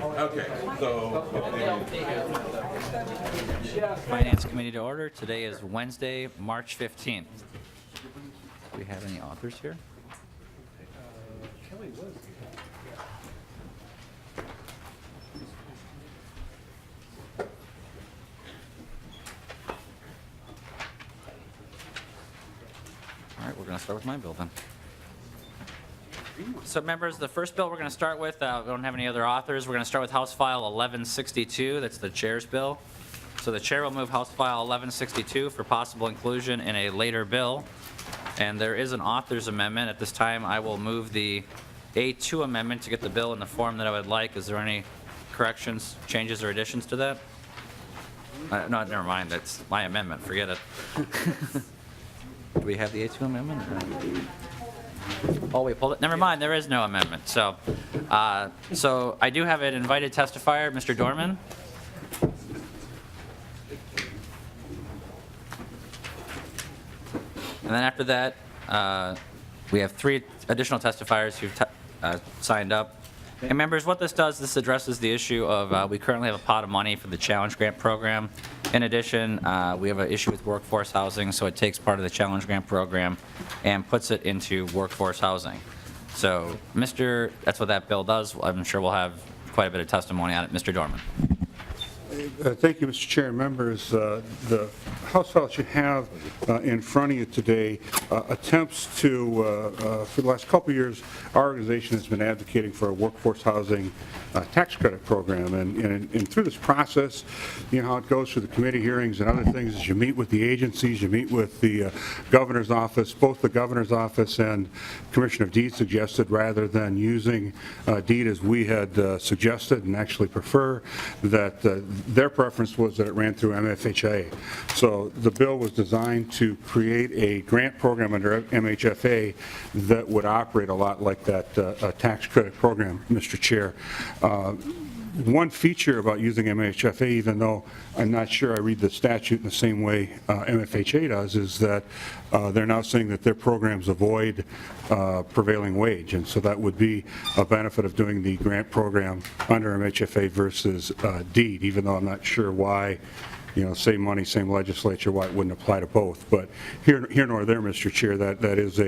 Okay, so Finance Committee to order. Today is Wednesday, March 15th. Do we have any authors here? All right, we're going to start with my bill then. So members, the first bill we're going to start with, we don't have any other authors. We're going to start with House File 1162. That's the chair's bill. So the chair will move House File 1162 for possible inclusion in a later bill. And there is an author's amendment. At this time, I will move the A2 amendment to get the bill in the form that I would like. Is there any corrections, changes, or additions to that? No, never mind. That's my amendment. Forget it. Do we have the A2 amendment? Oh, we pulled it. Never mind. There is no amendment. So I do have an invited testifier, Mr. Dorman. And then after that, we have 3 additional testifiers who've signed up. And members, what this does, this addresses the issue of we currently have a pot of money for the Challenge Grant program. In addition, we have an issue with workforce housing, so it takes part of the Challenge Grant program and puts it into workforce housing. So, that's what that bill does. I'm sure we'll have quite a bit of testimony on it. Mr. Dorman. Thank you, Mr. Chair and members. The House file that you have in front of you today attempts to, for the last couple of years, our organization has been advocating for a workforce housing tax credit program. And through this process, you know how it goes through the committee hearings and other things is you meet with the agencies, you meet with the governor's office. Both the governor's office and Commissioner Deed suggested, rather than using Deed as we had suggested and actually prefer, that their preference was that it ran through MFHA. So the bill was designed to create a grant program under MHFA that would operate a lot like that tax credit program, Mr. Chair. One feature about using MHFA, even though I'm not sure I read the statute in the same way MFHA does, is that they're now saying that their programs avoid prevailing wage. And so that would be a benefit of doing the grant program under MHFA versus DEED, even though I'm not sure why, you know, same money, same legislature, why it wouldn't apply to both. But here nor there, Mr. Chair, that is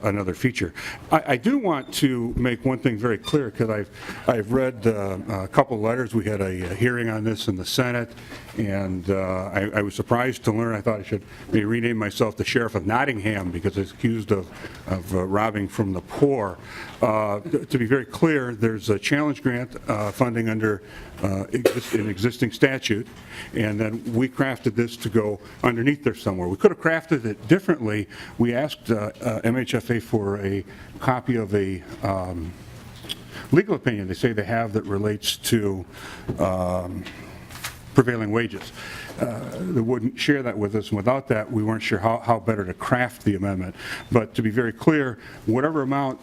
another feature. I do want to make one thing very clear, because I've read a couple of letters. We had a hearing on this in the Senate, and I was surprised to learn. I thought I should maybe rename myself the Sheriff of Nottingham, because it's accused of robbing from the poor. To be very clear, there's a challenge grant funding under an existing statute, and then we crafted this to go underneath there somewhere. We could have crafted it differently. We asked MHFA for a copy of a legal opinion they say they have that relates to prevailing wages. They wouldn't share that with us, and without that, we weren't sure how better to craft the amendment. But to be very clear, whatever amount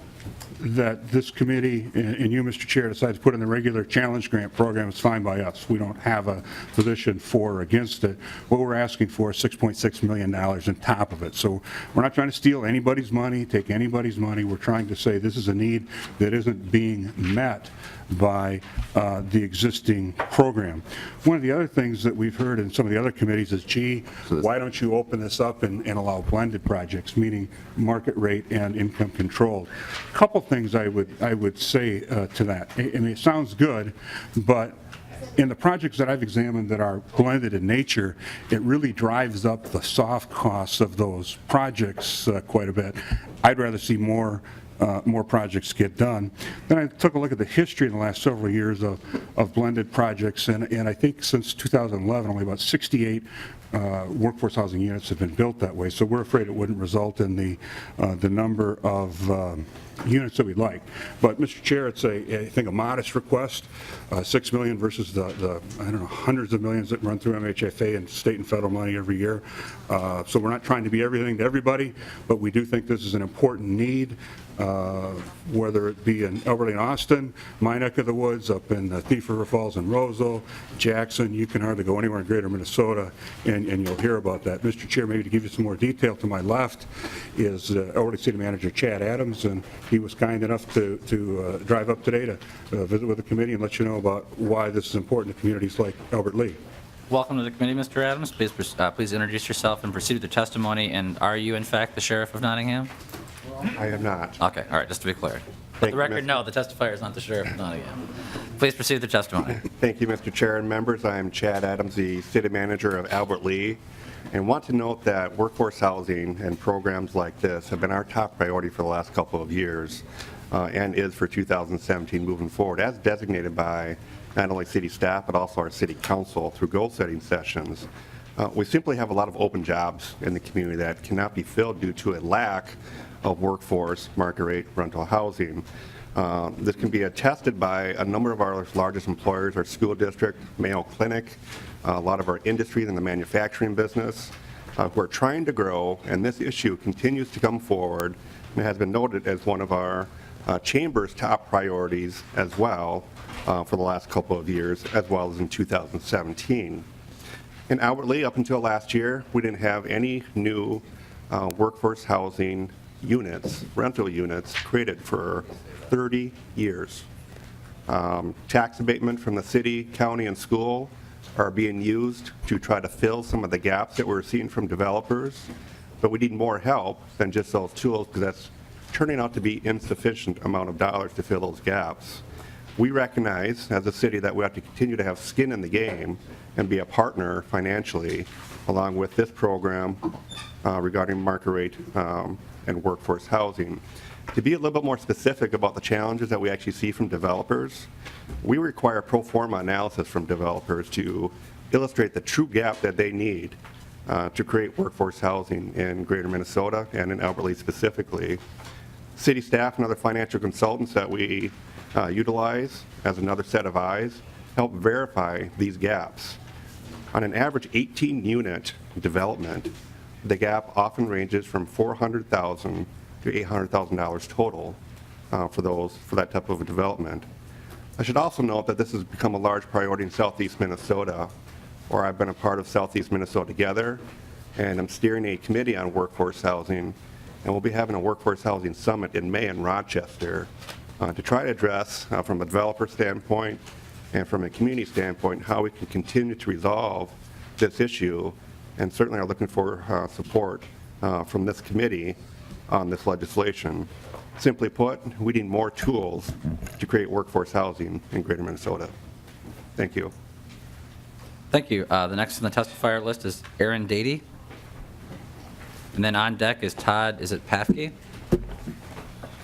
that this committee and you, Mr. Chair, decide to put in the regular challenge grant program is fine by us. We don't have a position for or against it. What we're asking for is $6.6 million on top of it. So we're not trying to steal anybody's money, take anybody's money. We're trying to say this is a need that isn't being met by the existing program. One of the other things that we've heard in some of the other committees is, gee, why don't you open this up and allow blended projects, meaning market rate and income controlled. A couple things I would say to that. I mean, it sounds good, but in the projects that I've examined that are blended in nature, it really drives up the soft costs of those projects quite a bit. I'd rather see more projects get done. Then I took a look at the history in the last several years of blended projects, and I think since 2011, only about 68 workforce housing units have been built that way. So we're afraid it wouldn't result in the number of units that we'd like. But Mr. Chair, it's I think a modest request, $6 million versus the I don't know, hundreds of millions that run through MHFA and state and federal money every year. So we're not trying to be everything to everybody, but we do think this is an important need. Whether it be in Elberly and Austin, my neck of the woods, up in Thief River Falls and Roseville, Jackson, you can hardly go anywhere in greater Minnesota and you'll hear about that. Mr. Chair, maybe to give you some more detail, to my left is Elberly City Manager Chad Adams, and he was kind enough to drive up today to visit with the committee and let you know about why this is important to communities like Albert Lea. Welcome to the committee, Mr. Adams. Please introduce yourself and proceed with the testimony. And are you, in fact, the sheriff of Nottingham? I am not. Okay, all right, just to be clear. For Thank the you, record, Mr. no, the testifier is not the sheriff of Nottingham. Please proceed with the testimony. Thank you, Mr. Chair and members. I am Chad Adams, the city manager of Albert Lea, and want to note that workforce housing and programs like this have been our top priority for the last couple of years and is for 2017 moving forward, as designated by not only city staff but also our city council through goal-setting sessions. We simply have a lot of open jobs in the community that cannot be filled due to a lack of workforce market rate rental housing. This can be attested by a number of our largest employers, our school district, Mayo Clinic, a lot of our industries in the manufacturing business, who are trying to grow, and this issue continues to come forward and has been noted as one of our chamber's top priorities as well for the last couple of years, as well as in 2017. In Albert Lea, up until last year, we didn't have any new workforce housing units, rental units, created for 30 years. Tax abatement from the city, county, and school are being used to try to fill some of the gaps that we're seeing from developers, but we need more help than just those tools, because that's turning out to be insufficient amount of dollars to fill those gaps. We recognize as a city that we have to continue to have skin in the game and be a partner financially along with this program regarding market rate and workforce housing. To be a little bit more specific about the challenges that we actually see from developers, we require pro forma analysis from developers to illustrate the true gap that they need to create workforce housing in Greater Minnesota and in Albert Lea specifically. City staff and other financial consultants that we utilize as another set of eyes help verify these gaps. On an average 18-unit development, the gap often ranges from $400,000 to $800,000 total for that type of a development. I should also note that this has become a large priority in Southeast Minnesota, where I've been a part of Southeast Minnesota Together, and I'm steering a committee on workforce housing, and we'll be having a workforce housing summit in May in Rochester to try to address, from a developer standpoint and from a community standpoint, how we can continue to resolve this issue, and certainly are looking for support from this committee on this legislation. Simply put, we need more tools to create workforce housing in Greater Minnesota. Thank you. Thank you. The next on the testifier list is Aaron Dady. And then on deck is Todd, is it Pathke? I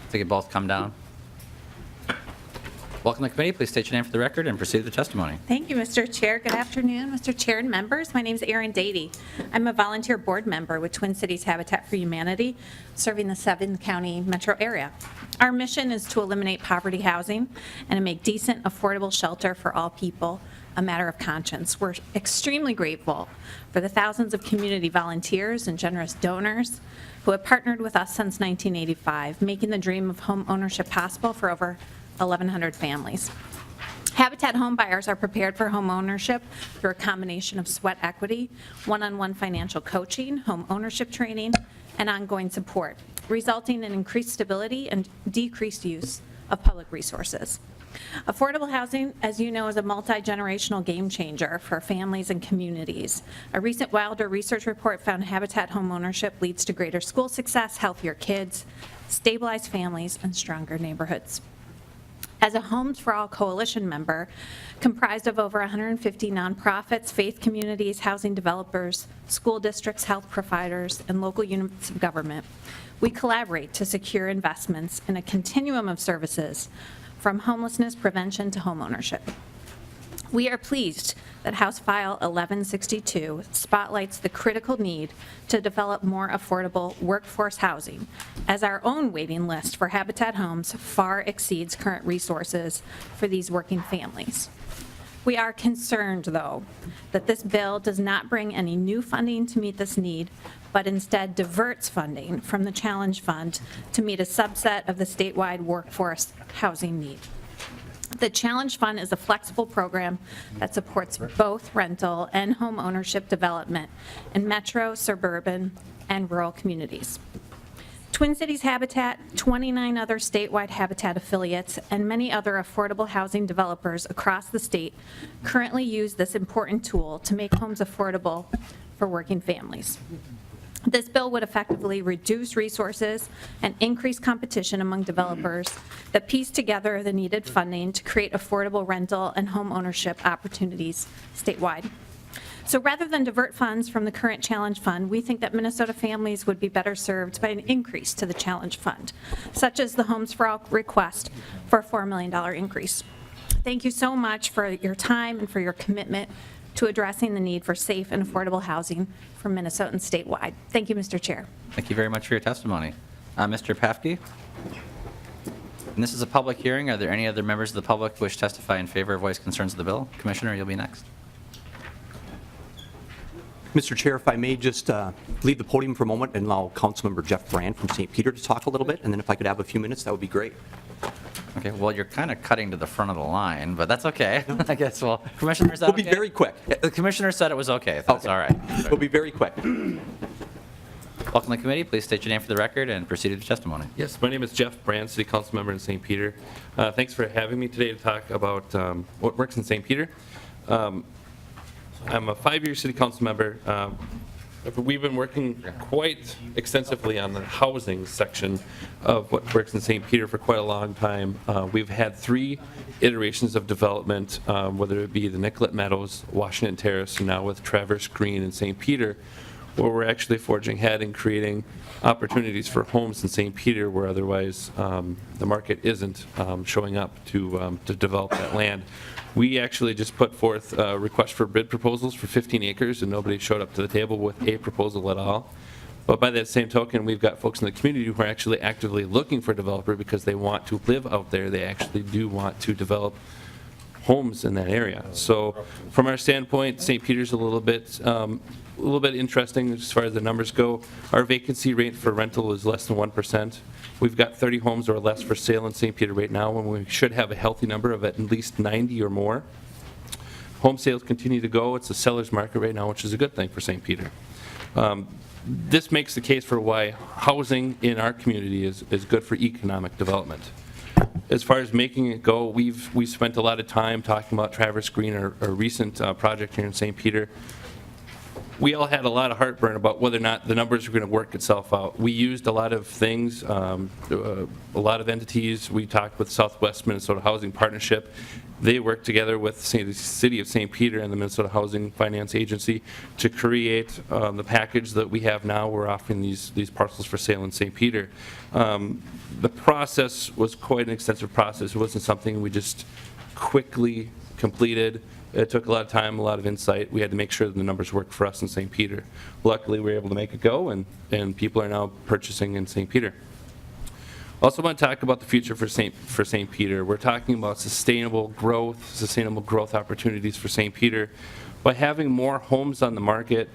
think it both come down. Welcome to the committee. Please state your name for the record and proceed with the testimony. Thank you, Mr. Chair. Good afternoon, Mr. Chair and members. My name is Erin Dady. I'm a volunteer board member with Twin Cities Habitat for Humanity, serving the 7-county metro area. Our mission is to eliminate poverty housing and to make decent, affordable shelter for all people a matter of conscience. We're extremely grateful for the thousands of community volunteers and generous donors who have partnered with us since 1985, making the dream of home ownership possible for over 1,100 families. Habitat home buyers are prepared for home ownership through a combination of sweat equity, one-on-one financial coaching, home ownership training, and ongoing support, resulting in increased stability and decreased use of public resources. Affordable housing, as you know, is a multi-generational game changer for families and communities. A recent Wilder research report found Habitat home ownership leads to greater school success, healthier kids, stabilized families, and stronger neighborhoods. As a Homes for All Coalition member, comprised of over 150 nonprofits, faith communities, housing developers, school districts, health providers, and local units of government, we collaborate to secure investments in a continuum of services from homelessness prevention to homeownership. We are pleased that House File 1162 spotlights the critical need to develop more affordable workforce housing, as our own waiting list for Habitat homes far exceeds current resources for these working families. We are concerned, though, that this bill does not bring any new funding to meet this need, but instead diverts funding from the Challenge Fund to meet a subset of the statewide workforce housing need. The Challenge Fund is a flexible program that supports both rental and home ownership development in metro, suburban, and rural communities. Twin Cities Habitat, 29 other statewide Habitat affiliates, and many other affordable housing developers across the state currently use this important tool to make homes affordable for working families. This bill would effectively reduce resources and increase competition among developers that piece together the needed funding to create affordable rental and home ownership opportunities statewide. So rather than divert funds from the current Challenge Fund, we think that Minnesota families would be better served by an increase to the Challenge Fund, such as the Homes for All request for a $4 million increase. Thank you so much for your time and for your commitment to addressing the need for safe and affordable housing for Minnesotans statewide. Thank you, Mr. Chair. Thank you very much for your testimony. Mr. Pafke? And this is a public hearing. Are there any other members of the public who wish to testify in favor or voice concerns of the bill? Commissioner, you'll be next. Mr. Chair, if I may just leave the podium for a moment and allow Councilmember Jeff Brand from St. Peter to talk a little bit, and then if I could have a few minutes, that would be great. Okay, well, you're kind of cutting to the front of the line, but that's okay. I guess, well, Commissioner, is that We'll be okay? very quick. The Commissioner said it was okay. That's all right. We'll be very quick. Welcome to the committee. Please state your name for the record and proceed with your testimony. Yes, my name is Jeff Brand, City Council Member in St. Peter. Thanks for having me today to talk about what works in St. Peter. I'm a 5-year City Council member. We've been working quite extensively on the housing section of what works in St. Peter for quite a long time. We've had 3 iterations of development, whether it be the Nicollet Meadows, Washington Terrace, and now with Traverse Green in St. Peter, where we're actually forging ahead and creating opportunities for homes in St. Peter where otherwise the market isn't showing up to develop that land. We actually just put forth a request for bid proposals for 15 acres, and nobody showed up to the table with a proposal at all. But by that same token, we've got folks in the community who are actually actively looking for a developer because they want to live out there. They actually do want to develop homes in that area. So from our standpoint, St. Peter's a little bit interesting as far as the numbers go. Our vacancy rate for rental is less than 1%. We've got 30 homes or less for sale in St. Peter right now, when we should have a healthy number of at least 90 or more. Home sales continue to go. It's a seller's market right now, which is a good thing for St. Peter. This makes the case for why housing in our community is good for economic development. As far as making it go, we've spent a lot of time talking about Traverse Green, our recent project here in St. Peter. We all had a lot of heartburn about whether or not the numbers were going to work itself out. We used a lot of things, a lot of entities. We talked with Southwest Minnesota Housing Partnership. They worked together with the City of St. Peter and the Minnesota Housing Finance Agency to create the package that we have now. We're offering these parcels for sale in St. Peter. The process was quite an extensive process. It wasn't something we just quickly completed. It took a lot of time, a lot of insight. We had to make sure that the numbers worked for us in St. Peter. Luckily, we were able to make it go, and people are now purchasing in St. Peter. Also want to talk about the future for St. Peter. We're talking about sustainable growth opportunities for St. Peter. By having more homes on the market,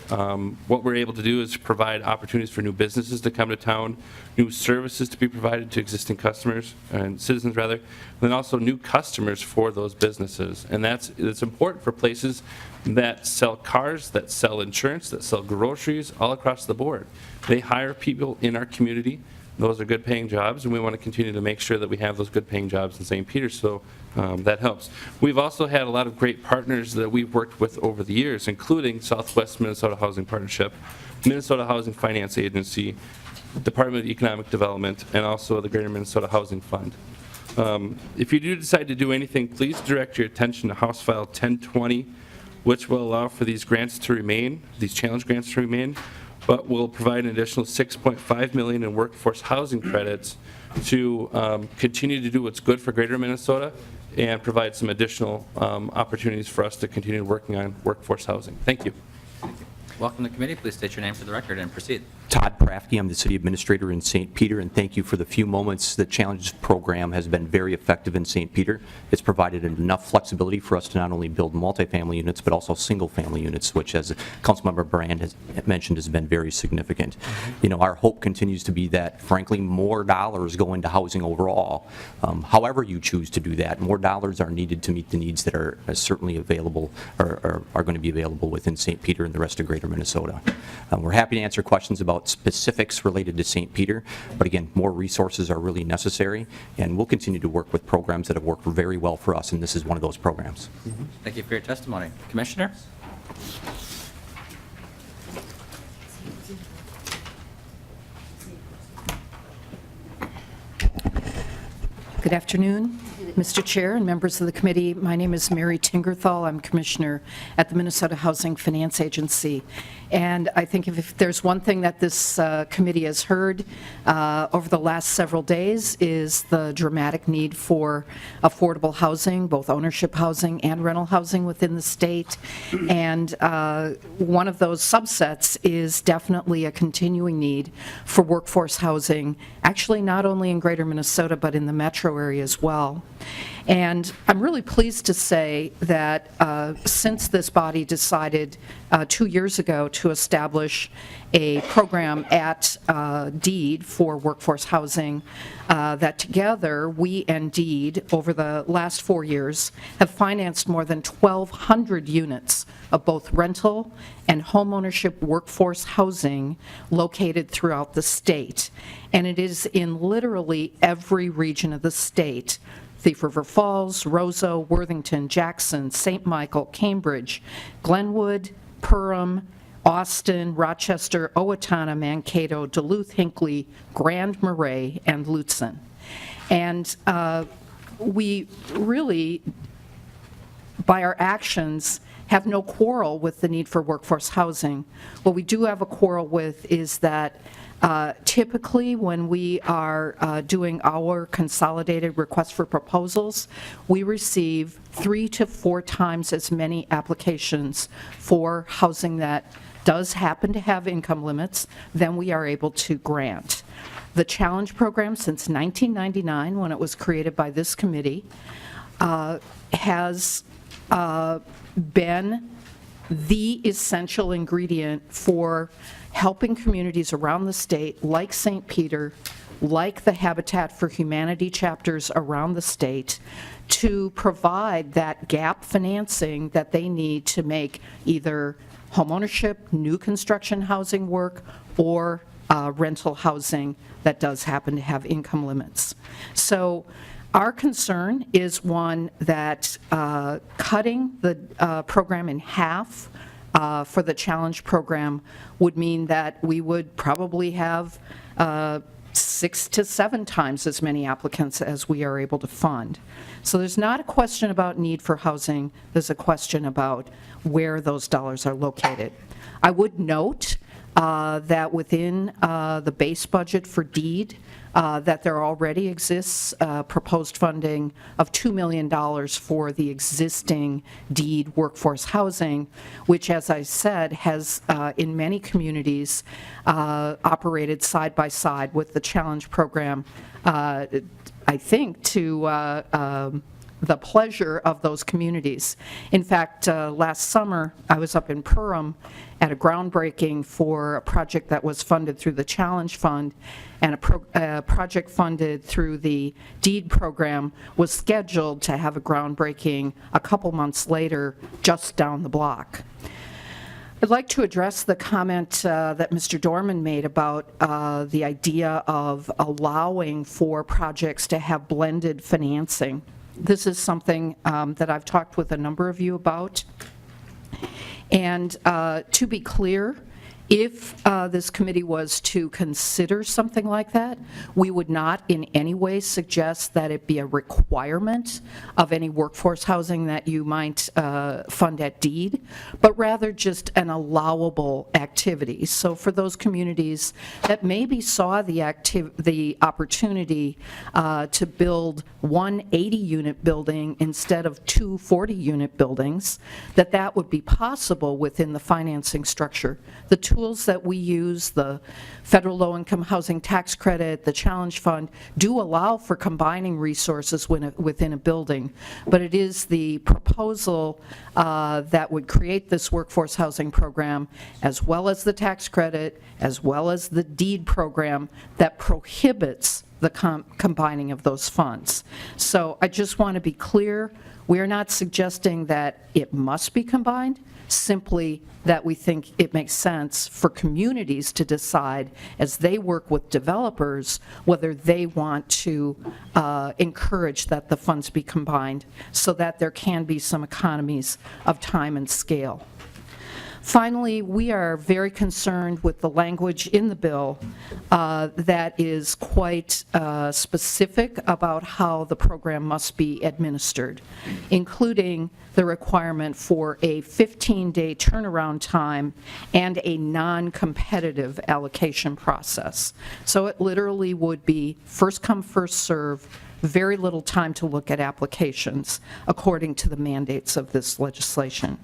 what we're able to do is provide opportunities for new businesses to come to town, new services to be provided to existing customers, and citizens rather, and then also new customers for those businesses. And it's important for places that sell cars, that sell insurance, that sell groceries, all across the board. They hire people in our community. Those are good paying jobs, and we want to continue to make sure that we have those good paying jobs in St. Peter, so that helps. We've also had a lot of great partners that we've worked with over the years, including Southwest Minnesota Housing Partnership, Minnesota Housing Finance Agency, Department of Economic Development, and also the Greater Minnesota Housing Fund. If you do decide to do anything, please direct your attention to House File 1020, which will allow for these grants to remain, these challenge grants to remain, but will provide an additional $6.5 million in workforce housing credits to continue to do what's good for Greater Minnesota and provide some additional opportunities for us to continue working on workforce housing. Thank you. Welcome to the committee. Please state your name for the record and proceed. Todd Prafke, I'm the City Administrator in St. Peter, and thank you for the few moments. The Challenges program has been very effective in St. Peter. It's provided enough flexibility for us to not only build multifamily units, but also single-family units, which, as Councilmember Brand has mentioned, has been very significant. You know, our hope continues to be that, frankly, more dollars go into housing overall. However you choose to do that, more dollars are needed to meet the needs that are certainly available, or are going to be available within St. Peter and the rest of Greater Minnesota. We're happy to answer questions about about specifics related to St. Peter, but again, more resources are really necessary, and we'll continue to work with programs that have worked very well for us, and this is one of those programs. Thank you for your testimony. Commissioner? Good afternoon, Mr. Chair and members of the committee. My name is Mary Tingerthal. I'm Commissioner at the Minnesota Housing Finance Agency. And I think if there's one thing that this committee has heard over the last several days is the dramatic need for affordable housing, both ownership housing and rental housing within the state. And one of those subsets is definitely a continuing need for workforce housing, actually not only in greater Minnesota, but in the metro area as well. And I'm really pleased to say that since this body decided 2 years ago to establish a program at DEED for workforce housing, that together we and DEED over the last 4 years have financed more than 1,200 units of both rental and homeownership workforce housing located throughout the state. And it is in literally every region of the state: Thief River Falls, Roseau, Worthington, Jackson, St. Michael, Cambridge, Glenwood, Perham, Austin, Rochester, Owatonna, Mankato, Duluth, Hinckley, Grand Marais, and Lutzen. And we really, by our actions, have no quarrel with the need for workforce housing. What we do have a quarrel with is that typically when we are doing our consolidated request for proposals, we receive 3 to 4 times as many applications for housing that does happen to have income limits than we are able to grant. The Challenge Program, since 1999, when it was created by this committee, has been the essential ingredient for helping communities around the state, like St. Peter, like the Habitat for Humanity chapters around the state, to provide that gap financing that they need to make either homeownership, new construction housing work, or rental housing that does happen to have income limits. So our concern is one that cutting the program in half for the Challenge Program would mean that we would probably have 6 to 7 times as many applicants as we are able to fund. So there's not a question about need for housing, there's a question about where those dollars are located. I would note that within the base budget for DEED, that there already exists proposed funding of $2 million for the existing DEED workforce housing, which, as I said, has in many communities operated side by side with the Challenge Program, I think, to the pleasure of those communities. In fact, last summer, I was up in Perham at a groundbreaking for a project that was funded through the Challenge Fund, and a project funded through the DEED program was scheduled to have a groundbreaking a couple months later, just down the block. I'd like to address the comment that Mr. Dorman made about the idea of allowing for projects to have blended financing. This is something that I've talked with a number of you about. And to be clear, if this committee was to consider something like that, we would not in any way suggest that it be a requirement of any workforce housing that you might fund at DEED, but rather just an allowable activity. So for those communities that maybe saw the opportunity to build one 80-unit building instead of 2 40-unit buildings, that would be possible within the financing structure. The tools that we use, the federal low-income housing tax credit, the Challenge Fund, do allow for combining resources within a building, but it is the proposal that would create this workforce housing program, as well as the tax credit, as well as the DEED program, that prohibits the combining of those funds. So I just want to be clear, we are not suggesting that it must be combined, simply that we think it makes sense for communities to decide, as they work with developers, whether they want to encourage that the funds be combined so that there can be some economies of time and scale. Finally, we are very concerned with the language in the bill that is quite specific about how the program must be administered, including the requirement for a 15-day turnaround time and a non-competitive allocation process. So it literally would be first come, first serve, very little time to look at applications, according to the mandates of this legislation.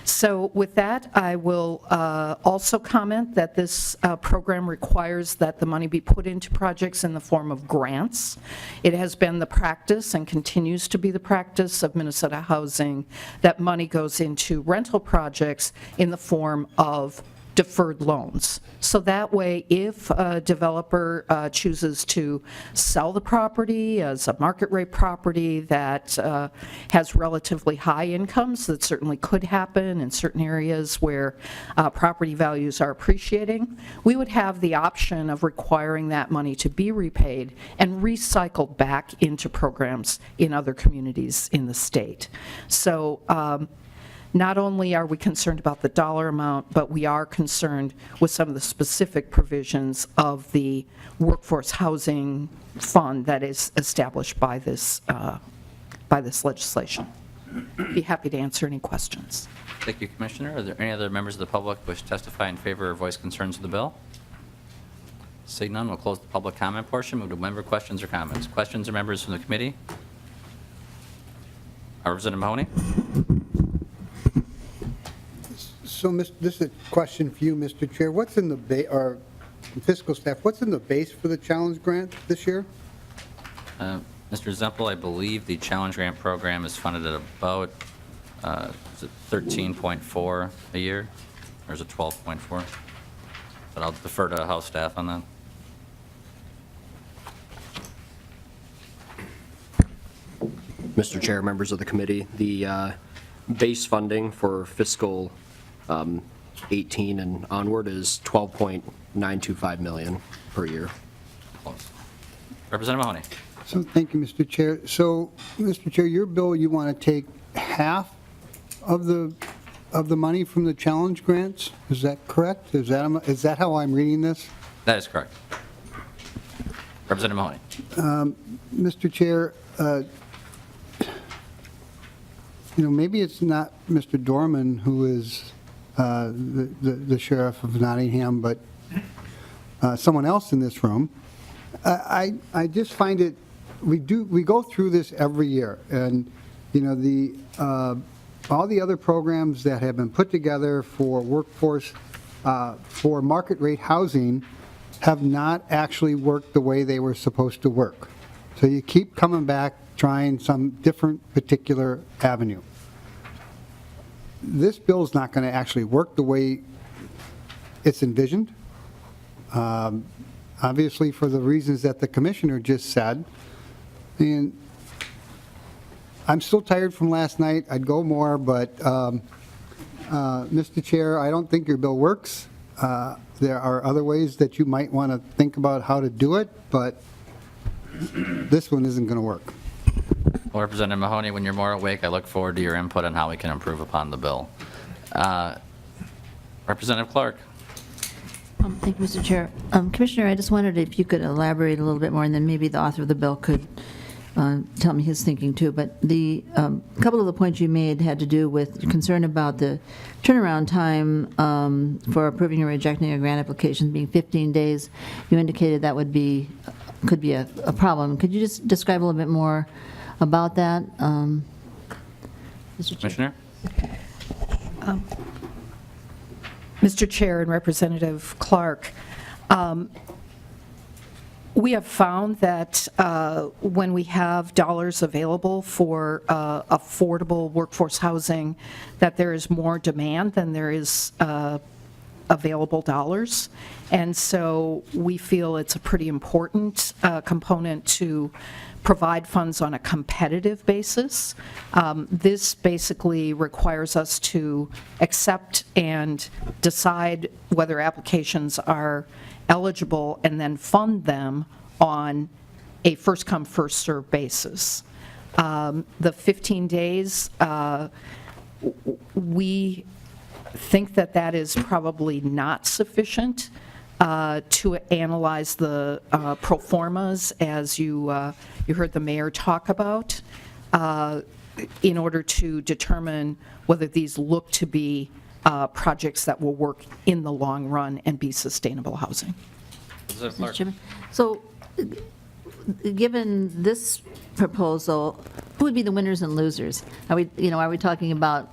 So with that, I will also comment that this program requires that the money be put into projects in the form of grants. It has been the practice and continues to be the practice of Minnesota Housing that money goes into rental projects in the form of deferred loans. So that way, if a developer chooses to sell the property as a market rate property that has relatively high incomes, that certainly could happen in certain areas where property values are appreciating, we would have the option of requiring that money to be repaid and recycled back into programs in other communities in the state. So not only are we concerned about the dollar amount, but we are concerned with some of the specific provisions of the workforce housing fund that is established by this legislation. Be happy to answer any questions. Thank you, Commissioner. Are there any other members of the public who wish to testify in favor or voice concerns of the bill? Seeing none, we'll close the public comment portion. Move to member questions or comments. Questions or members from the committee? Representative Mahoney? So, this is a question for you, Mr. Chair. What's in the or fiscal staff, what's in the base for the challenge grant this year? Mr. Zempel, I believe the challenge grant program is funded at about, is it 13.4 a year? Or is it 12.4? But I'll defer to House staff on that. Mr. Chair, members of the committee, the base funding for fiscal 18 and onward is $12.925 million per year. Close. Representative Mahoney. So, thank you, Mr. Chair. So, Mr. Chair, your bill, you want to take half of the money from the challenge grants? Is that correct? Is that how I'm reading this? That is correct. Representative Mahoney. Mr. Chair, maybe it's not Mr. Dorman who is the sheriff of Nottingham, but someone else in this room. I just find it, we go through this every year, and all the other programs that have been put together for workforce, for market rate housing, have not actually worked the way they were supposed to work. So you keep coming back trying some different particular avenue. This bill is not going to actually work the way it's envisioned. Obviously, for the reasons that the commissioner just said. And I'm still tired from last night. I'd go more, but Mr. Chair, I don't think your bill works. There are other ways that you might want to think about how to do it, but this one isn't going to work. Well, Representative Mahoney, when you're more awake, I look forward to your input on how we can improve upon the bill. Representative Clark. Thank you, Mr. Chair. Commissioner, I just wondered if you could elaborate a little bit more, and then maybe the author of the bill could tell me his thinking too. But the couple of the points you made had to do with concern about the turnaround time for approving or rejecting a grant application being 15 days. You indicated that could be a problem. Could you just describe a little bit more about that, Mr. Chair? Commissioner? Mr. Chair and Representative Clark, we have found that when we have dollars available for affordable workforce housing, that there is more demand than there is available dollars. And so we feel it's a pretty important component to provide funds on a competitive basis. This basically requires us to accept and decide whether applications are eligible and then fund them on a first-come, first-served basis. The 15 days, we think that that is probably not sufficient to analyze the pro formas, as you heard the mayor talk about, in order to determine whether these look to be projects that will work in the long run and be sustainable housing. Mr. Chairman, so given this proposal, who would be the winners and losers? Are we talking about,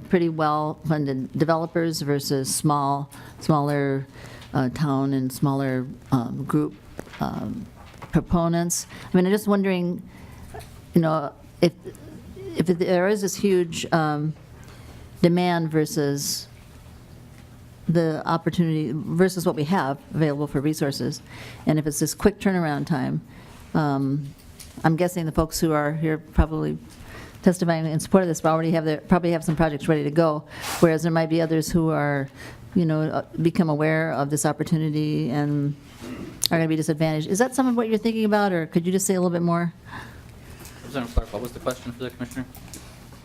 pretty well-funded developers versus smaller town and smaller group proponents? I mean, I'm just wondering, if there is this huge demand versus the opportunity versus what we have available for resources, and if it's this quick turnaround time, I'm guessing the folks who are here probably testifying in support of this probably have some projects ready to go, whereas there might be others who are, become aware of this opportunity and are going to be disadvantaged. Is that some of what you're thinking about, or could you just say a little bit more? Representative Clark, what was the question for the commissioner?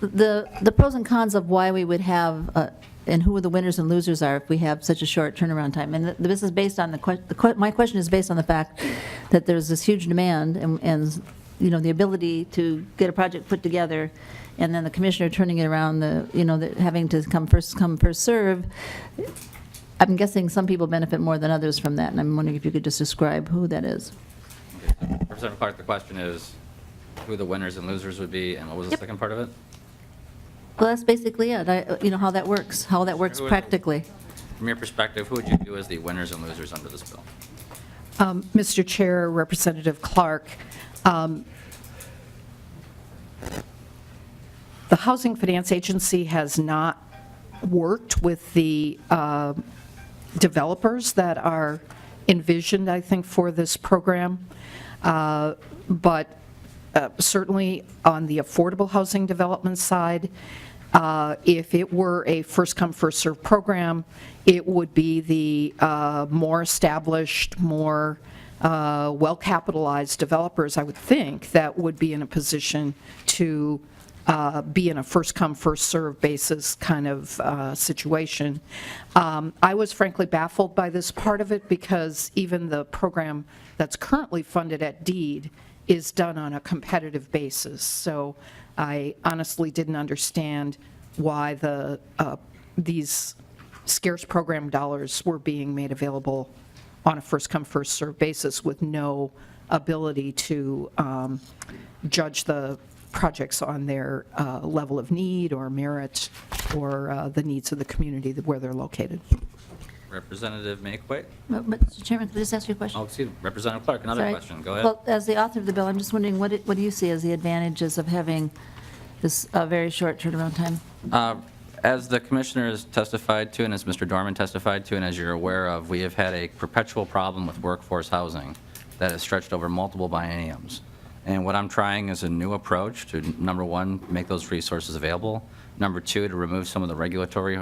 The pros and cons of why we would have, and who the winners and losers are if we have such a short turnaround time. And this is based on my question is based on the fact that there's this huge demand and the ability to get a project put together, and then the commissioner turning it around, having to come, first serve. I'm guessing some people benefit more than others from that, and I'm wondering if you could just describe who that is. Representative Clark, the question is who the winners and losers would be, and what was the second part of it? Well, that's basically it. How that works practically. From your perspective, who would you do as the winners and losers under this bill? Mr. Chair, Representative Clark, the Housing Finance Agency has not worked with the developers that are envisioned, I think, for this program, but certainly on the affordable housing development side, if it were a first-come, first-served program, it would be the more established, more well-capitalized developers, I would think, that would be in a position to be in a first-come, first-served basis kind of situation. I was frankly baffled by this part of it because even the program that's currently funded at DEED is done on a competitive basis. So I honestly didn't understand why these scarce program dollars were being made available on a first-come, first-served basis with no ability to judge the projects on their level of need or merit or the needs of the community where they're located. Representative Makewight? But, Mr. Chairman, could I just ask you a question? Oh, excuse me, Representative Clark, another Sorry. question, go ahead. Well, as the author of the bill, I'm just wondering, what do you see as the advantages of having this very short turnaround time? As the commissioner has testified to, and as Mr. Dorman testified to, and as you're aware of, we have had a perpetual problem with workforce housing that has stretched over multiple bienniums. And what I'm trying is a new approach to, number one, make those resources available. Number two, to remove some of the regulatory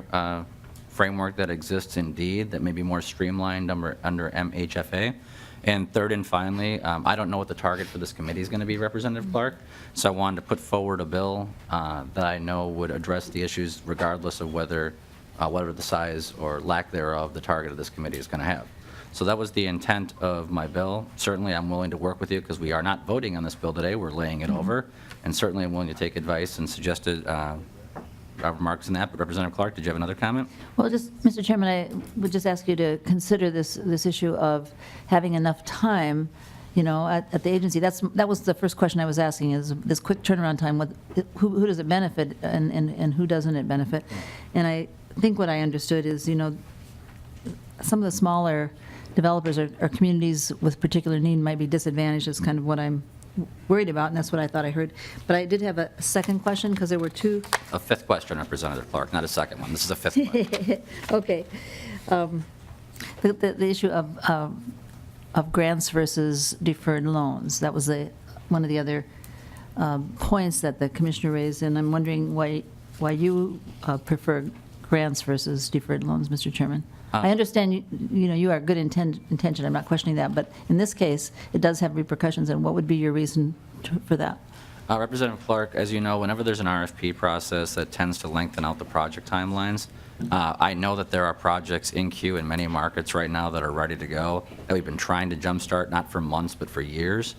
framework that exists in DEED that may be more streamlined under MHFA. And third and finally, I don't know what the target for this committee is going to be, Representative Clark, so I wanted to put forward a bill that I know would address the issues regardless of whether the size or lack thereof the target of this committee is going to have. So that was the intent of my bill. Certainly, I'm willing to work with you because we are not voting on this bill today. We're laying it over. And certainly, I'm willing to take advice and suggested remarks in that. But Representative Clark, did you have another comment? Well, just, Mr. Chairman, I would just ask you to consider this issue of having enough time, at the agency. That was the first question I was asking, is this quick turnaround time, who does it benefit and who doesn't it benefit? And I think what I understood is, some of the smaller developers or communities with particular need might be disadvantaged, is kind of what I'm worried about, and that's what I thought I heard. But I did have a second question, because there were two. A fifth question, Representative Clark, not a second one. This is a fifth one. Okay. The issue of grants versus deferred loans, that was one of the other points that the commissioner raised, and I'm wondering why you prefer grants versus deferred loans, Mr. Chairman. I understand, you are good intention, I'm not questioning that, but in this case, it does have repercussions, and what would be your reason for that? Representative Clark, as you know, whenever there's an RFP process, that tends to lengthen out the project timelines. I know that there are projects in queue in many markets right now that are ready to go, that we've been trying to jumpstart, not for months, but for years.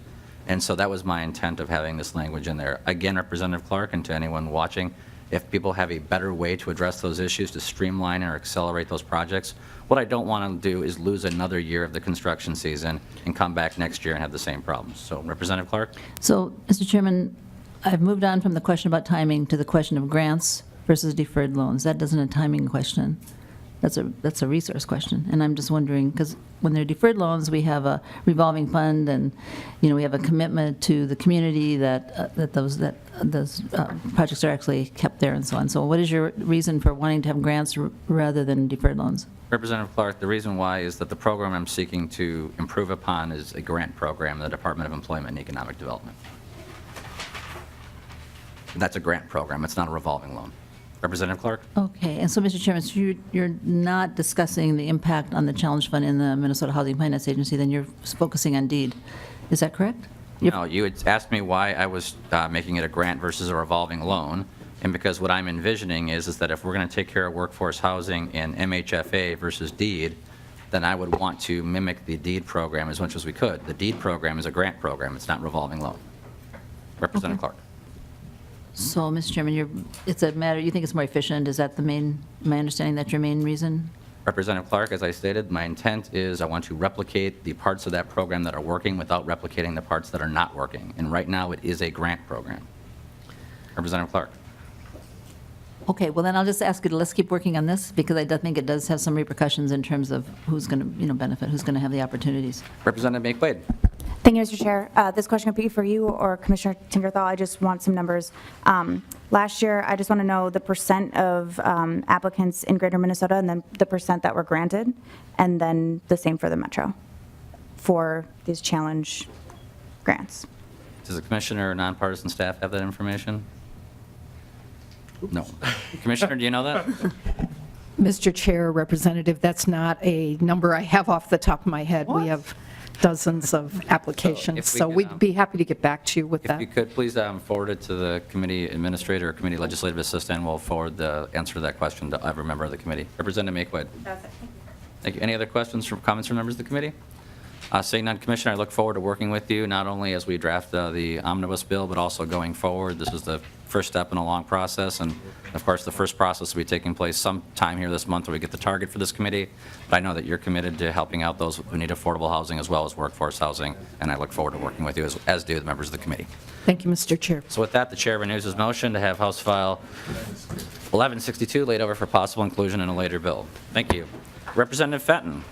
And so that was my intent of having this language in there. Again, Representative Clark, and to anyone watching, if people have a better way to address those issues, to streamline or accelerate those projects, what I don't want to do is lose another year of the construction season and come back next year and have the same problems. So, Representative Clark? So, Mr. Chairman, I've moved on from the question about timing to the question of grants versus deferred loans. That isn't a timing question. That's a resource question. And I'm just wondering, because when they're deferred loans, we have a revolving fund, and, we have a commitment to the community that those projects are actually kept there and so on. So what is your reason for wanting to have grants rather than deferred loans? Representative Clark, the reason why is that the program I'm seeking to improve upon is a grant program in the Department of Employment and Economic Development. That's a grant program. It's not a revolving loan. Representative Clark? Okay, and so, Mr. Chairman, so you're not discussing the impact on the challenge fund in the Minnesota Housing Finance Agency, then you're focusing on deed. Is that correct? No, you had asked me why I was making it a grant versus a revolving loan, and because what I'm envisioning is that if we're going to take care of workforce housing in MHFA versus deed, then I would want to mimic the deed program as much as we could. The deed program is a grant program. It's not revolving loan. Representative Clark? So, Mr. Chairman, it's a matter, you think it's more efficient? Is that my understanding that's your main reason? Representative Clark, as I stated, my intent is I want to replicate the parts of that program that are working without replicating the parts that are not working. And right now, it is a grant program. Representative Clark? Okay, well, then I'll just ask you to let's keep working on this, because I do think it does have some repercussions in terms of who's going to, benefit, who's going to have the opportunities. Representative Make-Wade? Thank you, Mr. Chair. This question could be for you or Commissioner Tinkerthal. I just want some numbers. Last year, I just want to know the percent of applicants in Greater Minnesota, and then the percent that were granted, and then the same for the Metro for these challenge grants. Does the commissioner or nonpartisan staff have that information? No. Commissioner, do you know that? Mr. Chair, Representative, that's not a number I have off the top of my head. We have dozens of applications, if we so could, we'd be happy to get back to you with If that. you could, please forward it to the committee administrator or committee legislative assistant, and we'll forward the answer to that question to every member of the committee. Representative Make-Wade? Thank you. Any other questions or comments from members of the committee? Seeing none, Commissioner, I look forward to working with you, not only as we draft the omnibus bill, but also going forward. This is the first step in a long process, and of course, the first process will be taking place sometime here this month where we get the target for this committee. But I know that you're committed to helping out those who need affordable housing as well as workforce housing, and I look forward to working with you, as do the members of the committee. Thank you, Mr. Chair. So with that, the chair renews his motion to have House File 1162 laid over for possible inclusion in a later bill. Thank you. Representative Fenton.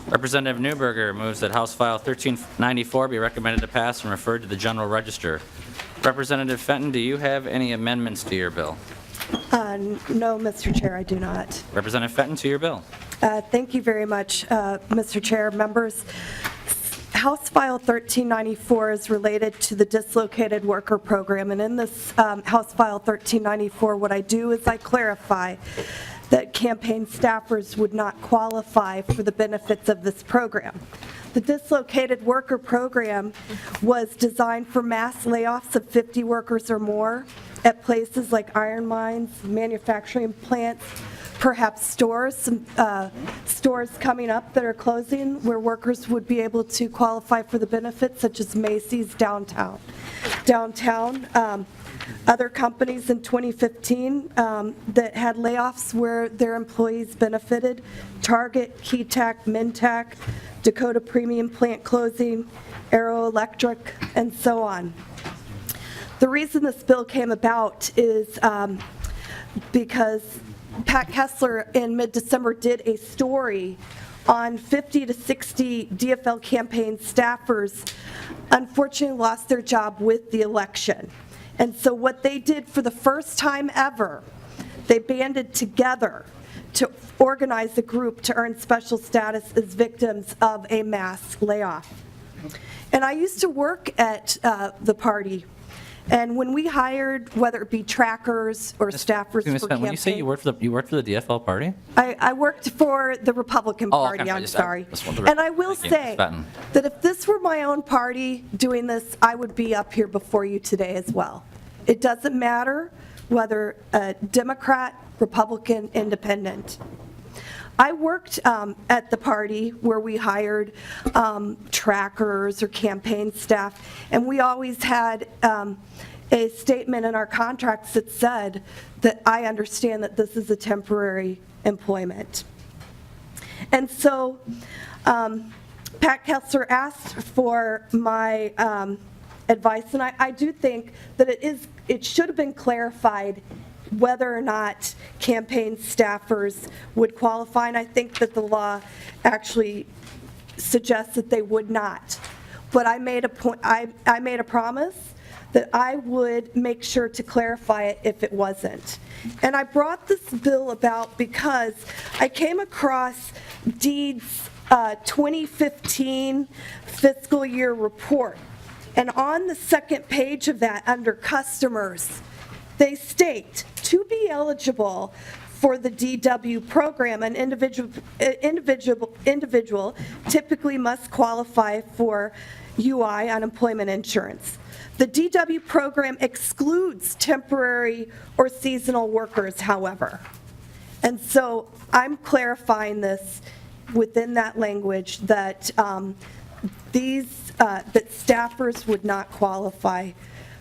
Representative Newberger moves that House File 1394 be recommended to pass and referred to the General Register. Representative Fenton, do you have any amendments to your bill? No, Mr. Chair, I do not. Representative Fenton, to your bill. Thank you very much, Mr. Chair, members. House File 1394 is related to the dislocated worker program, and in this House File 1394, what I do is I clarify that campaign staffers would not qualify for the benefits of this program. The dislocated worker program was designed for mass layoffs of 50 workers or more at places like iron mines, manufacturing plants, perhaps stores, some stores coming up that are closing where workers would be able to qualify for the benefits, such as Macy's downtown. Other companies in 2015 that had layoffs where their employees benefited: Target, Keytac, Mintac, Dakota Premium Plant closing, Aero Electric, and so on. The reason this bill came about is because Pat Kessler in mid-December did a story on 50 to 60 DFL campaign staffers unfortunately lost their job with the election. And so what they did for the first time ever, they banded together to organize a group to earn special status as victims of a mass layoff. And I used to work at the party, and when we hired, whether it be trackers or staffers Ms. for Fenton, when you say campaign, you worked for the DFL party? I worked for the Republican Oh, okay, Party, I I'm just- sorry. just wondered. And I will Thank you, Ms. say Fenton. that if this were my own party doing this, I would be up here before you today as well. It doesn't matter whether a Democrat, Republican, Independent. I worked at the party where we hired trackers or campaign staff, and we always had a statement in our contracts that said that I understand that this is a temporary employment. And so Pat Kessler asked for my advice, and I do think that it should have been clarified whether or not campaign staffers would qualify, and I think that the law actually suggests that they would not. But I made a promise that I would make sure to clarify it if it wasn't. And I brought this bill about because I came across DEED's 2015 fiscal year report. And on the second page of that, under customers, they state, to be eligible for the DW program, an individual typically must qualify for UI, unemployment insurance. The DW program excludes temporary or seasonal workers, however. And so I'm clarifying this within that language that that staffers would not qualify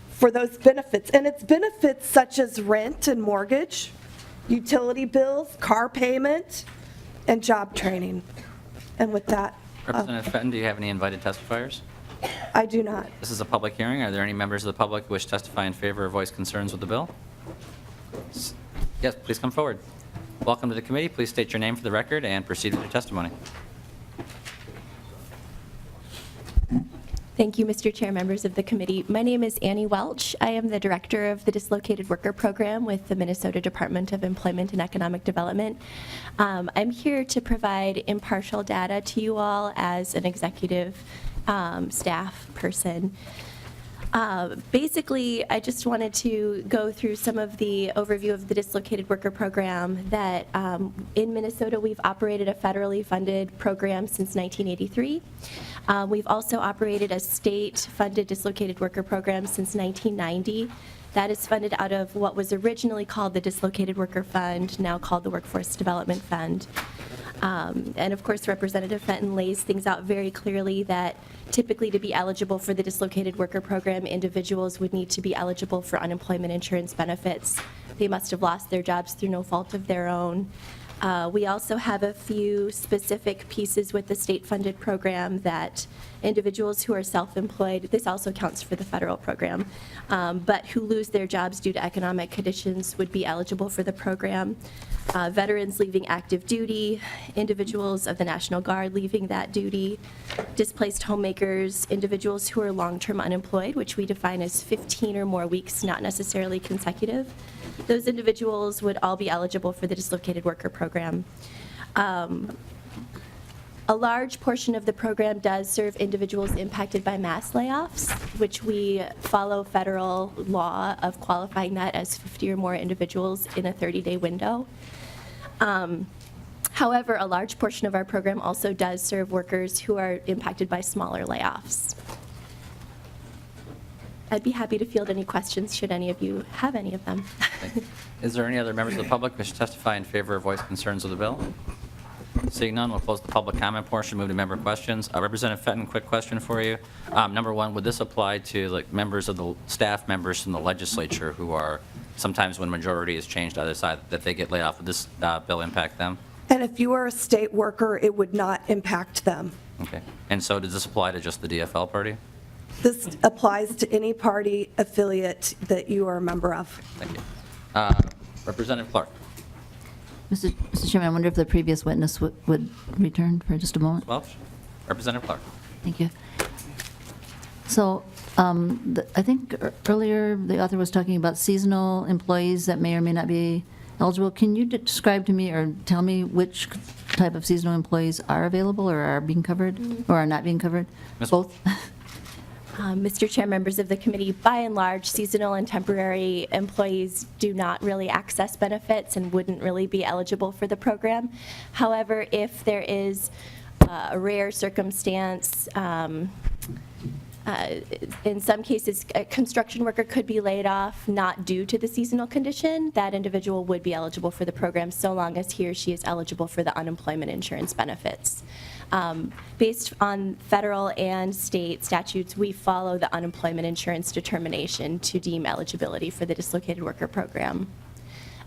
for those benefits. And it's benefits such as rent and mortgage, utility bills, car payment, and job training. And with that, Representative Fenton, do you have any invited testifiers? I do not. This is a public hearing. Are there any members of the public who wish to testify in favor or voice concerns with the bill? Yes, please come forward. Welcome to the committee. Please state your name for the record and proceed with your testimony. Thank you, Mr. Chair, members of the committee. My name is Annie Welch. I am the director of the Dislocated Worker Program with the Minnesota Department of Employment and Economic Development. I'm here to provide impartial data to you all as an executive staff person. Basically, I just wanted to go through some of the overview of the Dislocated Worker Program that in Minnesota we've operated a federally funded program since 1983. We've also operated a state-funded dislocated worker program since 1990. That is funded out of what was originally called the Dislocated Worker Fund, now called the Workforce Development Fund. And of course, Representative Fenton lays things out very clearly that typically to be eligible for the Dislocated Worker Program, individuals would need to be eligible for unemployment insurance benefits. They must have lost their jobs through no fault of their own. We also have a few specific pieces with the state-funded program that individuals who are self-employed, this also counts for the federal program, but who lose their jobs due to economic conditions would be eligible for the program. Veterans leaving active duty, individuals of the National Guard leaving that duty, displaced homemakers, individuals who are long-term unemployed, which we define as 15 or more weeks, not necessarily consecutive. Those individuals would all be eligible for the Dislocated Worker Program. A large portion of the program does serve individuals impacted by mass layoffs, which we follow federal law of qualifying that as 50 or more individuals in a 30-day window. However, a large portion of our program also does serve workers who are impacted by smaller layoffs. I'd be happy to field any questions should any of you have any of them. Is there any other members of the public who wish to testify in favor or voice concerns with the bill? Seeing none, we'll close the public comment portion, move to member questions. Representative Fenton, quick question for you. Number one, would this apply to like members of the staff members from the legislature who are sometimes when majority is changed to either side that they get laid off? Would this bill impact them? And if you are a state worker, it would not impact them. Okay. And so does this apply to just the DFL party? This applies to any party affiliate that you are a member of. Thank you. Representative Clark. Mr. Chairman, I wonder if the previous witness would return for just a moment? Welch? Representative Clark? Thank you. So I think earlier the author was talking about seasonal employees that may or may not be eligible. Can you describe to me or tell me which type of seasonal employees are available or are being covered or are not being covered? Both? Mr. Chair, members of the committee, by and large, seasonal and temporary employees do not really access benefits and wouldn't really be eligible for the program. However, if there is a rare circumstance, in some cases, a construction worker could be laid off not due to the seasonal condition. That individual would be eligible for the program so long as he or she is eligible for the unemployment insurance benefits. Based on federal and state statutes, we follow the unemployment insurance determination to deem eligibility for the dislocated worker program.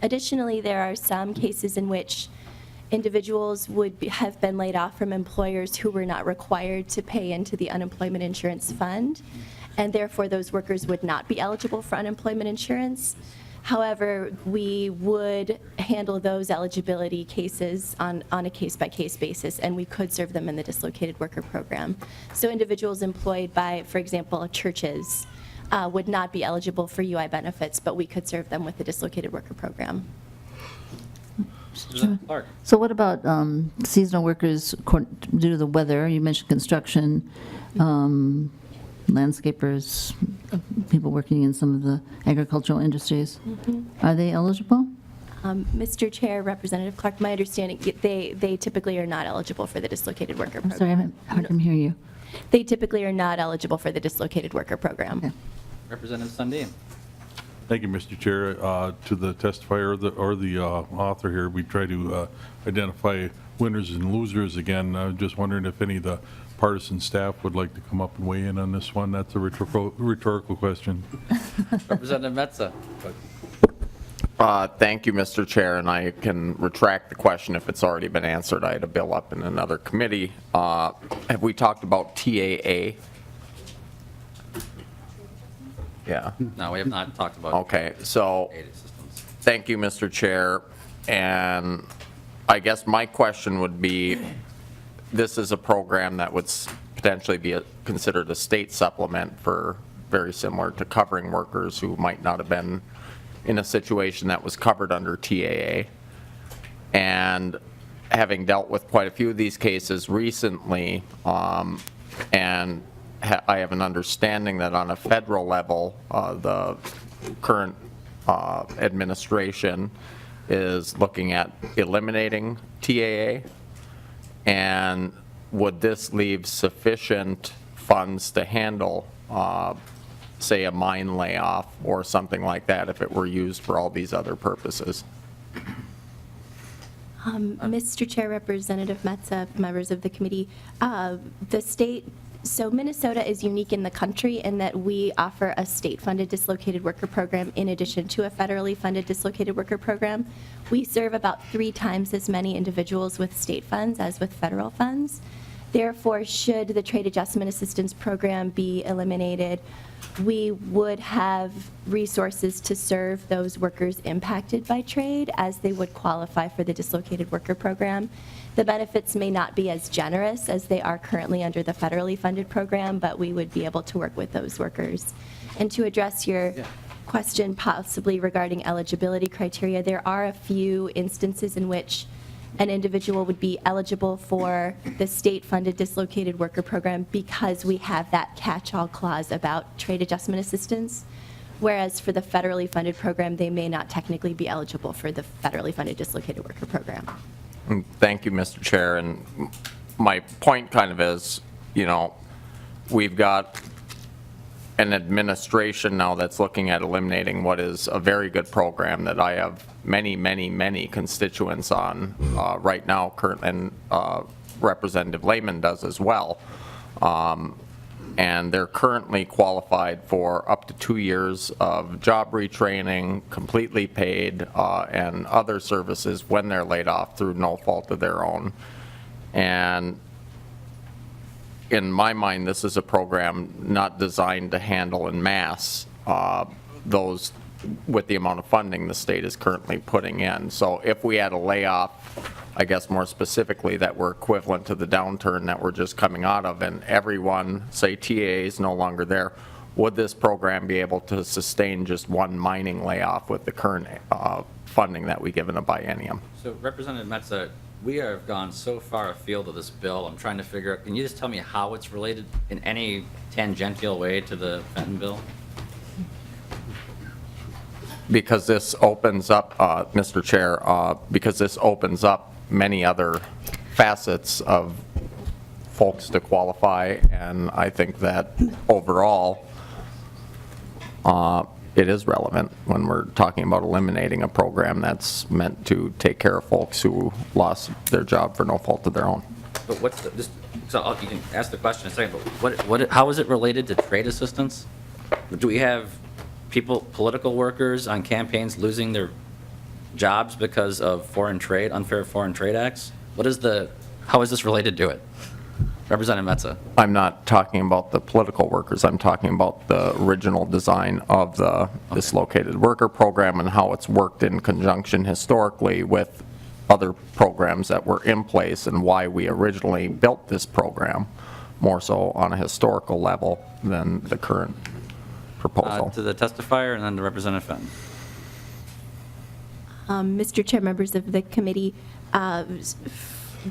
Additionally, there are some cases in which individuals have been laid off from employers who were not required to pay into the unemployment insurance fund, and therefore those workers would not be eligible for unemployment insurance. However, we would handle those eligibility cases on a case-by-case basis, and we could serve them in the dislocated worker program. So individuals employed by, for example, churches would not be eligible for UI benefits, but we could serve them with the dislocated worker program. Representative Clark? So what about seasonal workers due to the weather? You mentioned construction, landscapers, people working in some of the agricultural industries. Are they eligible? Mr. Chair, Representative Clark, my understanding, they typically are not eligible for the dislocated worker I'm program. sorry, I'm hard to hear you. They typically are not eligible for the dislocated worker program. Okay. Representative Sundin? Thank you, Mr. Chair. To the testifier or the author here, we try to identify winners and losers again. I'm just wondering if any of the partisan staff would like to come up and weigh in on this one. That's a rhetorical question. Representative Metza? Thank you, Mr. Chair, and I can retract the question if it's already been answered. I had a bill up in another committee. Have we talked about TAA? Yeah. No, we have not talked about Okay, so aided systems. thank you, Mr. Chair. And I guess my question would be, this is a program that would potentially be considered a state supplement for very similar to covering workers who might not have been in a situation that was covered under TAA. And having dealt with quite a few of these cases recently, and I have an understanding that on a federal level, the current administration is looking at eliminating TAA. And would this leave sufficient funds to handle, say, a mine layoff or something like that if it were used for all these other purposes? Mr. Chair, Representative Metza, members of the committee, the state, so Minnesota is unique in the country in that we offer a state-funded dislocated worker program in addition to a federally funded dislocated worker program. We serve about 3 times as many individuals with state funds as with federal funds. Therefore, should the Trade Adjustment Assistance Program be eliminated, we would have resources to serve those workers impacted by trade as they would qualify for the dislocated worker program. The benefits may not be as generous as they are currently under the federally funded program, but we would be able to work with those workers. And to address your question possibly regarding eligibility criteria, there are a few instances in which an individual would be eligible for the state-funded dislocated worker program because we have that catch-all clause about trade adjustment assistance, whereas for the federally funded program, they may not technically be eligible for the federally funded dislocated worker program. Thank you, Mr. Chair. And my point kind of is, you know, we've got an administration now that's looking at eliminating what is a very good program that I have many, many, many constituents on right now, and Representative Lehman does as well. And they're currently qualified for up to 2 years of job retraining, completely paid, and other services when they're laid off through no fault of their own. And in my mind, this is a program not designed to handle en masse those with the amount of funding the state is currently putting in. So if we had a layoff, I guess more specifically, that were equivalent to the downturn that we're just coming out of, and everyone, say TAA is no longer there, would this program be able to sustain just one mining layoff with the current funding that we give in a biennium? So Representative Metza, we have gone so far afield of this bill, I'm trying to figure out, can you just tell me how it's related in any tangential way to the Fenton bill? Because this opens up, Mr. Chair, because this opens up many other facets of folks to qualify, and I think that overall, it is relevant when we're talking about eliminating a program that's meant to take care of folks who lost their job for no fault of their own. But what's the, you can ask the question in a second, but how is it related to trade assistance? Do we have political workers on campaigns losing their jobs because of foreign trade, unfair foreign trade acts? How is this related to it? Representative Metza. I'm not talking about the political workers. I'm talking about the original design of the dislocated worker program and how it's worked in conjunction historically with other programs that were in place, and why we originally built this program, more so on a historical level than the current proposal. To the testifier and then to Representative Fenton. Mr. Chair, members of the committee,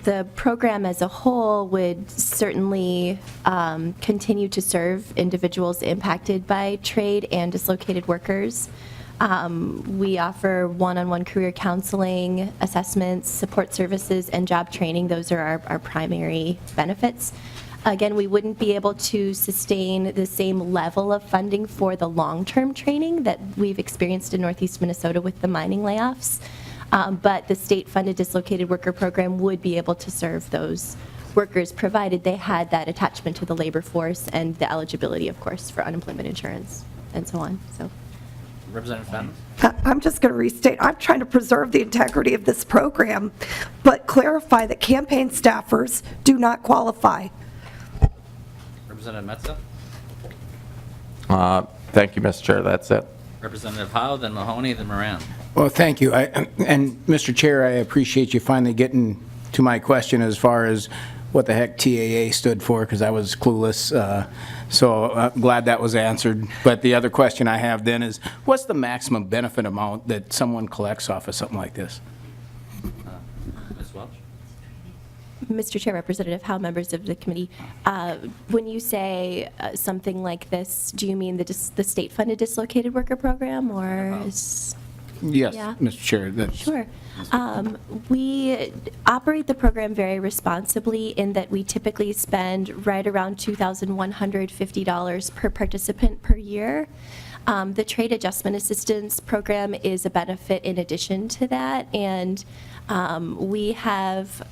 the program as a whole would certainly continue to serve individuals impacted by trade and dislocated workers. We offer one-on-one career counseling, assessments, support services, and job training. Those are our primary benefits. Again, we wouldn't be able to sustain the same level of funding for the long-term training that we've experienced in Northeast Minnesota with the mining layoffs. But the state-funded dislocated worker program would be able to serve those workers, provided they had that attachment to the labor force and the eligibility, of course, for unemployment insurance and so on. So, Representative Fenton. I'm just going to restate, I'm trying to preserve the integrity of this program, but clarify that campaign staffers do not qualify. Representative Metza. Thank you, Mr. Chair. That's it. Representative Howe, then Mahoney, then Moran. Well, thank you. And Mr. Chair, I appreciate you finally getting to my question as far as what the heck TAA stood for, because I was clueless. So I'm glad that was answered. But the other question I have then is, what's the maximum benefit amount that someone collects off of something like this? Ms. Welch. Mr. Chair, Representative Howe, members of the committee, when you say something like this, do you mean the state-funded dislocated worker program, or is... Yes, Yeah. Mr. Chair. Sure. We operate the program very responsibly in that we typically spend right around $2,150 per participant per year. The Trade Adjustment Assistance Program is a benefit in addition to that, and we have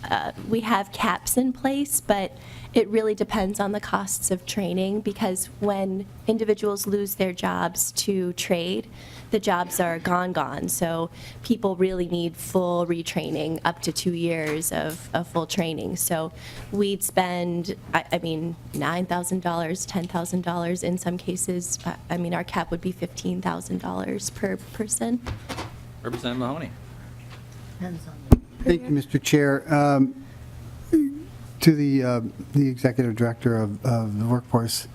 caps in place, but it really depends on the costs of training, because when individuals lose their jobs to trade, the jobs are gone. So people really need full retraining, up to 2 years of full training. So we'd spend, I mean, $9,000, $10,000 in some cases. I mean, our cap would be $15,000 per person. Representative Mahoney. Thank you, Mr. Chair. To the Executive Director of the Workforce,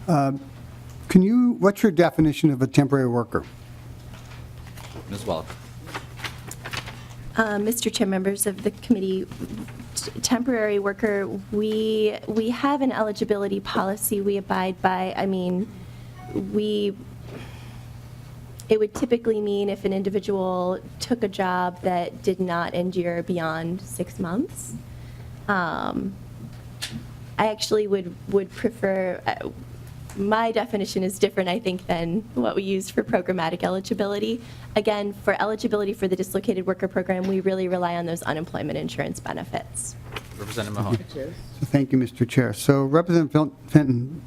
what's your definition of a temporary worker? Ms. Welch. Mr. Chair, members of the committee, temporary worker, we have an eligibility policy we abide by. I mean, it would typically mean if an individual took a job that did not endure beyond 6 months. I actually would prefer, my definition is different, I think, than what we use for programmatic eligibility. Again, for eligibility for the dislocated worker program, we really rely on those unemployment insurance benefits. Representative Mahoney. Thank you, Mr. Chair. So Representative Fenton,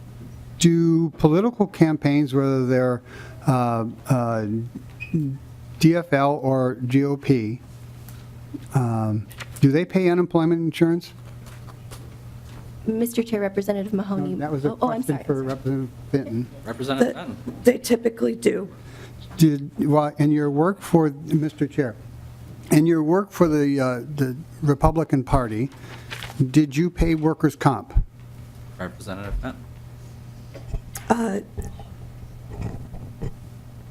do political campaigns, whether they're DFL or GOP, do they pay unemployment insurance? Mr. Chair, Representative Mahoney. That was a I'm question sorry. for Representative Fenton. Representative Fenton. They typically do. in your work for, Mr. Chair, in your work for the Republican Party, did you pay workers' comp? Representative Fenton?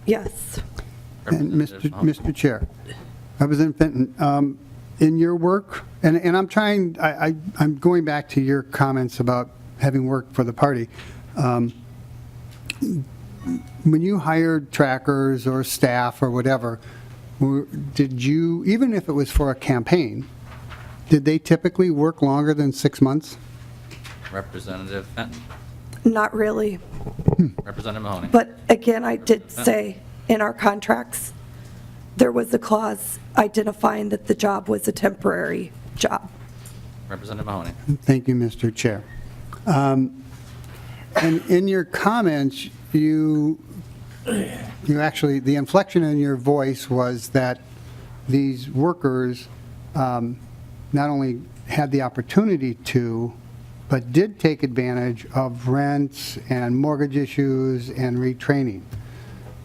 Yes. And Mr. Chair, Representative Fenton, in your work, and I'm trying, I'm going back to your comments about having worked for the party. When you hired trackers or staff or whatever, did you, even if it was for a campaign, did they typically work longer than 6 months? Representative Fenton? Not really. Representative Mahoney? But again, I did say in our contracts, there was a clause identifying that the job was a temporary job. Representative Mahoney? Thank you, Mr. Chair. And in your comments, you actually, the inflection in your voice was that these workers not only had the opportunity to, but did take advantage of rents and mortgage issues and retraining.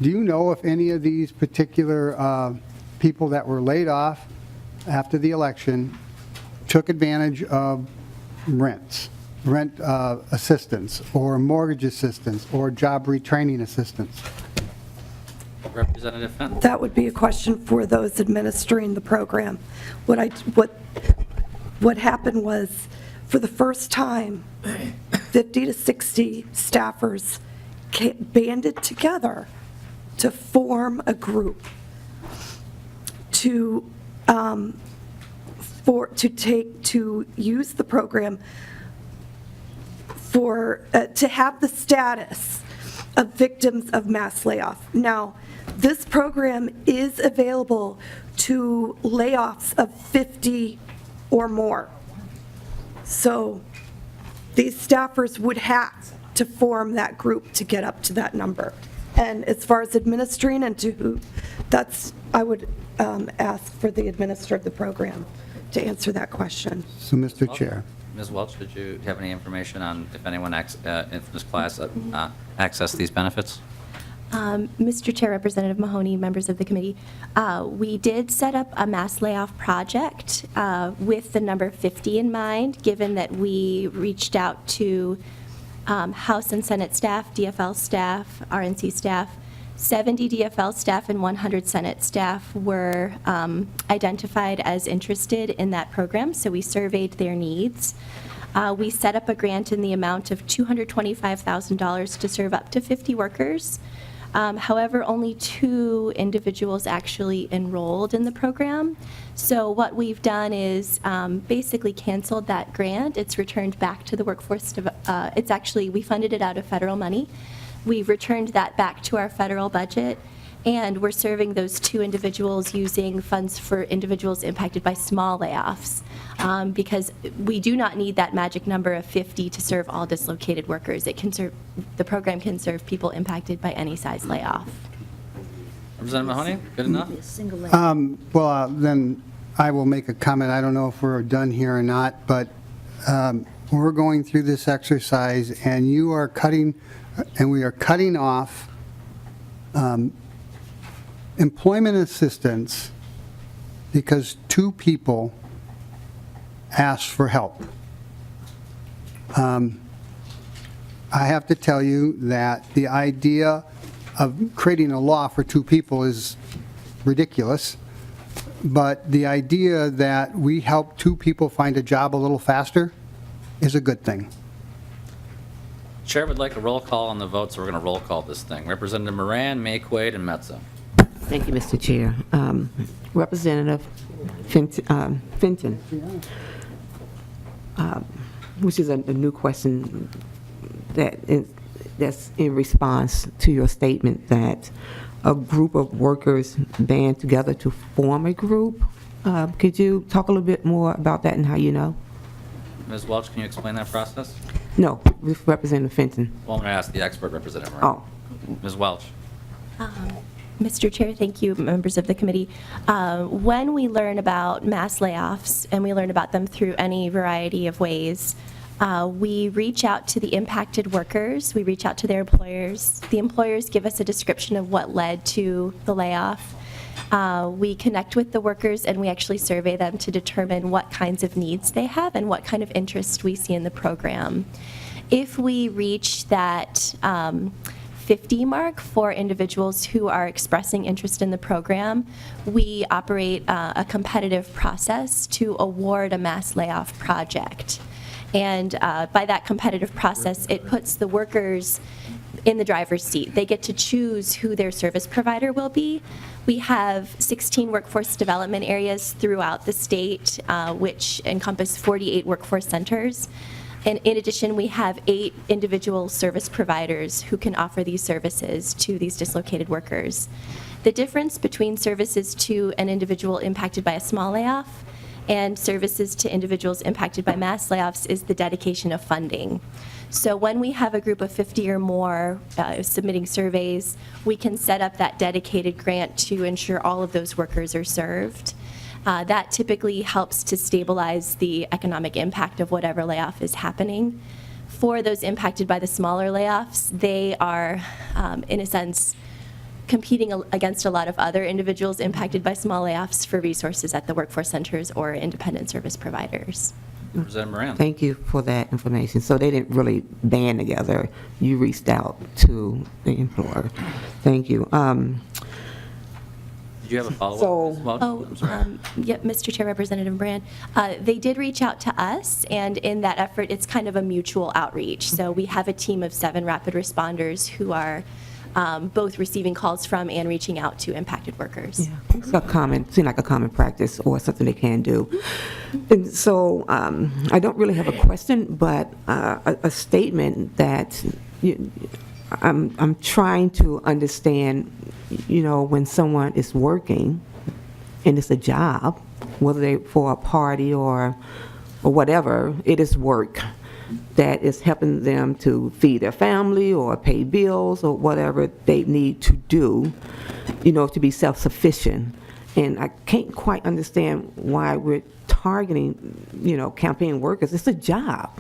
Do you know if any of these particular people that were laid off after the election took advantage of rent assistance or mortgage assistance or job retraining assistance? Representative Fenton? That would be a question for those administering the program. What happened was, for the first time, 50 to 60 staffers banded together to form a group to use the program to have the status of victims of mass layoff. Now, this program is available to layoffs of 50 or more. So these staffers would have to form that group to get up to that number. And as far as administering and to who, I would ask for the administrator of the program to answer that question. So, Mr. Chair. Ms. Welch, did you have any information on if anyone in this class accessed these benefits? Mr. Chair, Representative Mahoney, members of the committee, we did set up a mass layoff project with the number 50 in mind, given that we reached out to House and Senate staff, DFL staff, RNC staff. 70 DFL staff and 100 Senate staff were identified as interested in that program, so we surveyed their needs. We set up a grant in the amount of $225,000 to serve up to 50 workers. However, only 2 individuals actually enrolled in the program. So what we've done is basically canceled that grant. It's returned back to the workforce. It's actually, we funded it out of federal money. We've returned that back to our federal budget, and we're serving those 2 individuals using funds for individuals impacted by small layoffs, because we do not need that magic number of 50 to serve all dislocated workers. The program can serve people impacted by any size layoff. Representative Mahoney, good enough? Well, then I will make a comment. I don't know if we're done here or not, but we're going through this exercise, and you are cutting, and we are cutting off employment assistance because 2 people asked for help. I have to tell you that the idea of creating a law for 2 people is ridiculous, but the idea that we help 2 people find a job a little faster is a good thing. Chair would like a roll call on the vote, so we're going to roll call this thing. Representative Moran, Mayquade, and Metza. Thank you, Mr. Chair. Representative Fenton, which is a new question that's in response to your statement that a group of workers band together to form a group. Could you talk a little bit more about that and how you know? Ms. Welch, can you explain that process? No, with Representative Fenton. Well, I'm going to ask the expert, Representative Moran. Oh. Ms. Welch. Mr. Chair, thank you, members of the committee. When we learn about mass layoffs, and we learn about them through any variety of ways, We reach out to the impacted workers, we reach out to their employers. The employers give us a description of what led to the layoff. We connect with the workers and we actually survey them to determine what kinds of needs they have and what kind of interest we see in the program. If we reach that 50 mark for individuals who are expressing interest in the program, we operate a competitive process to award a mass layoff project. And by that competitive process, it puts the workers in the driver's seat. They get to choose who their service provider will be. We have 16 workforce development areas throughout the state, which encompass 48 workforce centers. And in addition, we have 8 individual service providers who can offer these services to these dislocated workers. The difference between services to an individual impacted by a small layoff and services to individuals impacted by mass layoffs is the dedication of funding. So when we have a group of 50 or more submitting surveys, we can set up that dedicated grant to ensure all of those workers are served. That typically helps to stabilize the economic impact of whatever layoff is happening. For those impacted by the smaller layoffs, they are, in a sense, competing against a lot of other individuals impacted by small layoffs for resources at the workforce centers or independent service providers. Representative Moran. Thank you for that information. So they didn't really band together. You reached out to the employer. Thank you. Did you have a follow-up? So- Ms. Welch? Oh, I'm sorry. yep, Mr. Chair, Representative Brand. They did reach out to us, and in that effort, it's kind of a mutual outreach. So we have a team of 7 rapid responders who are both receiving calls from and reaching out to impacted workers. Yeah, it's a common, seems like a common practice or something they can do. And so I don't really have a question, but a statement that I'm trying to understand, when someone is working and it's a job, whether they for a party or whatever, it is work that is helping them to feed their family or pay bills or whatever they need to do, to be self-sufficient. And I can't quite understand why we're targeting, campaign workers. It's a job,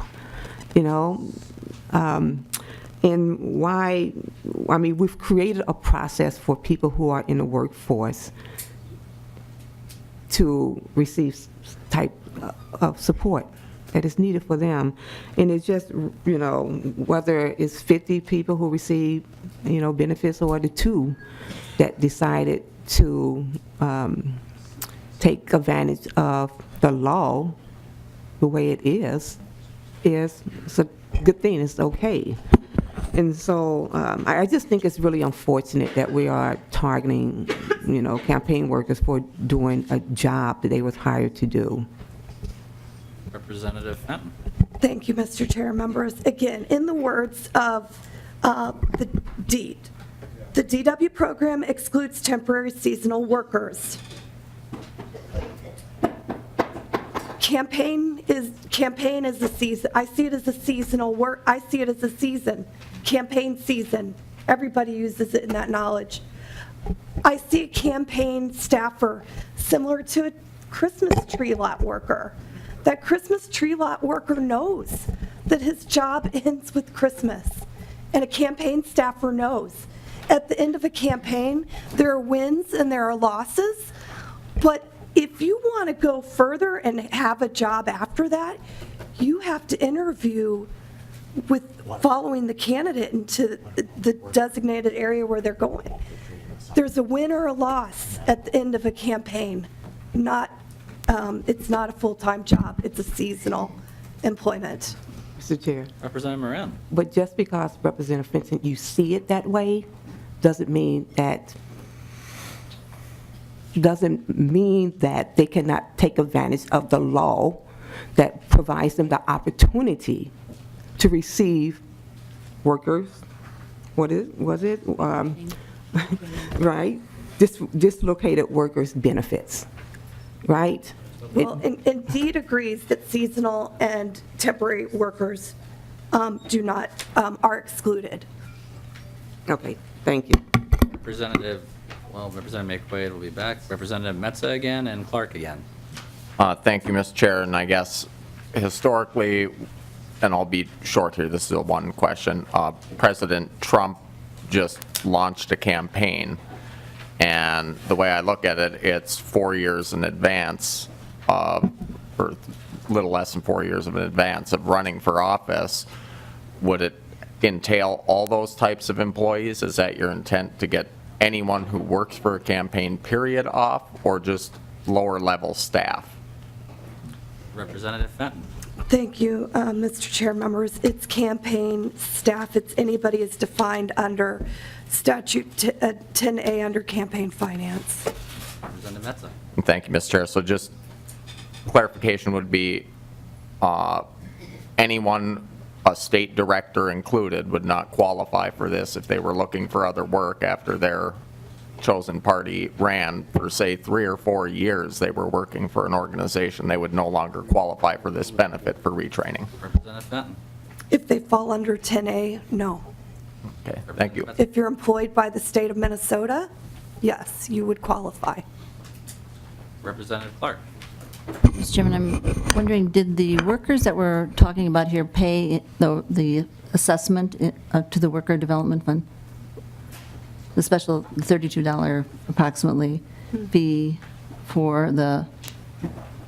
and why, we've created a process for people who are in the workforce to receive type of support that is needed for them. And it's just, whether it's 50 people who receive, benefits or the 2 that decided to take advantage of the law the way it is it's a good thing, it's okay. And so I just think it's really unfortunate that we are targeting, campaign workers for doing a job that they was hired to do. Representative Fenton. Thank you, Mr. Chair. Members, again, in the words of the DEED, the DW program excludes temporary seasonal workers. Campaign is a season. I see it as a seasonal work. I see it as a season, campaign season. Everybody uses it in that knowledge. I see a campaign staffer similar to a Christmas tree lot worker. That Christmas tree lot worker knows that his job ends with Christmas, and a campaign staffer knows. At the end of a campaign, there are wins and there are losses, but if you want to go further and have a job after that, you have to interview with following the candidate into the designated area where they're going. There's a win or a loss at the end of a campaign, it's not a full-time job, it's a seasonal employment. Mr. Chair. Representative Moran. But just because, Representative Fenton, you see it that way, doesn't mean that they cannot take advantage of the law that provides them the opportunity to receive workers, right? Dislocated workers' benefits, right? Well, Indeed agrees that seasonal and temporary workers are excluded. Okay, thank you. Representative McQuaid will be back. Representative Metza again and Clark again. Thank you, Mr. Chair. And I guess historically, and I'll be short here, this is a one question. President Trump just launched a campaign, and the way I look at it, it's 4 years in advance, or a little less than 4 years in advance of running for office. Would it entail all those types of employees? Is that your intent, to get anyone who works for a campaign period off, or just lower level staff? Representative Fenton. Thank you, Mr. Chair, members. It's campaign staff. It's anybody is defined under statute 10A under campaign finance. Representative Metza. Thank you, Mr. Chair. So just clarification would be, anyone, a state director included, would not qualify for this if they were looking for other work after their chosen party ran for, say, 3 or 4 years. They were working for an organization. They would no longer qualify for this benefit for retraining. Representative Fenton. If they fall under 10A, no. Okay, thank you. If you're employed by the state of Minnesota, yes, you would qualify. Representative Clark. Mr. Chairman, I'm wondering, did the workers that we're talking about here pay the assessment to the Worker Development Fund? The special $32 approximately fee for the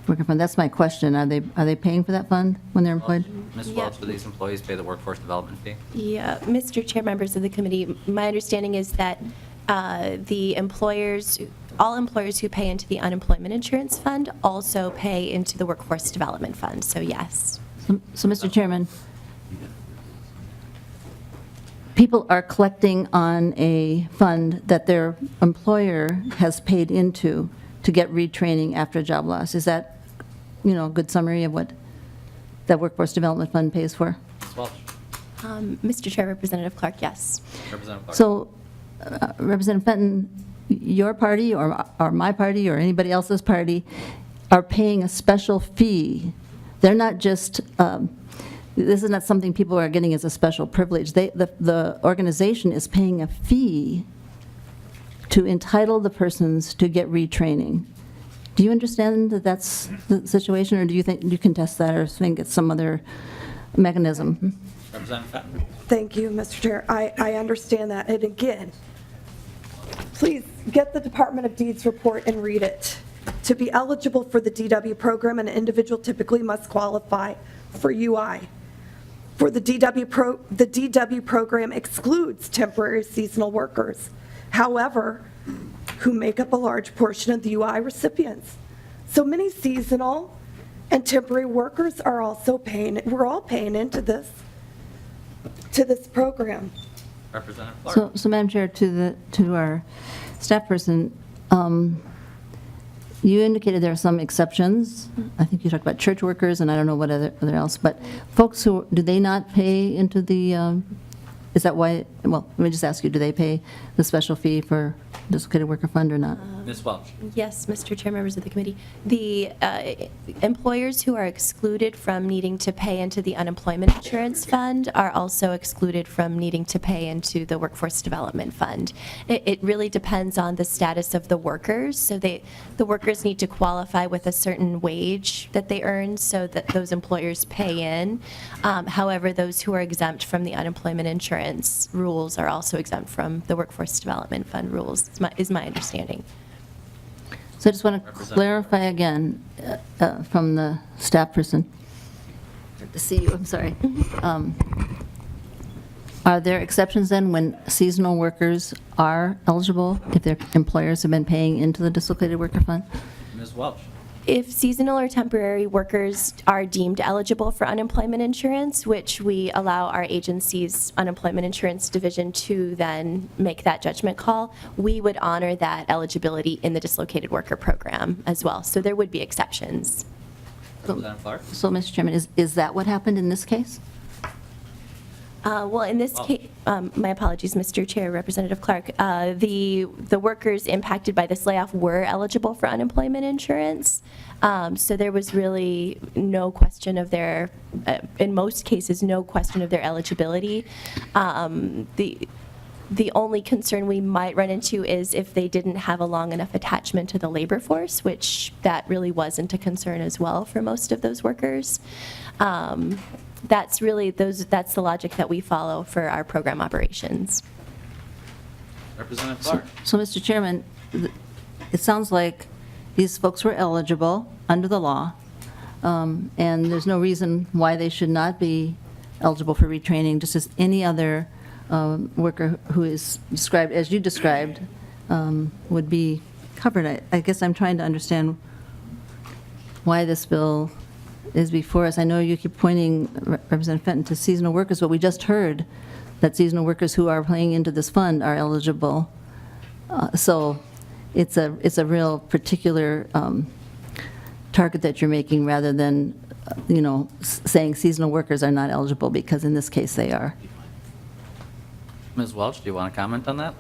worker fund? That's my question. Are they paying for that fund when they're employed? Ms. Welch, do these employees pay the workforce development fee? Yeah, Mr. Chair, members of the committee, my understanding is that the employers, all employers who pay into the unemployment insurance fund also pay into the workforce development fund, so yes. So Mr. Chairman, people are collecting on a fund that their employer has paid into to get retraining after a job loss. Is that, a good summary of what that workforce development fund pays for? Ms. Welch. Mr. Chair, Representative Clark, yes. Representative Clark. So, Representative Fenton, your party or my party or anybody else's party are paying a special fee. They're not just, this is not something people are getting as a special privilege. The organization is paying a fee to entitle the persons to get retraining. Do you understand that that's the situation, or do you think you contest that, or think it's some other mechanism? Representative Fenton. Thank you, Mr. Chair. I understand that. And again, please get the Department of Deeds report and read it. To be eligible for the DW program, an individual typically must qualify for UI. For the DW program excludes temporary seasonal workers, however, who make up a large portion of the UI recipients. So many seasonal and temporary workers are also paying, we're all paying into this program. Representative Clark. So Madam Chair, to our staff person, you indicated there are some exceptions. I think you talked about church workers, and I don't know what other else, but folks who, do they not pay into the, is that why, well, let me just ask you, do they pay the special fee for dislocated worker fund or not? Ms. Welch. Yes, Mr. Chair, members of the committee. The employers who are excluded from needing to pay into the unemployment insurance fund are also excluded from needing to pay into the workforce development fund. It really depends on the status of the workers. So the workers need to qualify with a certain wage that they earn so that those employers pay in. However, those who are exempt from the unemployment insurance rules are also exempt from the workforce development fund rules, is my understanding. So I just want to clarify again from the staff person. Good to see you, I'm sorry. Are there exceptions then when seasonal workers are eligible if their employers have been paying into the dislocated worker fund? Ms. Welch. If seasonal or temporary workers are deemed eligible for unemployment insurance, which we allow our agency's unemployment insurance division to then make that judgment call, we would honor that eligibility in the dislocated worker program as well. So there would be exceptions. Representative Clark. So, Mr. Chairman, is that what happened in this case? Well, in this case, my apologies, Mr. Chair, Representative Clark, the workers impacted by this layoff were eligible for unemployment insurance. So there was really no question of their, in most cases, no question of their eligibility. The only concern we might run into is if they didn't have a long enough attachment to the labor force, which that really wasn't a concern as well for most of those workers. that's really that's the logic that we follow for our program operations. Representative Clark. So, Mr. Chairman, it sounds like these folks were eligible under the law, and there's no reason why they should not be eligible for retraining, just as any other worker who is described, as you described, would be covered. I guess I'm trying to understand why this bill is before us. I know you keep pointing, Representative Fenton, to seasonal workers, but we just heard that seasonal workers who are paying into this fund are eligible. So it's a real particular target that you're making, rather than, saying seasonal workers are not eligible, because in this case they are. Ms. Welch, do you want to comment on that?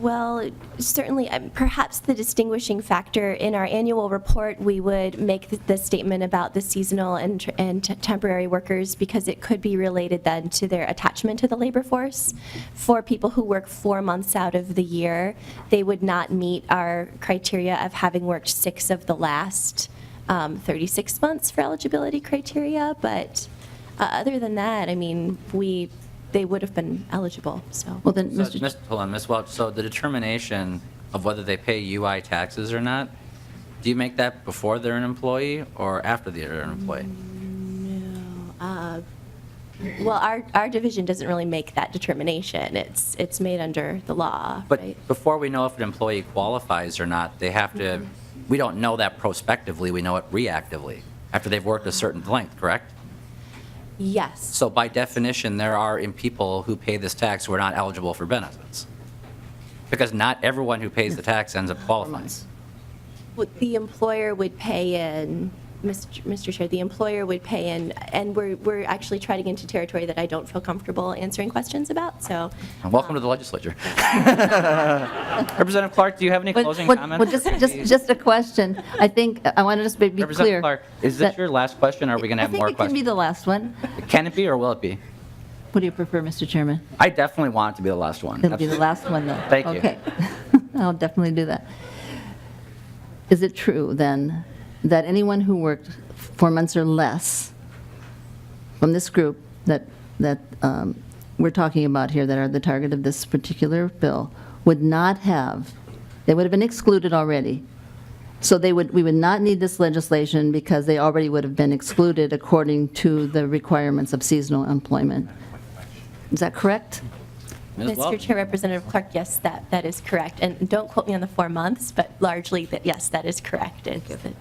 Well, certainly, perhaps the distinguishing factor in our annual report, we would make the statement about the seasonal and temporary workers, because it could be related then to their attachment to the labor force. For people who work 4 months out of the year, they would not meet our criteria of having worked 6 of the last 36 months for eligibility criteria. But other than that, I mean, they would have been eligible, so. Well, then, Hold on, Ms. Welch, so the determination of whether they pay UI taxes or not, do you make that before they're an employee or after they're an employee? No. Well, our division doesn't really make that determination. It's made under the law, But right? before we know if an employee qualifies or not, they have to, we don't know that prospectively, we know it reactively, after they've worked a certain length, correct? Yes. So by definition, there are people who pay this tax who are not eligible for benefits. Because not everyone who pays the tax ends up qualifying. What the employer would pay in, Mr. Chair, the employer would pay in, and we're actually treading into territory that I don't feel comfortable answering questions about, so. And welcome to the legislature. Representative Clark, do you have any closing comments? Well, just a question. I think, I want to just be clear. Representative Clark, is this your last question, or are we going to have more I think it can be questions? the last one. Can it be, or will it be? What do you prefer, Mr. Chairman? I definitely want it to be the last one. It'll be the last one, then. Thank you. Okay. I'll definitely do that. Is it true, then, that anyone who worked 4 months or less from this group that we're talking about here, that are the target of this particular bill, would not have, they would have been excluded already? So we would not need this legislation because they already would have been excluded according to the requirements of seasonal employment. Is that correct? Mr. Chair, Representative Clark, yes, that is correct. And don't quote me on the 4 months, but largely, yes, that is correct.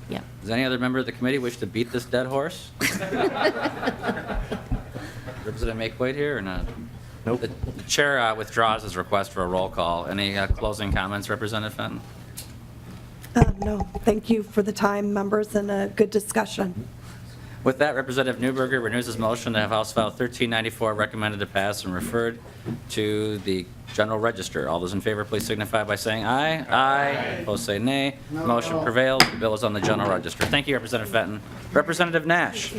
Yeah. Does any other member of the committee wish to beat this dead horse? Representative Makewaite here or not? Nope. The chair withdraws his request for a roll call. Any closing comments, Representative Fenton? No, thank you for the time, members, and a good discussion. With that, Representative Newberger renews his motion to have House File 1394 recommended to pass and referred to the General Register. All those in favor, please signify by saying aye. Aye. Opposed, say nay. Motion prevails. The bill is on the General Register. Thank you, Representative Fenton. Representative Nash.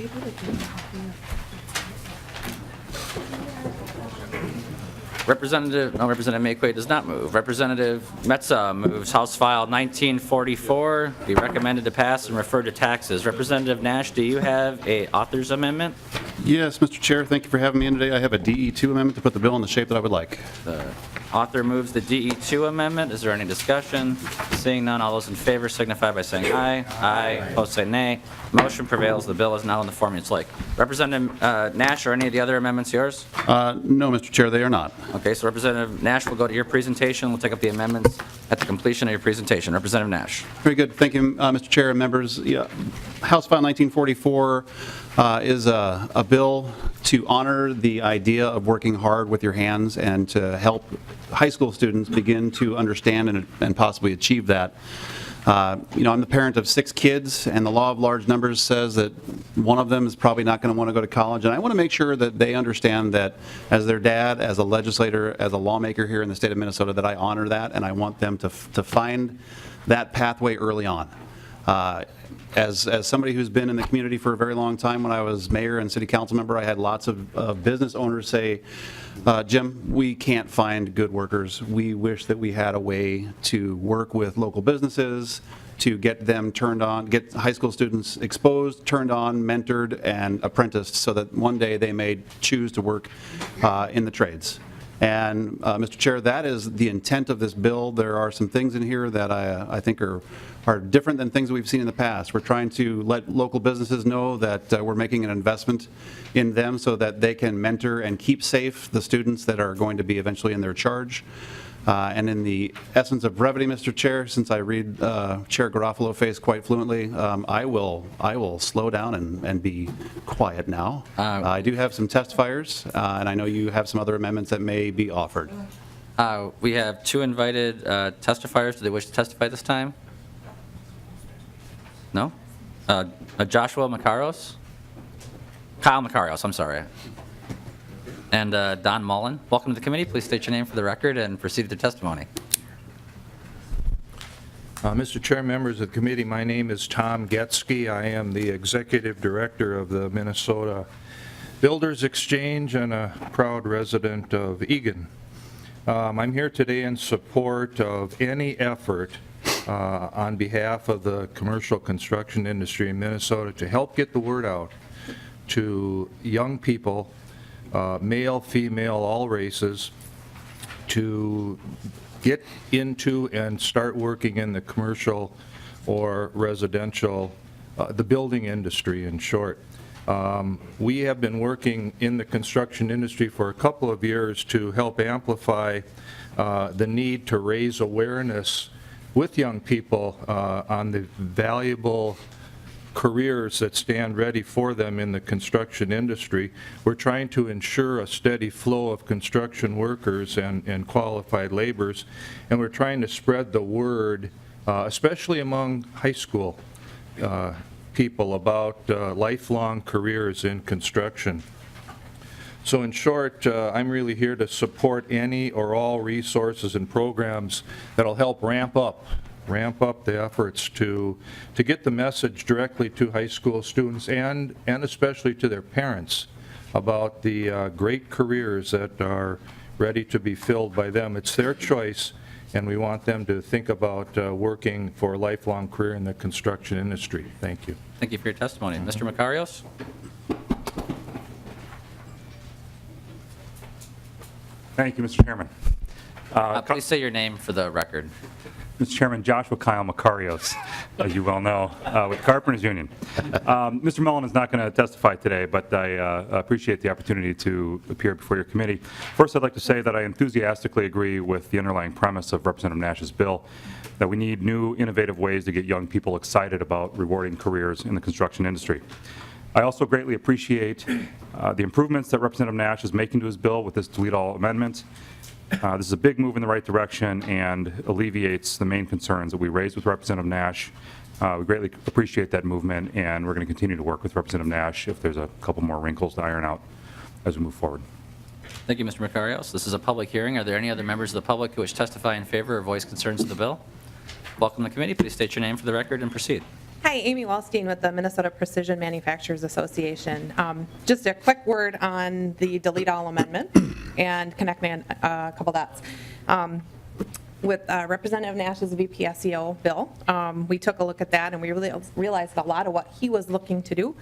Representative Makewaite does not move. Representative Metza moves House File 1944, be recommended to pass and refer to taxes. Representative Nash, do you have a author's amendment? Yes, Mr. Chair, thank you for having me in today. I have a DE2 amendment to put the bill in the shape that I would like. The author moves the DE2 amendment. Is there any discussion? Seeing none, all those in favor signify by saying aye. Aye. Opposed, say nay. Motion prevails. The bill is now in the form it's like. Representative Nash, are any of the other amendments yours? No, Mr. Chair, they are not. Okay, so Representative Nash will go to your presentation. We'll take up the amendments at the completion of your presentation. Representative Nash. Very good. Thank you, Mr. Chair and members. Yeah, House File 1944 is a bill to honor the idea of working hard with your hands and to help high school students begin to understand and possibly achieve that. I'm the parent of 6 kids, and the law of large numbers says that one of them is probably not going to want to go to college. And I want to make sure that they understand that as their dad, as a legislator, as a lawmaker here in the state of Minnesota, that I honor that, and I want them to find that pathway early on. As somebody who's been in the community for a very long time, when I was mayor and city council member, I had lots of business owners say, Jim, we can't find good workers. We wish that we had a way to work with local businesses to get them turned on, get high school students exposed, turned on, mentored, and apprenticed so that one day they may choose to work in the trades. And Mr. Chair, that is the intent of this bill. There are some things in here that I think are different than things that we've seen in the past. We're trying to let local businesses know that we're making an investment in them so that they can mentor and keep safe the students that are going to be eventually in their charge. And in the essence of brevity, Mr. Chair, since I read Chair Garofalo face quite fluently, I will slow down and be quiet now. I do have some testifiers, and I know you have some other amendments that may be offered. We have 2 invited testifiers. Do they wish to testify this time? No? Joshua Makaros? Kyle Makaros, I'm sorry. And Don Mullen. Welcome to the committee. Please state your name for the record and proceed with the testimony. Mr. Chair, members of the committee, my name is Tom Getsky. I am the Executive Director of the Minnesota Builders Exchange and a proud resident of Eagan. I'm here today in support of any effort on behalf of the commercial construction industry in Minnesota to help get the word out to young people, male, female, all races, to get into and start working in the commercial or residential, the building industry in short. We have been working in the construction industry for a couple of years to help amplify the need to raise awareness with young people on the valuable careers that stand ready for them in the construction industry. We're trying to ensure a steady flow of construction workers and qualified laborers, and we're trying to spread the word, especially among high school people, about lifelong careers in construction. So in short, I'm really here to support any or all resources and programs that'll help ramp up the efforts to get the message directly to high school students and especially to their parents about the great careers that are ready to be filled by them. It's their choice, and we want them to think about working for a lifelong career in the construction industry. Thank you. Thank you for your testimony. Mr. Makarios? Thank you, Mr. Chairman. Please say your name for the record. Mr. Chairman, Joshua Kyle Makarios, as you well know, with Carpenters Union. Mr. Mullen is not going to testify today, but I appreciate the opportunity to appear before your committee. First, I'd like to say that I enthusiastically agree with the underlying premise of Representative Nash's bill, that we need new, innovative ways to get young people excited about rewarding careers in the construction industry. I also greatly appreciate the improvements that Representative Nash is making to his bill with this delete all amendment. This is a big move in the right direction and alleviates the main concerns that we raised with Representative Nash. We greatly appreciate that movement, and we're going to continue to work with Representative Nash if there's a couple more wrinkles to iron out as we move forward. Thank you, Mr. Makarios. This is a public hearing. Are there any other members of the public who wish to testify in favor or voice concerns of the bill? Welcome to the committee. Please state your name for the record and proceed. Hi, Amy Wallstein with the Minnesota Precision Manufacturers Association. Just a quick word on the delete all amendment and connect me on a couple dots. With Representative Nash's VPSEO bill, we took a look at that and we really realized a lot of what he was looking to do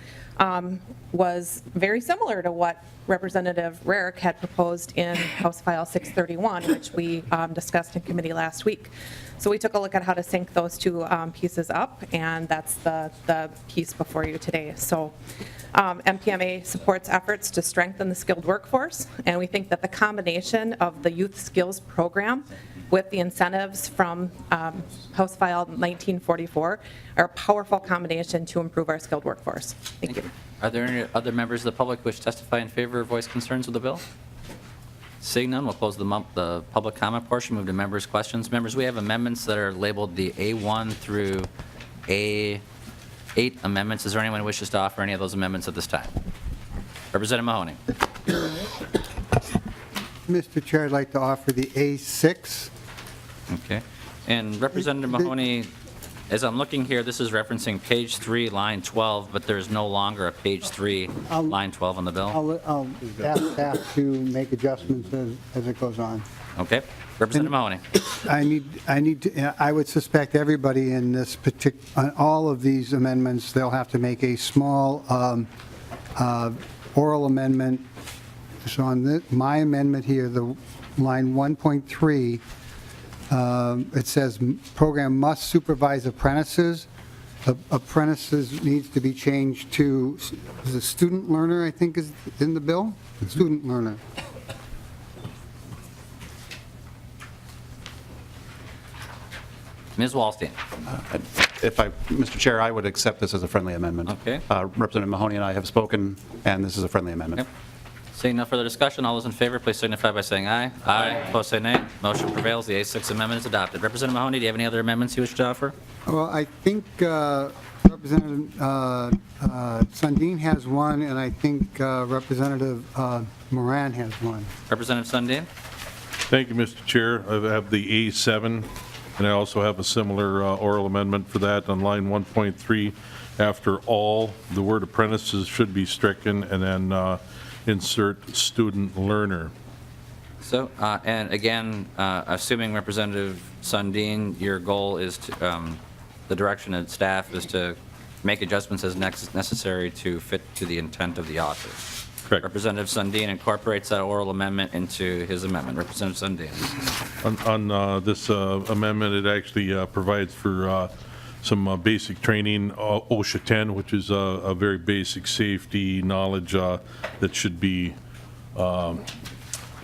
was very similar to what Representative Rarick had proposed in House File 631, which we discussed in committee last week. So we took a look at how to sync those two pieces up, and that's the piece before you today. So MPMA supports efforts to strengthen the skilled workforce, and we think that the combination of the youth skills program with the incentives from House File 1944 are a powerful combination to improve our skilled workforce. Thank you. Are there any other members of the public who wish to testify in favor or voice concerns with the bill? Seeing none, we'll close the public comment portion, move to members' questions. Members, we have amendments that are labeled the A1 through A8 amendments. Is there anyone who wishes to offer any of those amendments at this time? Representative Mahoney. Mr. Chair, I'd like to offer the A6. Okay. And Representative Mahoney, As I'm looking here, this is referencing page 3, line 12, but there's no longer a page 3, line 12 on the bill. I'll ask staff to make adjustments as it goes on. Okay. Representative Mahoney. I would suspect everybody in this on all of these amendments, they'll have to make a small oral amendment. So on my amendment here, the line 1.3, it says program must supervise apprentices. Apprentices needs to be changed to, is a student learner, I think is in the bill? Student learner. Ms. Wallstein. Mr. Chair, I would accept this as a friendly amendment. Okay. Representative Mahoney and I have spoken, and this is a friendly amendment. Okay. Seeing no further discussion, all those in favor, please signify by saying aye. Aye. Opposed, say nay. Motion prevails. The A6 amendment is adopted. Representative Mahoney, do you have any other amendments you wish to offer? Well, I think Representative Sundin has one, and I think Representative Moran has one. Representative Sundin? Thank you, Mr. Chair. I have the A7, and I also have a similar oral amendment for that on line 1.3. After all, the word apprentices should be stricken, and then insert student learner. So, and again, assuming Representative Sundin, your goal is to, the direction of staff is to make adjustments as necessary to fit to the intent of the author. Correct. Representative Sundin incorporates that oral amendment into his amendment. Representative Sundin. On this amendment, it actually provides for some basic training, OSHA 10, which is a very basic safety knowledge that should be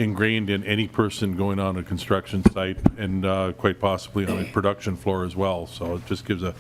ingrained in any person going on a construction site and quite possibly on a production floor as well. So it just gives a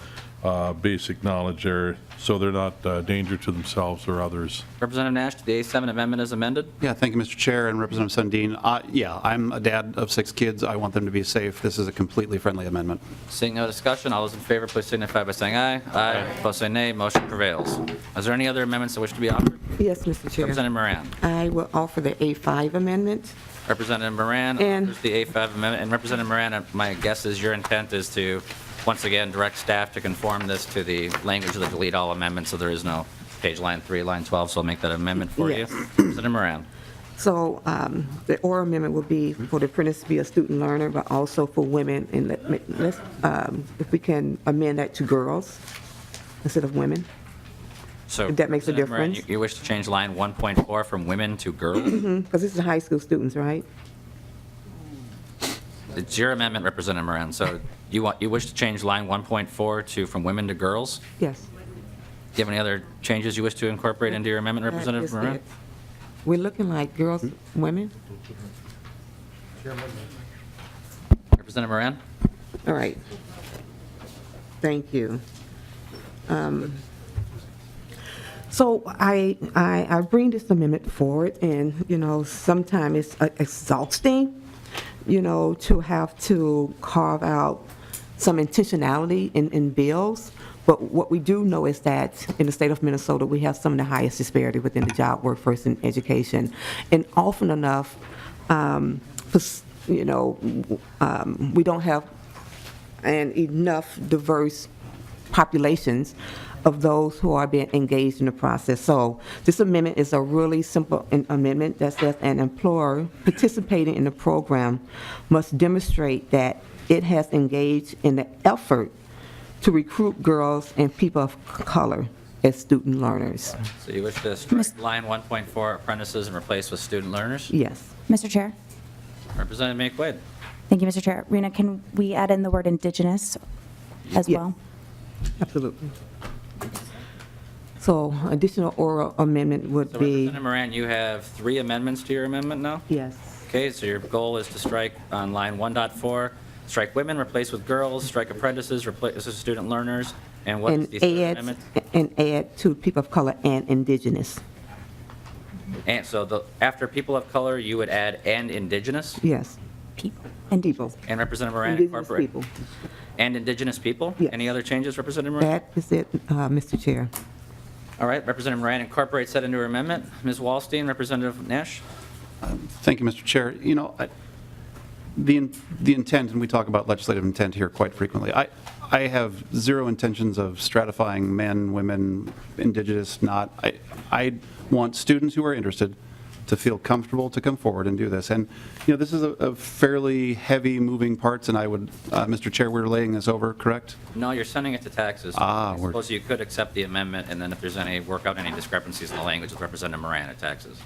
basic knowledge there so they're not a danger to themselves or others. Representative Nash, the A7 amendment is amended. Yeah, thank you, Mr. Chair, and Representative Sundin. Yeah, I'm a dad of 6 kids. I want them to be safe. This is a completely friendly amendment. Seeing no discussion, all those in favor, please signify by saying aye. Aye. Opposed, say nay. Motion prevails. Is there any other amendments that wish to be offered? Yes, Mr. Chair. Representative Moran. I will offer the A5 amendment. Representative Moran And- offers the A5 amendment. And Representative Moran, my guess is your intent is to, once again, direct staff to conform this to the language of the delete all amendment, so there is no page line 3, line 12, so I'll make that amendment for you. Yes. Representative Moran. So the oral amendment will be for the apprentice to be a student learner, but also for women. And let's, if we can amend that to girls instead of women. So If that makes a Representative Moran, difference. you wish to change line 1.4 from women to girls? Because this is high school students, right? It's your amendment, Representative Moran. So you wish to change line 1.4 to from women to girls? Yes. Do you have any other changes you wish to incorporate into your amendment, Representative That is Moran? it. We're looking like girls, women? Representative Moran? All right. Thank you. So I bring this amendment forward, and, you know, sometimes it's exhausting, you know, to have to carve out some intentionality in bills. But what we do know is that in the state of Minnesota, we have some of the highest disparity within the job workforce and education. And often enough, you know, we don't have enough diverse populations of those who are being engaged in the process. So this amendment is a really simple amendment that says an employer participating in the program must demonstrate that it has engaged in the effort to recruit girls and people of color as student learners. So you wish to strike line 1.4 apprentices and replace with student learners? Yes. Mr. Chair. Representative Make-Wade. Thank you, Mr. Chair. Rena, can we add in the word indigenous as Yes. well? Absolutely. So additional oral amendment would So be, Representative Moran, you have 3 amendments to your amendment now? yes. Okay, so your goal is to strike on line 1.4, strike women, replace with girls, strike apprentices, replace with student learners, and what is the third amendment? And add to people of color and indigenous. And so after people of color, you would add and indigenous? Yes. People. And people. And Representative Moran Indigenous incorporate? people. And indigenous people? Yes. Any other changes, Representative Moran? That is it, Mr. Chair. All right, Representative Moran incorporates that into her amendment. Ms. Wallstein, Representative Nash? Thank you, Mr. Chair. You know, the intent, and we talk about legislative intent here quite frequently, I have zero intentions of stratifying men, women, indigenous, not. I want students who are interested to feel comfortable to come forward and do this. And, this is a fairly heavy moving parts, and I would, Mr. Chair, we're laying this over, correct? No, you're sending it to taxes. I suppose you could accept the amendment, and then if there's work out any discrepancies in the language with Representative Moran at taxes.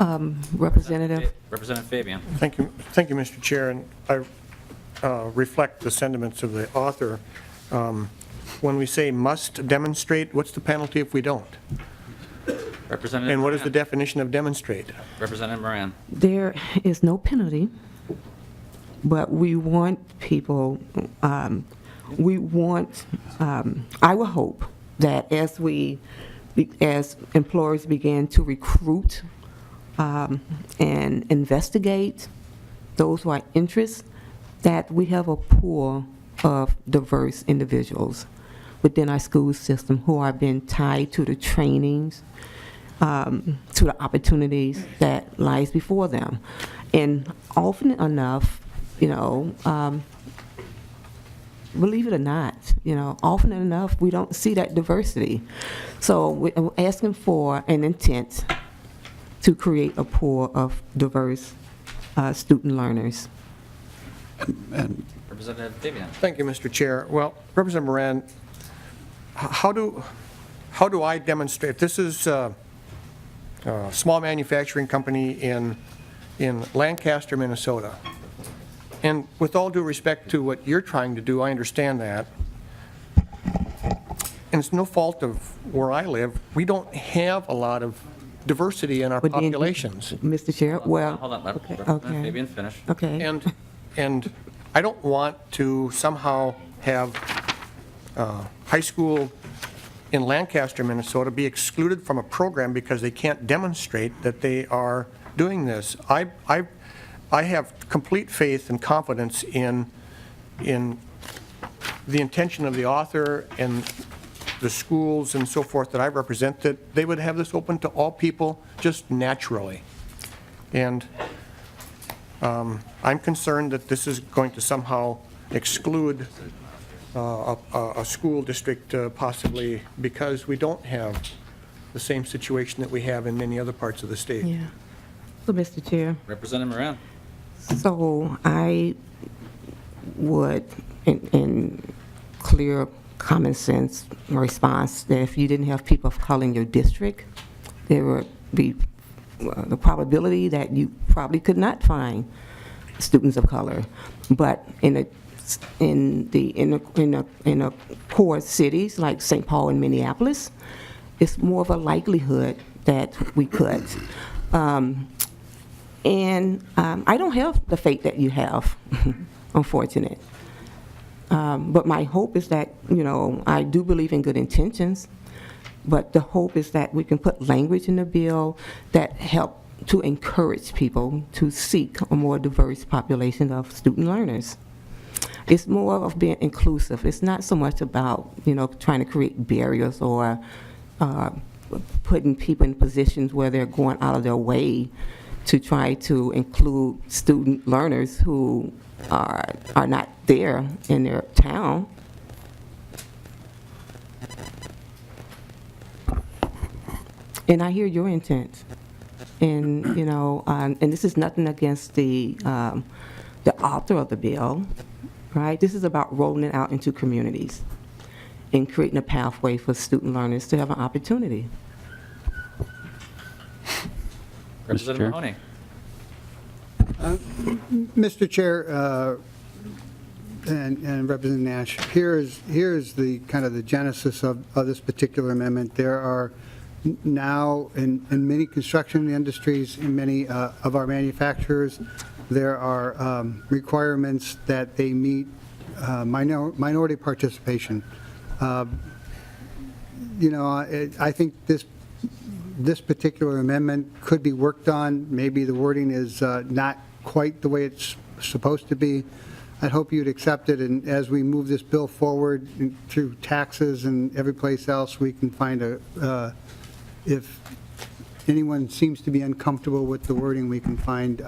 Representative? Representative Fabian. Thank you, Mr. Chair, and I reflect the sentiments of the author. When we say must demonstrate, what's the penalty if we don't? Representative And what is Moran. the definition of demonstrate? Representative Moran. There is no penalty, but we want people, I will hope that as employers begin to recruit and investigate those who are interested, that we have a pool of diverse individuals within our school system who are being tied to the trainings, to the opportunities that lies before them. And often enough, believe it or not, often enough we don't see that diversity. So we're asking for an intent to create a pool of diverse student learners. Representative Fabian. Thank you, Mr. Chair. Well, Representative Moran, how do I demonstrate? This is a small manufacturing company in Lancaster, Minnesota. And with all due respect to what you're trying to do, I understand that. And it's no fault of where I live. We don't have a lot of diversity in our populations. Mr. Chair, well... Hold on, let okay. Representative Fabian finish. Okay. And I don't want to somehow have high school in Lancaster, Minnesota be excluded from a program because they can't demonstrate that they are doing this. I have complete faith and confidence in the intention of the author and the schools and so forth that I represent, that they would have this open to all people just naturally. And I'm concerned that this is going to somehow exclude a school district possibly because we don't have the same situation that we have in many other parts of the state. Yeah. So, Mr. Chair. Representative Moran. So I would, in clear common sense response, that if you didn't have people of color in your district, there would be the probability that you probably could not find students of color. But in a core cities like St. Paul and Minneapolis, it's more of a likelihood that we could. And I don't have the fate that you have, unfortunate. But my hope is that, I do believe in good intentions, but the hope is that we can put language in the bill that help to encourage people to seek a more diverse population of student learners. It's more of being inclusive. It's not so much about, trying to create barriers or putting people in positions where they're going out of their way to try to include student learners who are not there in their town. And I hear your intent. And, and this is nothing against the author of the bill, right? This is about rolling it out into communities and creating a pathway for student learners to have an opportunity. Representative Mahoney. Mr. Chair and Representative Nash, here's the kind of the genesis of this particular amendment. There are now in many construction industries, in many of our manufacturers, there are requirements that they meet minority participation. I think this particular amendment could be worked on. Maybe the wording is not quite the way it's supposed to be. I hope you'd accept it, and as we move this bill forward through taxes and every place else, we can find if anyone seems to be uncomfortable with the wording, we can find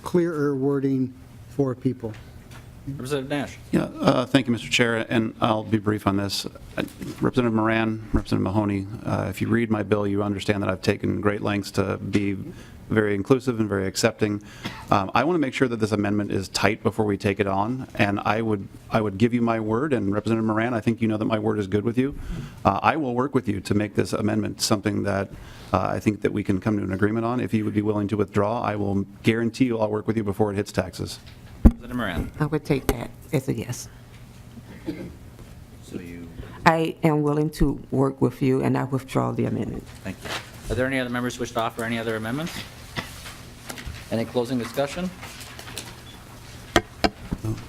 clearer wording for people. Representative Nash. Yeah, thank you, Mr. Chair, and I'll be brief on this. Representative Moran, Representative Mahoney, if you read my bill, you understand that I've taken great lengths to be very inclusive and very accepting. I want to make sure that this amendment is tight before we take it on, and I would give you my word, and Representative Moran, I think you know that my word is good with you. I will work with you to make this amendment something that I think that we can come to an agreement on. If you would be willing to withdraw, I will guarantee you I'll work with you before it hits taxes. Representative Moran. I would take that as a yes. I am willing to work with you, and I withdraw the amendment. Thank you. Are there any other members who wish to offer any other amendments? Any closing discussion?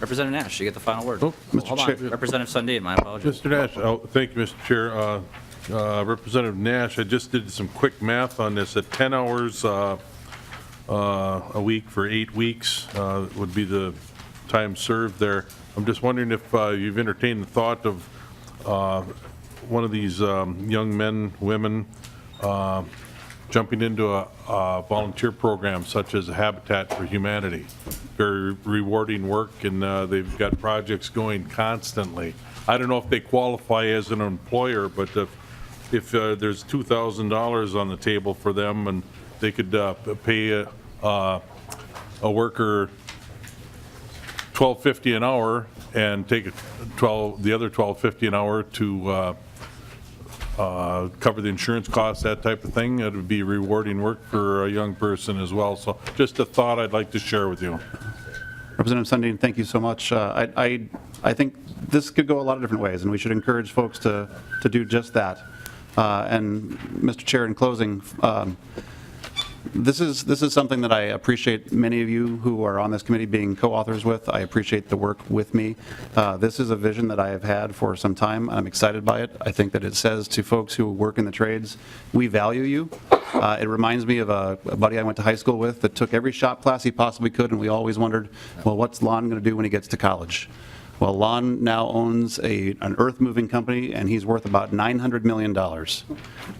Representative Nash, you get the final word. Mr. Hold on. Chair. Representative Sundin, my apologies. Mr. Nash, thank you, Mr. Chair. Representative Nash, I just did some quick math on this. At 10 hours a week for 8 weeks would be the time served there. I'm just wondering if you've entertained the thought of one of these young men, women, jumping into a volunteer program such as Habitat for Humanity. Very rewarding work, and they've got projects going constantly. I don't know if they qualify as an employer, but if there's $2,000 on the table for them, and they could pay a worker $12.50 an hour and take the other $12.50 an hour to cover the insurance costs, that type of thing. It would be rewarding work for a young person as well. So just a thought I'd like to share with you. Representative Sundin, thank you so much. I think this could go a lot of different ways, and we should encourage folks to do just that. And Mr. Chair, in closing, this is something that I appreciate many of you who are on this committee being co-authors with. I appreciate the work with me. This is a vision that I have had for some time. I'm excited by it. I think that it says to folks who work in the trades, we value you. It reminds me of a buddy I went to high school with that took every shop class he possibly could, and we always wondered, well, what's Lon going to do when he gets to college? Well, Lon now owns an earth-moving company, and he's worth about $900 million.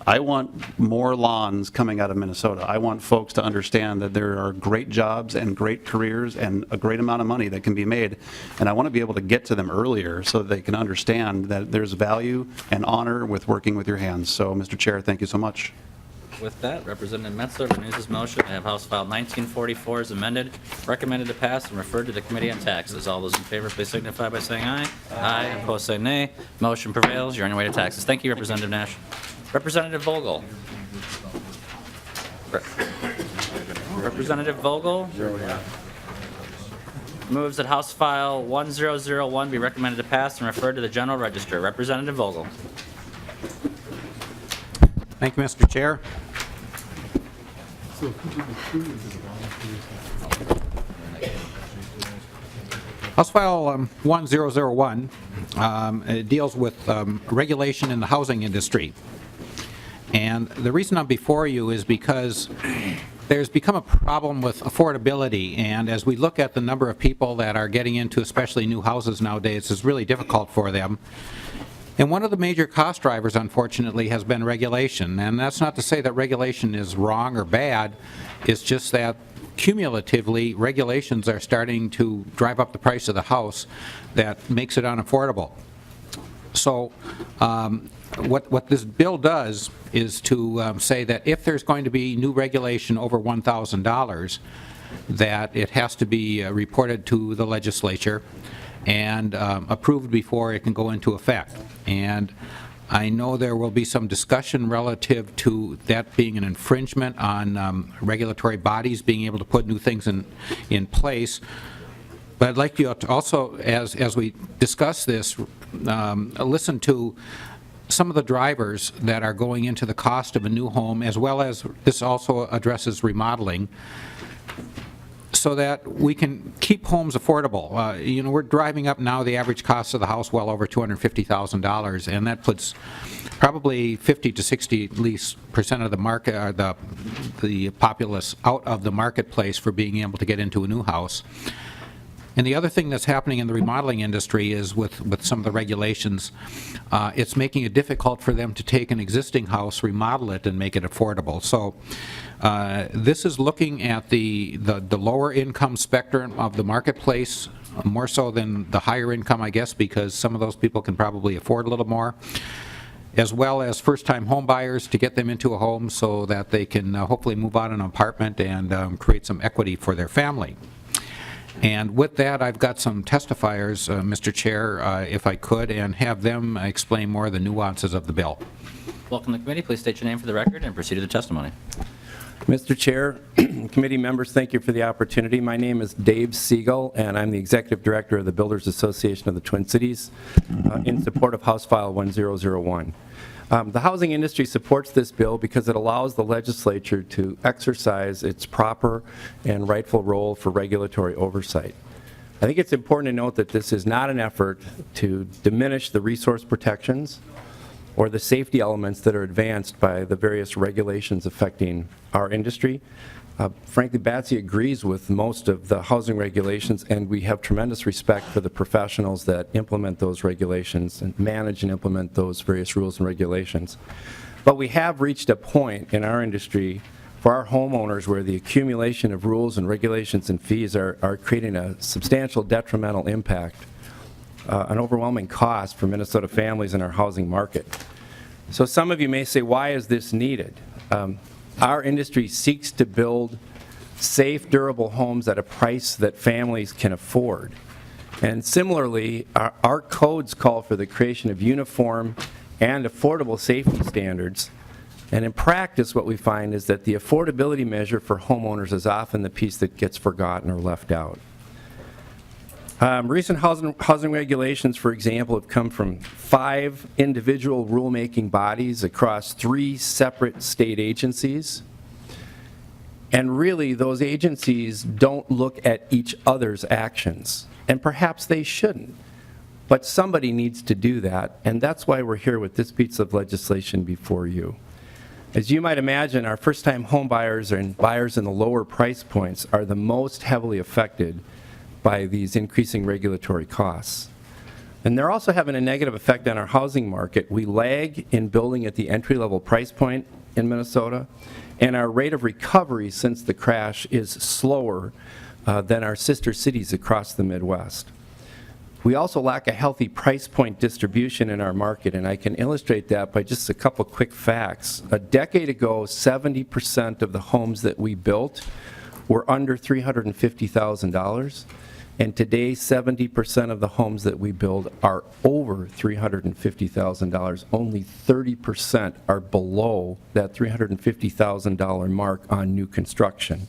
I want more Lons coming out of Minnesota. I want folks to understand that there are great jobs and great careers and a great amount of money that can be made, and I want to be able to get to them earlier so that they can understand that there's value and honor with working with your hands. So, Mr. Chair, thank you so much. With that, Representative Metzler renews his motion to have House File 1944 as amended, recommended to pass and referred to the Committee on Taxes. All those in favor, please signify by saying aye. Aye. Opposed, say nay. Motion prevails. You're on your way to taxes. Thank you, Representative Nash. Representative Vogel. Representative Vogel moves that House File 1001 be recommended to pass and referred to the General Register. Representative Vogel. Thank you, Mr. Chair. House File 1001 it deals with regulation in the housing industry. And the reason I'm before you is because there's become a problem with affordability, and as we look at the number of people that are getting into especially new houses nowadays, it's really difficult for them. And one of the major cost drivers, unfortunately, has been regulation. And that's not to say that regulation is wrong or bad. It's just that cumulatively, regulations are starting to drive up the price of the house that makes it unaffordable. So what this bill does is to say that if there's going to be new regulation over $1,000, that it has to be reported to the legislature and approved before it can go into effect. And I know there will be some discussion relative to that being an infringement on regulatory bodies being able to put new things in place. But I'd like you to also, as we discuss this, listen to some of the drivers that are going into the cost of a new home, as well as this also addresses remodeling, so that we can keep homes affordable. You know, we're driving up now the average cost of the house well over $250,000, and that puts probably 50 to 60 at least % of the market, or the populace out of the marketplace for being able to get into a new house. And the other thing that's happening in the remodeling industry is with some of the regulations, it's making it difficult for them to take an existing house, remodel it, and make it affordable. So this is looking at the lower income spectrum of the marketplace more so than the higher income, I guess, because some of those people can probably afford a little more, as well as first-time home buyers to get them into a home so that they can hopefully move out in an apartment and create some equity for their family. And with that, I've got some testifiers, Mr. Chair, if I could, and have them explain more of the nuances of the bill. Welcome to the committee. Please state your name for the record and proceed to the testimony. Mr. Chair, committee members, thank you for the opportunity. My name is Dave Siegel, and I'm the Executive Director of the Builders Association of the Twin Cities in support of House File 1001. The housing industry supports this bill because it allows the legislature to exercise its proper and rightful role for regulatory oversight. I think it's important to note that this is not an effort to diminish the resource protections or the safety elements that are advanced by the various regulations affecting our industry. Frankly, BATSI agrees with most of the housing regulations, and we have tremendous respect for the professionals that implement those regulations and manage and implement those various rules and regulations. But we have reached a point in our industry for our homeowners where the accumulation of rules and regulations and fees are creating a substantial detrimental impact, an overwhelming cost for Minnesota families in our housing market. So some of you may say, why is this needed? Our industry seeks to build safe, durable homes at a price that families can afford. And similarly, our codes call for the creation of uniform and affordable safety standards. And in practice, what we find is that the affordability measure for homeowners is often the piece that gets forgotten or left out. Recent housing regulations, for example, have come from 5 individual rulemaking bodies across 3 separate state agencies. And really, those agencies don't look at each other's actions. And perhaps they shouldn't. But somebody needs to do that, and that's why we're here with this piece of legislation before you. As you might imagine, our first-time home buyers and buyers in the lower price points are the most heavily affected by these increasing regulatory costs. And they're also having a negative effect on our housing market. We lag in building at the entry-level price point in Minnesota, and our rate of recovery since the crash is slower than our sister cities across the Midwest. We also lack a healthy price point distribution in our market, and I can illustrate that by just a couple quick facts. A decade ago, 70% of the homes that we built were under $350,000. And today, 70% of the homes that we build are over $350,000. Only 30% are below that $350,000 mark on new construction.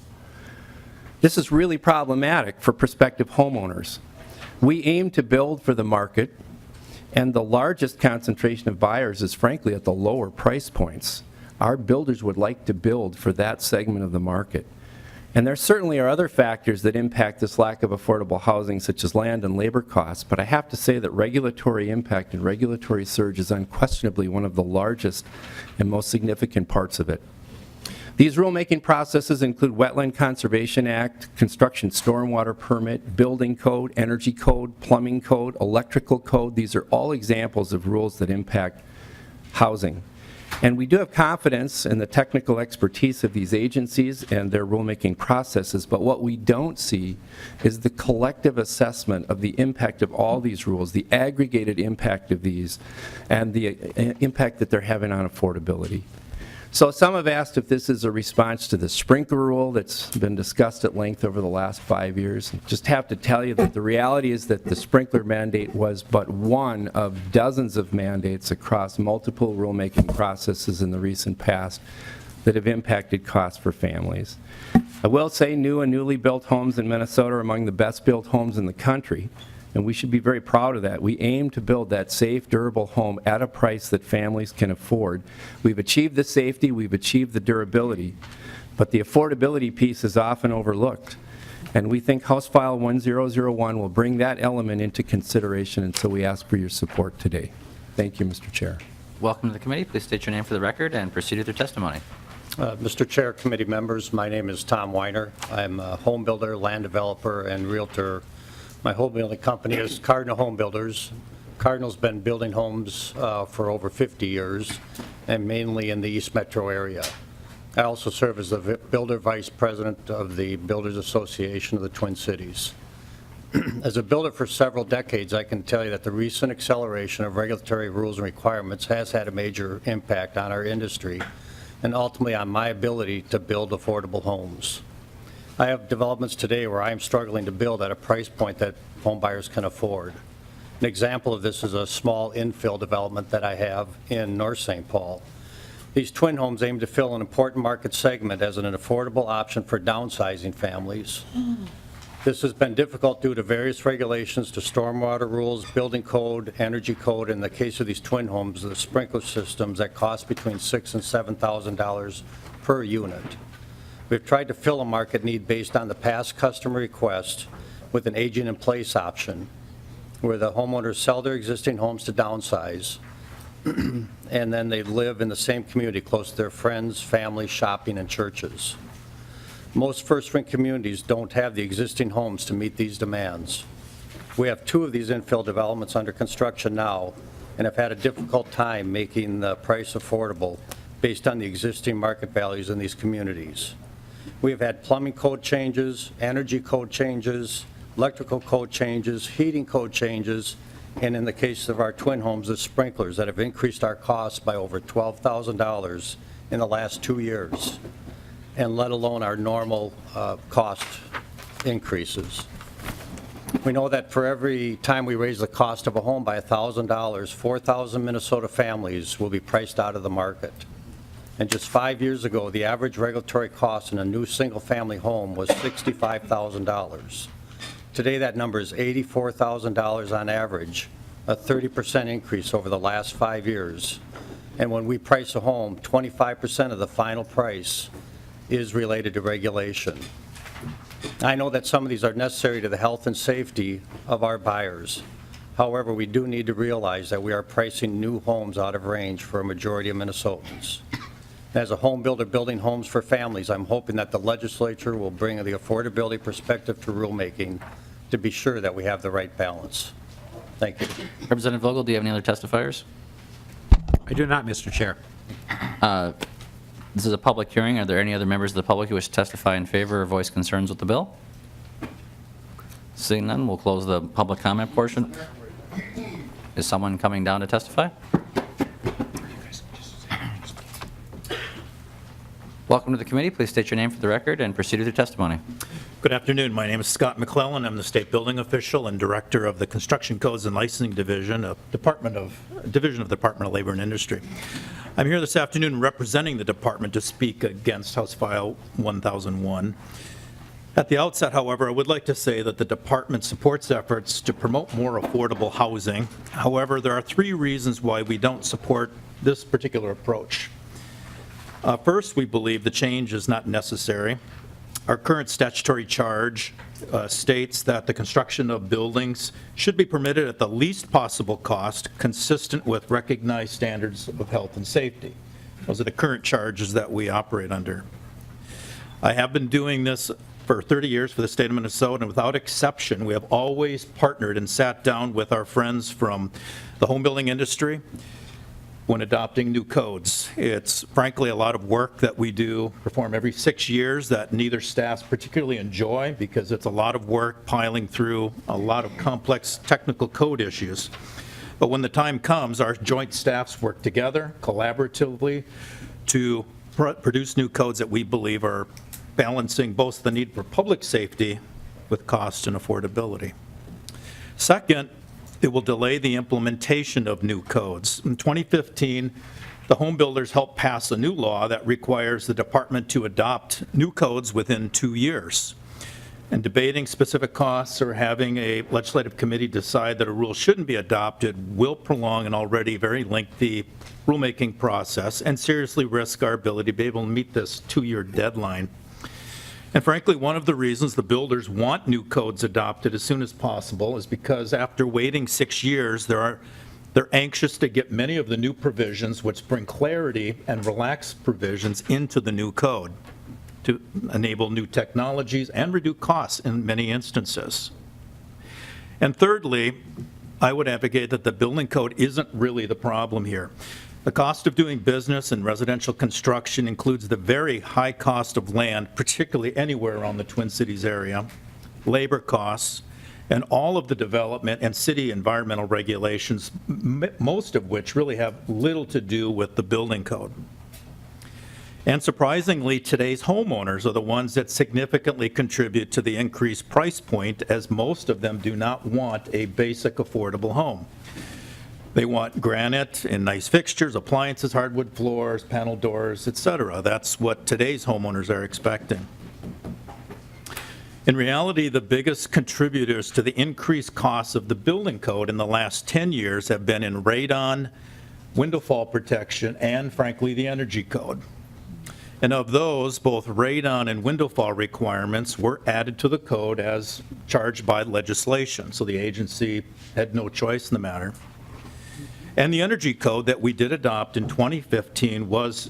This is really problematic for prospective homeowners. We aim to build for the market, and the largest concentration of buyers is frankly at the lower price points. Our builders would like to build for that segment of the market. And there certainly are other factors that impact this lack of affordable housing, such as land and labor costs, but I have to say that regulatory impact and regulatory surge is unquestionably one of the largest and most significant parts of it. These rulemaking processes include Wetland Conservation Act, Construction Stormwater Permit, Building Code, Energy Code, Plumbing Code, Electrical Code. These are all examples of rules that impact housing. And we do have confidence in the technical expertise of these agencies and their rulemaking processes, but what we don't see is the collective assessment of the impact of all these rules, the aggregated impact of these, and the impact that they're having on affordability. So some have asked if this is a response to the sprinkler rule that's been discussed at length over the last 5 years. Just have to tell you that the reality is that the sprinkler mandate was but one of dozens of mandates across multiple rulemaking processes in the recent past that have impacted costs for families. I will say new and newly built homes in Minnesota are among the best built homes in the country. And we should be very proud of that. We aim to build that safe, durable home at a price that families can afford. We've achieved the safety, we've achieved the durability, but the affordability piece is often overlooked. And we think House File 1001 will bring that element into consideration, and so we ask for your support today. Thank you, Mr. Chair. Welcome to the committee. Please state your name for the record and proceed with your testimony. Mr. Chair, committee members, my name is Tom Weiner. I'm a home builder, land developer, and realtor. My home building company is Cardinal Home Builders. Cardinal's been building homes for over 50 years, and mainly in the East Metro area. I also serve as the builder vice president of the Builders Association of the Twin Cities. As a builder for several decades, I can tell you that the recent acceleration of regulatory rules and requirements has had a major impact on our industry and ultimately on my ability to build affordable homes. I have developments today where I am struggling to build at a price point that home buyers can afford. An example of this is a small infill development that I have in North St. Paul. These twin homes aim to fill an important market segment as an affordable option for downsizing families. This has been difficult due to various regulations to stormwater rules, building code, energy code. In the case of these twin homes, the sprinkler systems that cost between $6,000 and $7,000 per unit. We've tried to fill a market need based on the past customer request with an aging in place option, where the homeowners sell their existing homes to downsize, and then they live in the same community close to their friends, family, shopping, and churches. Most first-ring communities don't have the existing homes to meet these demands. We have 2 of these infill developments under construction now and have had a difficult time making the price affordable based on the existing market values in these communities. We have had plumbing code changes, energy code changes, electrical code changes, heating code changes, and in the case of our twin homes, the sprinklers that have increased our costs by over $12,000 in the last 2 years, and let alone our normal cost increases. We know that for every time we raise the cost of a home by $1,000, 4,000 Minnesota families will be priced out of the market. And just 5 years ago, the average regulatory cost in a new single-family home was $65,000. Today, that number is $84,000 on average, a 30% increase over the last 5 years. And when we price a home, 25% of the final price is related to regulation. I know that some of these are necessary to the health and safety of our buyers. However, we do need to realize that we are pricing new homes out of range for a majority of Minnesotans. As a home builder building homes for families, I'm hoping that the legislature will bring the affordability perspective to rulemaking to be sure that we have the right balance. Thank you. Representative Vogel, do you have any other testifiers? I do not, Mr. Chair. This is a public hearing. Are there any other members of the public who wish to testify in favor or voice concerns with the bill? Seeing none, we'll close the public comment portion. Is someone coming down to testify? Welcome to the committee. Please state your name for the record and proceed with your testimony. Good afternoon. My name is Scott McClellan. I'm the state building official and director of the Construction Codes and Licensing Division of Department of Labor and Industry. I'm here this afternoon representing the department to speak against House File 1001. At the outset, however, I would like to say that the department supports efforts to promote more affordable housing. However, there are 3 reasons why we don't support this particular approach. First, we believe the change is not necessary. Our current statutory charge states that the construction of buildings should be permitted at the least possible cost consistent with recognized standards of health and safety. Those are the current charges that we operate under. I have been doing this for 30 years for the state of Minnesota, and without exception, we have always partnered and sat down with our friends from the home building industry when adopting new codes. It's frankly a lot of work that we do, perform every 6 years, that neither staffs particularly enjoy because it's a lot of work piling through a lot of complex technical code issues. But when the time comes, our joint staffs work together collaboratively to produce new codes that we believe are balancing both the need for public safety with cost and affordability. Second, it will delay the implementation of new codes. In 2015, the home builders helped pass a new law that requires the department to adopt new codes within 2 years. And debating specific costs or having a legislative committee decide that a rule shouldn't be adopted will prolong an already very lengthy rulemaking process and seriously risk our ability to be able to meet this 2-year deadline. And frankly, one of the reasons the builders want new codes adopted as soon as possible is because after waiting 6 years, they're anxious to get many of the new provisions which bring clarity and relaxed provisions into the new code to enable new technologies and reduce costs in many instances. And thirdly, I would advocate that the building code isn't really the problem here. The cost of doing business in residential construction includes the very high cost of land, particularly anywhere around the Twin Cities area, labor costs, and all of the development and city environmental regulations, most of which really have little to do with the building code. And surprisingly, today's homeowners are the ones that significantly contribute to the increased price point, as most of them do not want a basic affordable home. They want granite and nice fixtures, appliances, hardwood floors, panel doors, etc. That's what today's homeowners are expecting. In reality, the biggest contributors to the increased costs of the building code in the last 10 years have been in radon, window fall protection, and frankly, the energy code. And of those, both radon and window fall requirements were added to the code as charged by legislation, so the agency had no choice in the matter. And the energy code that we did adopt in 2015 was,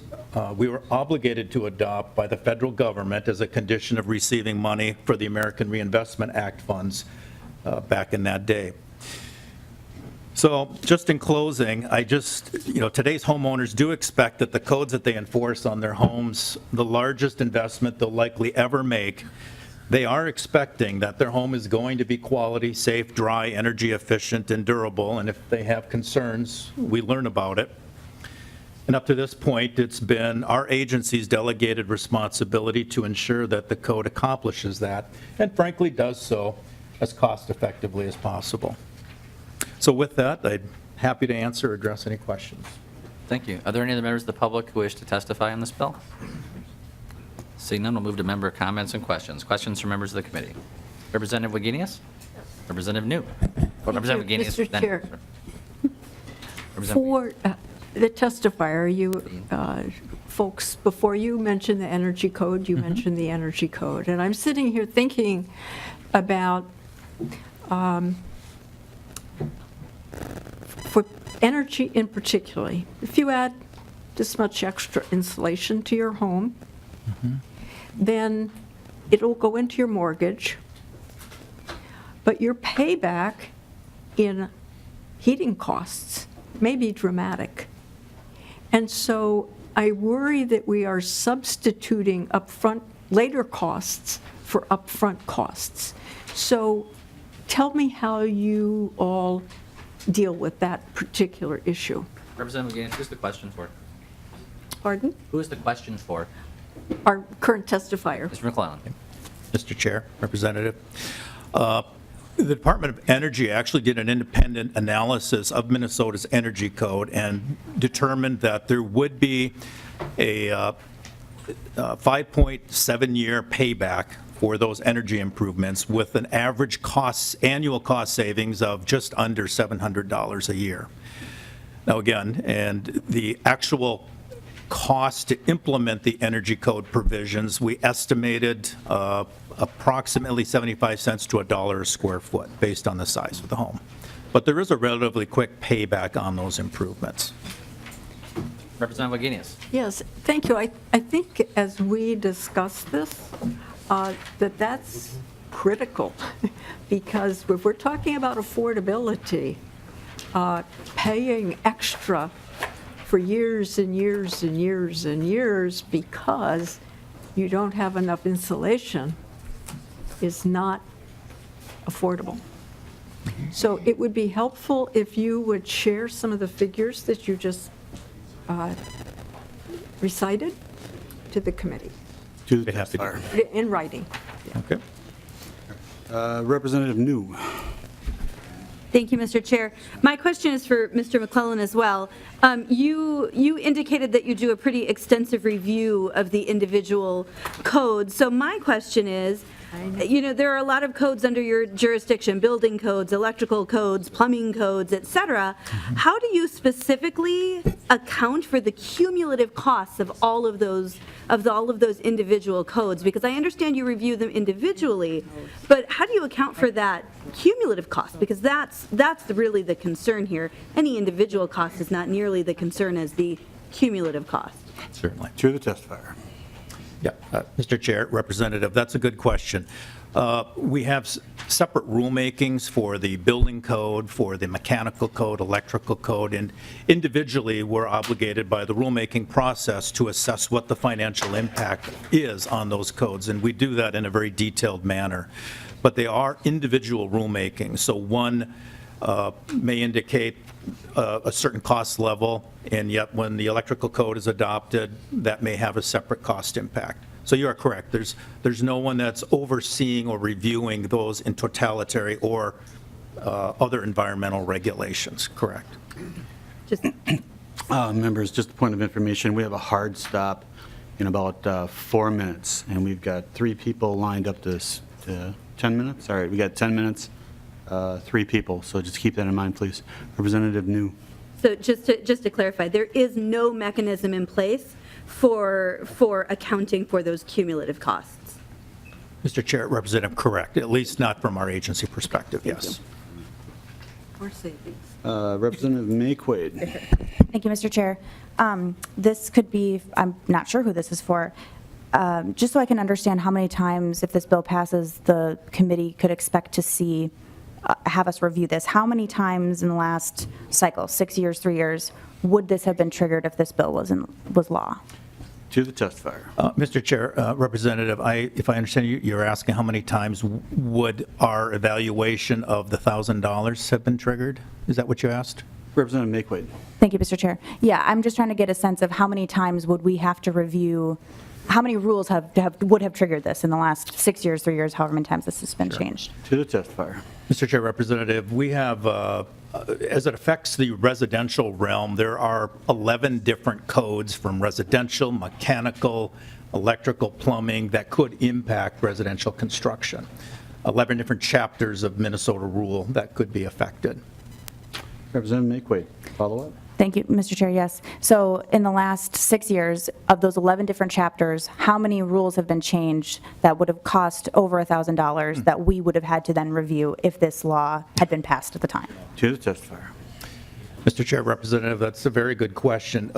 we were obligated to adopt by the federal government as a condition of receiving money for the American Reinvestment Act funds back in that day. So just in closing, today's homeowners do expect that the codes that they enforce on their homes, the largest investment they'll likely ever make, they are expecting that their home is going to be quality, safe, dry, energy efficient, and durable. And if they have concerns, we learn about it. And up to this point, it's been our agency's delegated responsibility to ensure that the code accomplishes that, and frankly does so as cost effectively as possible. So with that, I'm happy to answer or address any questions. Thank you. Are there any other members of the public who wish to testify on this bill? Seeing none, we'll move to member comments and questions. Questions from members of the committee. Representative Wagenius? Representative New? Representative Wagenius. Mr. then- Chair. Representative- For the testifier, you folks, before you mentioned the energy code, you mentioned the energy code. And I'm sitting here thinking about, for energy in particular, if you add this much extra insulation to your home, then it'll go into your mortgage, but your payback in heating costs may be dramatic. And so I worry that we are substituting upfront later costs for upfront costs. So tell me how you all deal with that particular issue. Representative Wagenius, who's the question for? Pardon? Who is the question for? Our current testifier. Mr. McClellan. Mr. Chair, Representative. The Department of Energy actually did an independent analysis of Minnesota's energy code and determined that there would be a 5.7-year payback for those energy improvements with an average annual cost savings of just under $700 a year. Now again, and the actual cost to implement the energy code provisions, we estimated approximately 75 cents to $1 a square foot based on the size of the home. But there is a relatively quick payback on those improvements. Representative Wagenius. Yes, thank you. I think as we discuss this, that's critical, because if we're talking about affordability, paying extra for years and years and years and years because you don't have enough insulation is not affordable. So it would be helpful if you would share some of the figures that you just recited to the committee To the testifier. in writing. Okay. Representative New. Thank you, Mr. Chair. My question is for Mr. McClellan as well. You indicated that you do a pretty extensive review of the individual codes. So my question is, there are a lot of codes under your jurisdiction, building codes, electrical codes, plumbing codes, et cetera. How do you specifically account for the cumulative costs of all of those individual codes? Because I understand you review them individually, but how do you account for that cumulative cost? Because that's really the concern here. Any individual cost is not nearly the concern as the cumulative cost. Certainly. To the testifier. Yeah, Mr. Chair, Representative, that's a good question. We have separate rulemakings for the building code, for the mechanical code, electrical code, and individually we're obligated by the rulemaking process to assess what the financial impact is on those codes, and we do that in a very detailed manner. but they are individual rulemaking. So one may indicate a certain cost level, and yet when the electrical code is adopted, that may have a separate cost impact. So you are correct. There's no one that's overseeing or reviewing those in totality or other environmental regulations, correct? Members, just a point of information, we have a hard stop in about 4 minutes, and we've got 3 people lined up to 10 minutes? All right, we got 10 minutes, 3 people, so just keep that in mind, please. Representative New. So just to clarify, there is no mechanism in place for accounting for those cumulative costs. Mr. Chair, Representative, correct, at least not from our agency perspective, yes. Or savings. Representative Mayquade. Thank you, Mr. Chair. This could be, I'm not sure who this is for, just so I can understand how many times, if this bill passes, the committee could expect to see, have us review this. How many times in the last cycle, 6 years, 3 years, would this have been triggered if this bill was law? To the testifier. Mr. Chair, Representative, if I understand you, you're asking how many times would our evaluation of the $1,000 have been triggered? Is that what you asked? Representative Mayquade. Thank you, Mr. Chair. Yeah, I'm just trying to get a sense of how many times would we have to review, how many rules would have triggered this in the last 6 years, 3 years, however many times this has been changed? To the testifier. Mr. Chair, Representative, we have, as it affects the residential realm, there are 11 different codes from residential, mechanical, electrical, plumbing that could impact residential construction. 11 different chapters of Minnesota rule that could be affected. Representative Mayquade, follow up. Thank you, Mr. Chair, yes. So in the last 6 years, of those 11 different chapters, how many rules have been changed that would have cost over $1,000 that we would have had to then review if this law had been passed at the time? To the testifier. Mr. Chair, Representative, that's a very good question.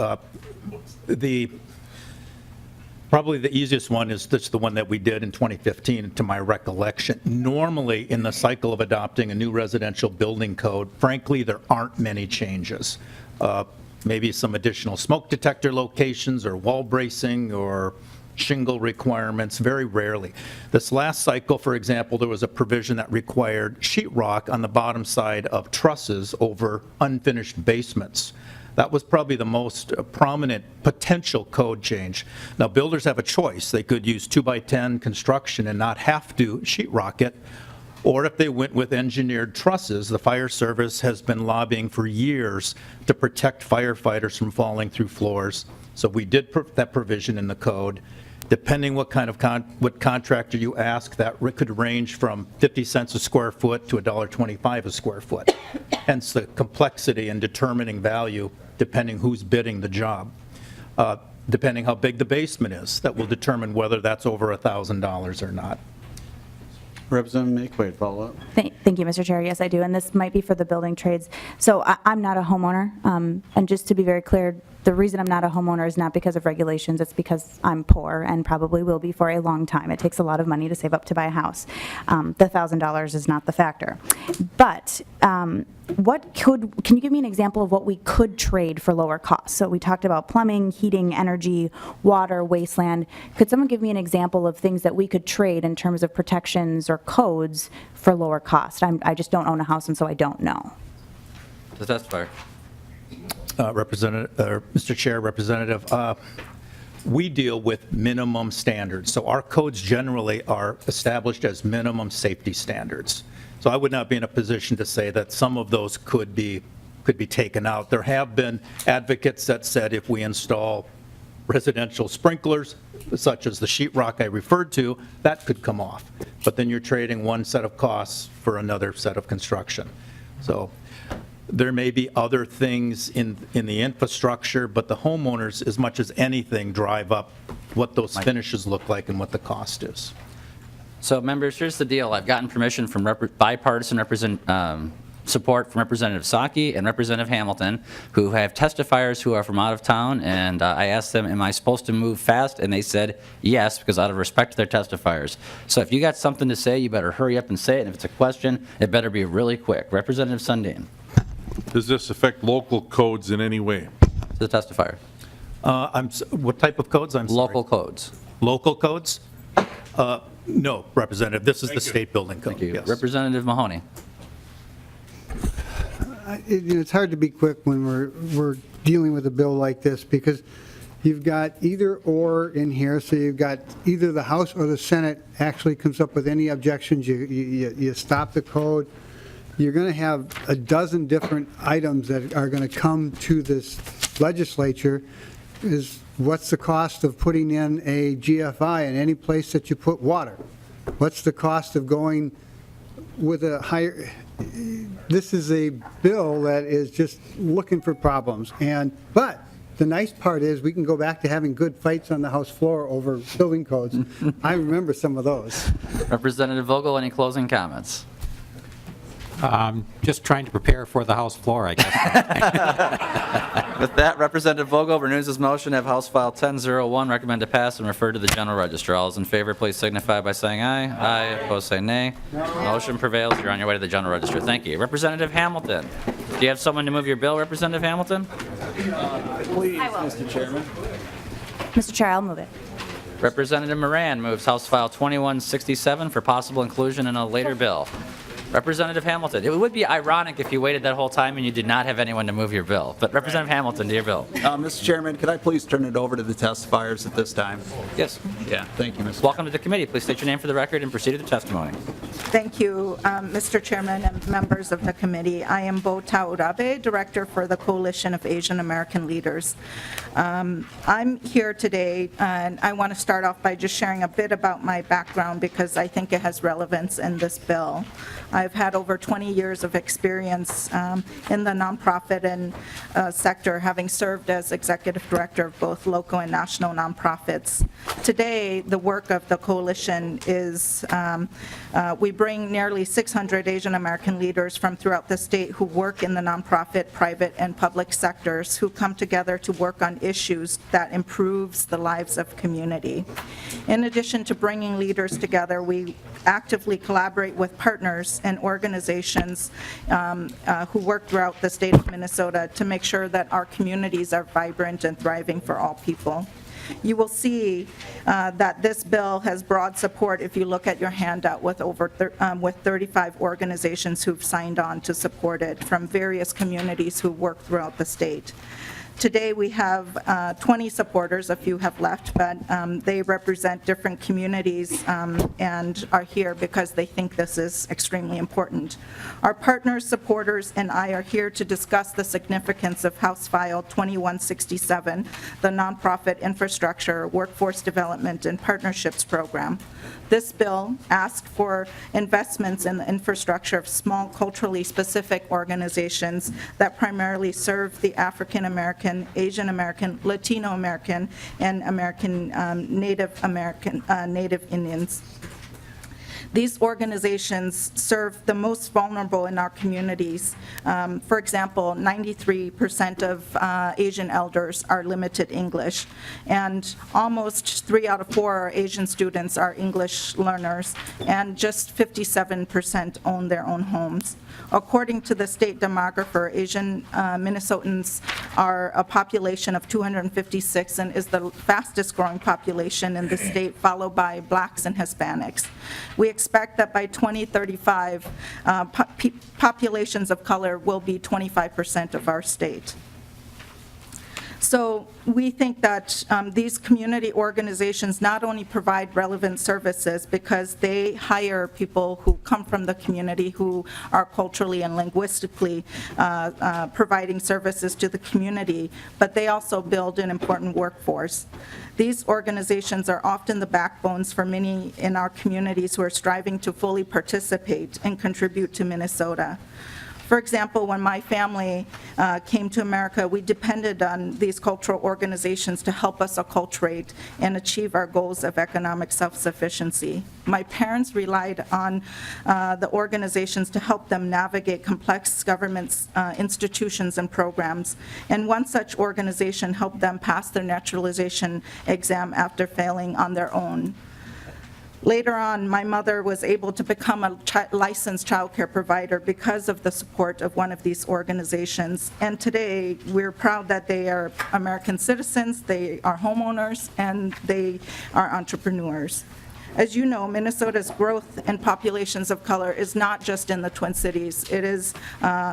Probably the easiest one is just the one that we did in 2015, to my recollection. Normally, in the cycle of adopting a new residential building code, frankly, there aren't many changes. Maybe some additional smoke detector locations or wall bracing or shingle requirements, very rarely. This last cycle, for example, there was a provision that required sheetrock on the bottom side of trusses over unfinished basements. That was probably the most prominent potential code change. Now, builders have a choice. They could use 2x10 construction and not have to sheetrock it, or if they went with engineered trusses, the fire service has been lobbying for years to protect firefighters from falling through floors. So we did that provision in the code. Depending what kind of what contractor you ask, that could range from 50 cents a square foot to $1.25 a square foot. Hence the complexity in determining value depending who's bidding the job. Depending how big the basement is, that will determine whether that's over $1,000 or not. Representative Mayquade, follow up. Thank you, Mr. Chair. Yes, I do, and this might be for the building trades. So I'm not a homeowner, and just to be very clear, the reason I'm not a homeowner is not because of regulations, it's because I'm poor and probably will be for a long time. It takes a lot of money to save up to buy a house. The $1,000 is not the factor. But can you give me an example of what we could trade for lower costs? So we talked about plumbing, heating, energy, water, wasteland. Could someone give me an example of things that we could trade in terms of protections or codes for lower cost? I just don't own a house, and so I don't know. The testifier. Mr. Chair, Representative, we deal with minimum standards. So our codes generally are established as minimum safety standards. So I would not be in a position to say that some of those could be taken out. There have been advocates that said if we install residential sprinklers, such as the sheetrock I referred to, that could come off. But then you're trading one set of costs for another set of construction. So there may be other things in the infrastructure, but the homeowners, as much as anything, drive up what those finishes look like and what the cost is. So members, here's the deal. I've gotten permission from bipartisan support from Representative Psaki and Representative Hamilton, who have testifiers who are from out of town, and I asked them, am I supposed to move fast? And they said yes, because out of respect to their testifiers. So if you got something to say, you better hurry up and say it, and if it's a question, it better be really quick. Representative Sundin. Does this affect local codes in any way? The testifier. What type of codes? I'm sorry. Local codes. Local codes? No, Representative, this is the state building code. Thank you. Yes. Representative Mahoney. It's hard to be quick when we're dealing with a bill like this, because you've got either or in here, so you've got either the House or the Senate actually comes up with any objections, you stop the code. You're going to have a dozen different items that are going to come to this legislature. Is what's the cost of putting in a GFI in any place that you put water? What's the cost of going with a higher, this is a bill that is just looking for problems. But the nice part is we can go back to having good fights on the House floor over building codes. I remember some of those. Representative Vogel, any closing comments? Just trying to prepare for the House floor, I guess. With that, Representative Vogel renews his motion to have House File 1001 recommend to pass and refer to the General Register. All those in favor, please signify by saying aye. Aye. Opposed, say nay. Motion prevails. You're on your way to the General Register. Thank you. Representative Hamilton, do you have someone to move your bill, Representative Hamilton? Please, Mr. Chairman. Mr. Chair, I'll move it. Representative Moran moves House File 2167 for possible inclusion in a later bill. Representative Hamilton, it would be ironic if you waited that whole time and you did not have anyone to move your bill. But Representative Hamilton, to your bill. Mr. Chairman, could I please turn it over to the testifiers at this time? Yes. Yeah, thank you, Mr. Welcome to the committee. Please state your name for the record and proceed to the testimony. Thank you, Mr. Chairman and members of the committee. I am Bo Taurabe, Director for the Coalition of Asian American Leaders. I'm here today, and I want to start off by just sharing a bit about my background because I think it has relevance in this bill. I've had over 20 years of experience in the nonprofit and sector, having served as executive director of both local and national nonprofits. Today, the work of the coalition is we bring nearly 600 Asian American leaders from throughout the state who work in the nonprofit, private, and public sectors who come together to work on issues that improves the lives of community. In addition to bringing leaders together, we actively collaborate with partners and organizations who work throughout the state of Minnesota to make sure that our communities are vibrant and thriving for all people. You will see that this bill has broad support if you look at your handout with with 35 organizations who've signed on to support it from various communities who work throughout the state. Today we have 20 supporters, a few have left, but they represent different communities and are here because they think this is extremely important. Our partners, supporters, and I are here to discuss the significance of House File 2167, the Nonprofit Infrastructure, Workforce Development, and Partnerships Program. This bill asks for investments in the infrastructure of small culturally specific organizations that primarily serve the African American, Asian American, Latino American, and Native Indians. These organizations serve the most vulnerable in our communities. For example, 93% of Asian elders are limited English, and almost 3 out of 4 Asian students are English learners, and just 57% own their own homes. According to the state demographer, Asian Minnesotans are a population of 256 and is the fastest growing population in the state, followed by Blacks and Hispanics. We expect that by 2035, populations of color will be 25% of our state. So we think that these community organizations not only provide relevant services because they hire people who come from the community who are culturally and linguistically providing services to the community, but they also build an important workforce. These organizations are often the backbones for many in our communities who are striving to fully participate and contribute to Minnesota. For example, when my family came to America, we depended on these cultural organizations to help us acculturate and achieve our goals of economic self-sufficiency. My parents relied on the organizations to help them navigate complex government institutions and programs, and one such organization helped them pass their naturalization exam after failing on their own. Later on, my mother was able to become a licensed child care provider because of the support of one of these organizations. And today, we're proud that they are American citizens, they are homeowners, and they are entrepreneurs. As you know, Minnesota's growth in populations of color is not just in the Twin Cities. It is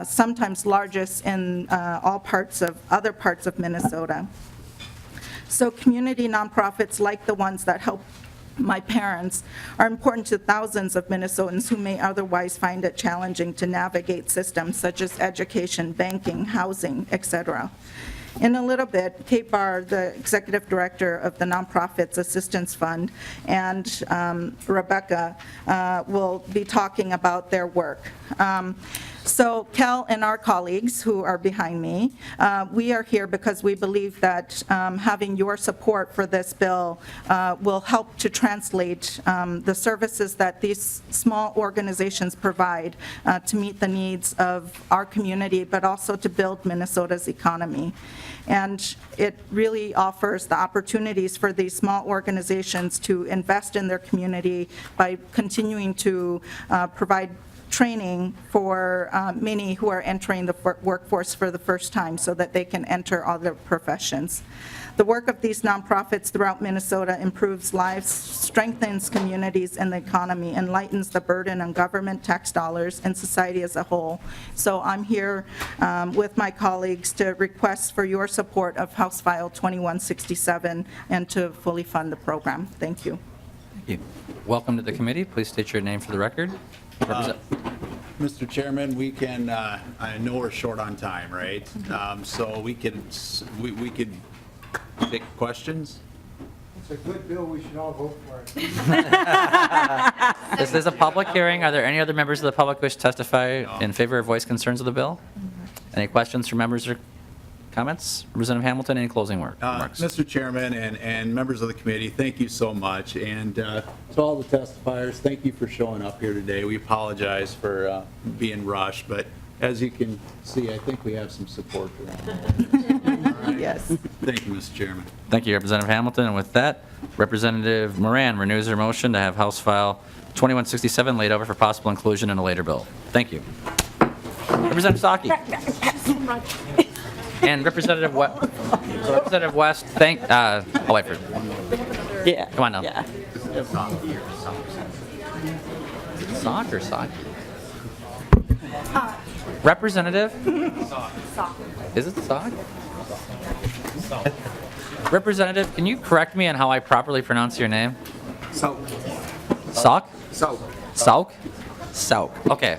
sometimes largest in other parts of Minnesota. So community nonprofits like the ones that help my parents are important to thousands of Minnesotans who may otherwise find it challenging to navigate systems such as education, banking, housing, etc. In a little bit, Kate Barr, the Executive Director of the Nonprofits Assistance Fund, and Rebecca will be talking about their work. So Cal and our colleagues who are behind me, we are here because we believe that having your support for this bill will help to translate the services that these small organizations provide to meet the needs of our community, but also to build Minnesota's economy. And it really offers the opportunities for these small organizations to invest in their community by continuing to provide training for many who are entering the workforce for the first time so that they can enter other professions. The work of these nonprofits throughout Minnesota improves lives, strengthens communities and the economy, and lightens the burden on government, tax dollars, and society as a whole. So I'm here with my colleagues to request for your support of House File 2167 and to fully fund the program. Thank you. Thank you. Welcome to the committee. Please state your name for the record. Mr. Chairman, we can, I know we're short on time, right? So we could take questions? It's a good bill, we should all vote for it. This is a public hearing. Are there any other members of the public who wish to testify in favor or voice concerns of the bill? Any questions from members or comments? Representative Hamilton, any closing remarks? Mr. Chairman and members of the committee, thank you so much. And to all the testifiers, thank you for showing up here today. We apologize for being rushed, but as you can see, I think we have some support for that. Yes. Thank you, Mr. Chairman. Thank you, Representative Hamilton. And with that, Representative Moran renews her motion to have House File 2167 laid over for possible inclusion in a later bill. Thank you. Representative Saki. And Representative West, I'll wait for it. Yeah. Come on now. Yeah. Sock or Saki? Representative? Is it Sock? Representative, can you correct me on how I properly pronounce your name? Sauk. Sock? Sauk. Sauk? Sauk. Okay.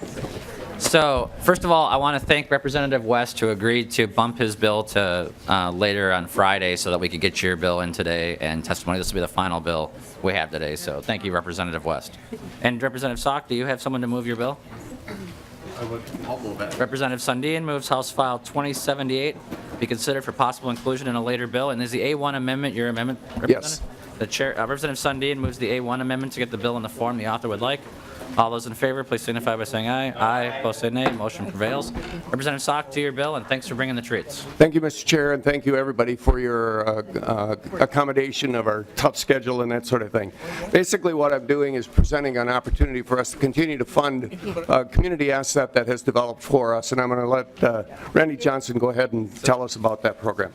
So, first of all, I want to thank Representative West who agreed to bump his bill to later on Friday so that we could get your bill in today and testimony. This will be the final bill we have today, so thank you, Representative West. And Representative Sock, do you have someone to move your bill? I'll move it. Representative Sundin moves House File 2078 be considered for possible inclusion in a later bill. And is the A1 amendment your amendment, Representative? Yes. The chair, Representative Sundin moves the A1 amendment to get the bill in the form the author would like. All those in favor, please signify by saying aye. Aye. Opposed, say nay. Motion prevails. Representative Sock, to your bill, and thanks for bringing the treats. Thank you, Mr. Chair, and thank you, everybody, for your accommodation of our tough schedule and that sort of thing. Basically, what I'm doing is presenting an opportunity for us to continue to fund a community asset that has developed for us, and I'm going to let Randy Johnson go ahead and tell us about that program.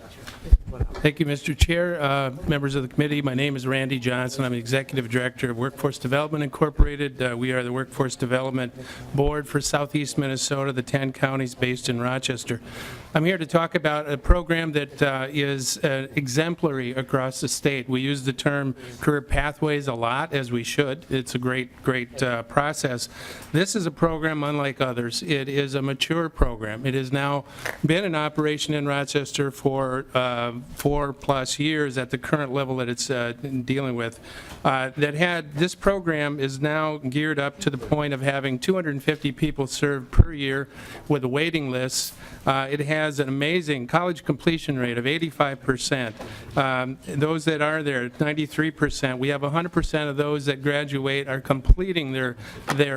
Thank you, Mr. Chair. Members of the committee, my name is Randy Johnson. I'm the Executive Director of Workforce Development Incorporated. We are the Workforce Development Board for Southeast Minnesota, the 10 counties based in Rochester. I'm here to talk about a program that is exemplary across the state. We use the term career pathways a lot, as we should. It's a great process. This is a program unlike others. It is a mature program. It has now been in operation in Rochester for 4+ years at the current level that it's dealing with. This program is now geared up to the point of having 250 people served per year with a waiting list. It has an amazing college completion rate of 85%. Those that are there, 93%. We have 100% of those that graduate are completing their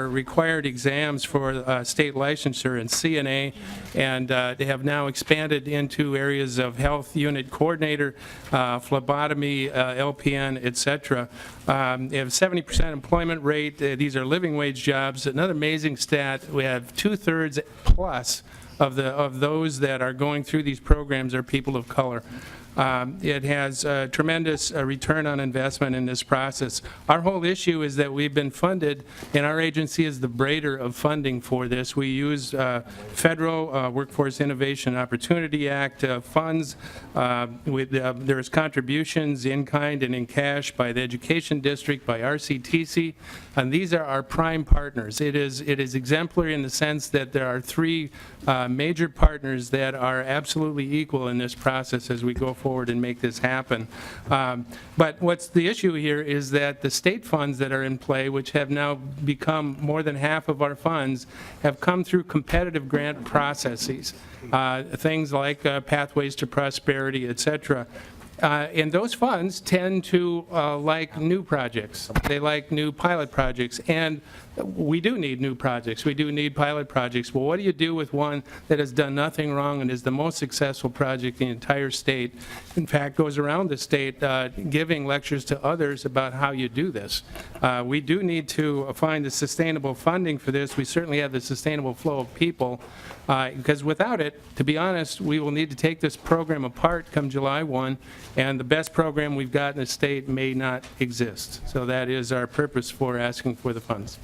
required exams for state licensure and CNA, and they have now expanded into areas of health unit coordinator, phlebotomy, LPN, etc. They have 70% employment rate. These are living wage jobs. Another amazing stat, we have 2/3 plus of those that are going through these programs are people of color. It has a tremendous return on investment in this process. Our whole issue is that we've been funded, and our agency is the braider of funding for this. We use federal Workforce Innovation Opportunity Act funds. There's contributions in kind and in cash by the Education District, by RCTC, and these are our prime partners. It is exemplary in the sense that there are three major partners that are absolutely equal in this process as we go forward and make this happen. But what's the issue here is that the state funds that are in play, which have now become more than half of our funds, have come through competitive grant processes, things like Pathways to Prosperity, et cetera. And those funds tend to like new projects. They like new pilot projects. And we do need new projects. We do need pilot projects. Well, what do you do with one that has done nothing wrong and is the most successful project in the entire state? In fact, goes around the state giving lectures to others about how you do this. We do need to find the sustainable funding for this. We certainly have the sustainable flow of people. Because without it, to be honest, we will need to take this program apart come July 1, and the best program we've got in the state may not exist. So that is our purpose for asking for the funds.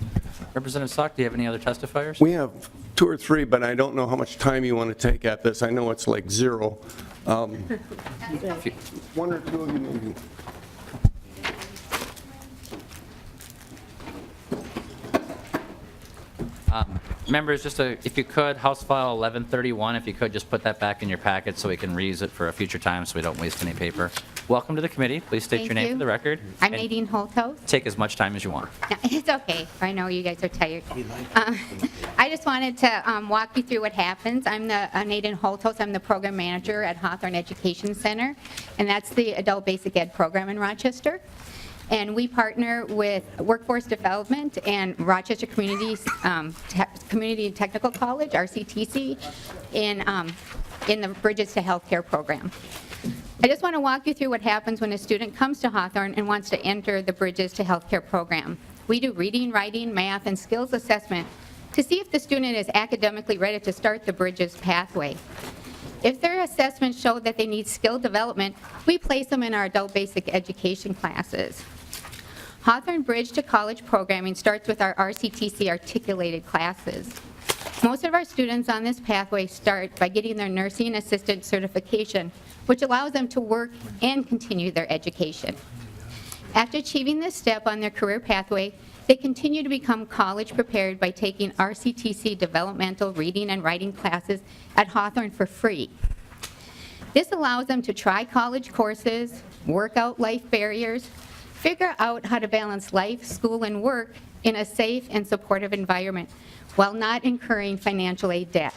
Representative Salk, do you have any other testifiers? We have 2 or 3, but I don't know how much time you want to take at this. I know it's like 0. 1 or 2 of you maybe. Members, just if you could, House File 1131, if you could just put that back in your packet so we can reuse it for a future time so we don't waste any paper. Welcome to the committee. Please state your name for the record. I'm and Nadine Holtos. take as much time as you want. No, it's okay. I know you guys are tired. I just wanted to walk you through what happens. I'm Nadine Holtos. I'm the program manager at Hawthorne Education Center, and that's the adult basic ed program in Rochester. And we partner with Workforce Development and Rochester Community and Technical College, RCTC, in the Bridges to Healthcare program. I just want to walk you through what happens when a student comes to Hawthorne and wants to enter the Bridges to Healthcare program. We do reading, writing, math, and skills assessment to see if the student is academically ready to start the Bridges pathway. If their assessments show that they need skill development, we place them in our adult basic education classes. Hawthorne Bridge to College programming starts with our RCTC articulated classes. Most of our students on this pathway start by getting their nursing assistant certification, which allows them to work and continue their education. After achieving this step on their career pathway, they continue to become college prepared by taking RCTC developmental reading and writing classes at Hawthorne for free. This allows them to try college courses, work out life barriers, figure out how to balance life, school, and work in a safe and supportive environment while not incurring financial aid debt.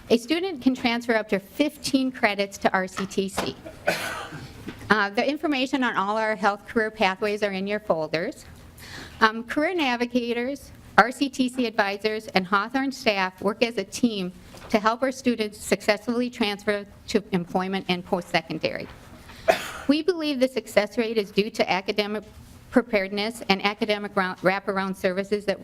A student can transfer up to 15 credits to RCTC. The information on all our health career pathways are in your folders. Career navigators, RCTC advisors, and Hawthorne staff work as a team to help our students successfully transfer to employment and post-secondary. We believe the success rate is due to academic preparedness and academic wraparound services that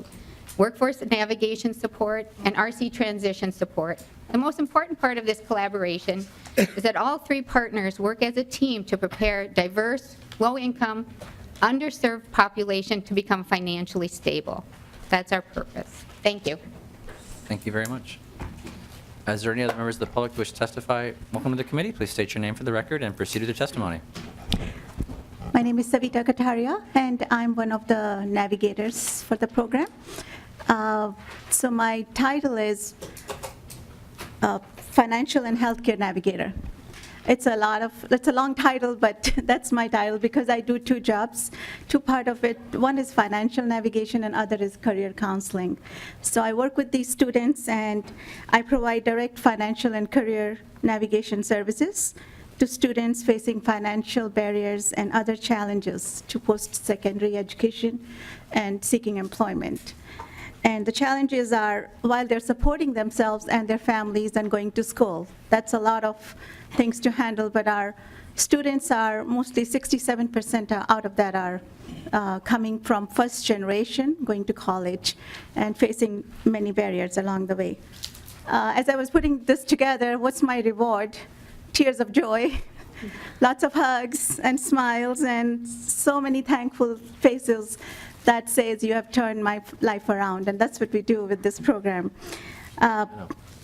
workforce navigation support and RC transition support. The most important part of this collaboration is that all 3 partners work as a team to prepare diverse, low-income, underserved population to become financially stable. That's our purpose. Thank you. Thank you very much. Is there any other members of the public who wish to testify? Welcome to the committee. Please state your name for the record and proceed with your testimony. My name is Savita Kataria, and I'm one of the navigators for the program. So my title is Financial and Healthcare Navigator. It's a long title, but that's my title because I do 2 jobs. 2 part of it, one is financial navigation and other is career counseling. So I work with these students and I provide direct financial and career navigation services to students facing financial barriers and other challenges to post-secondary education and seeking employment. And the challenges are, while they're supporting themselves and their families and going to school, that's a lot of things to handle, but our students are mostly 67% out of that are coming from first generation, going to college, and facing many barriers along the way. as I was putting this together, what's my reward? Tears of joy, lots of hugs and smiles, and so many thankful faces that says you have turned my life around, and that's what we do with this program.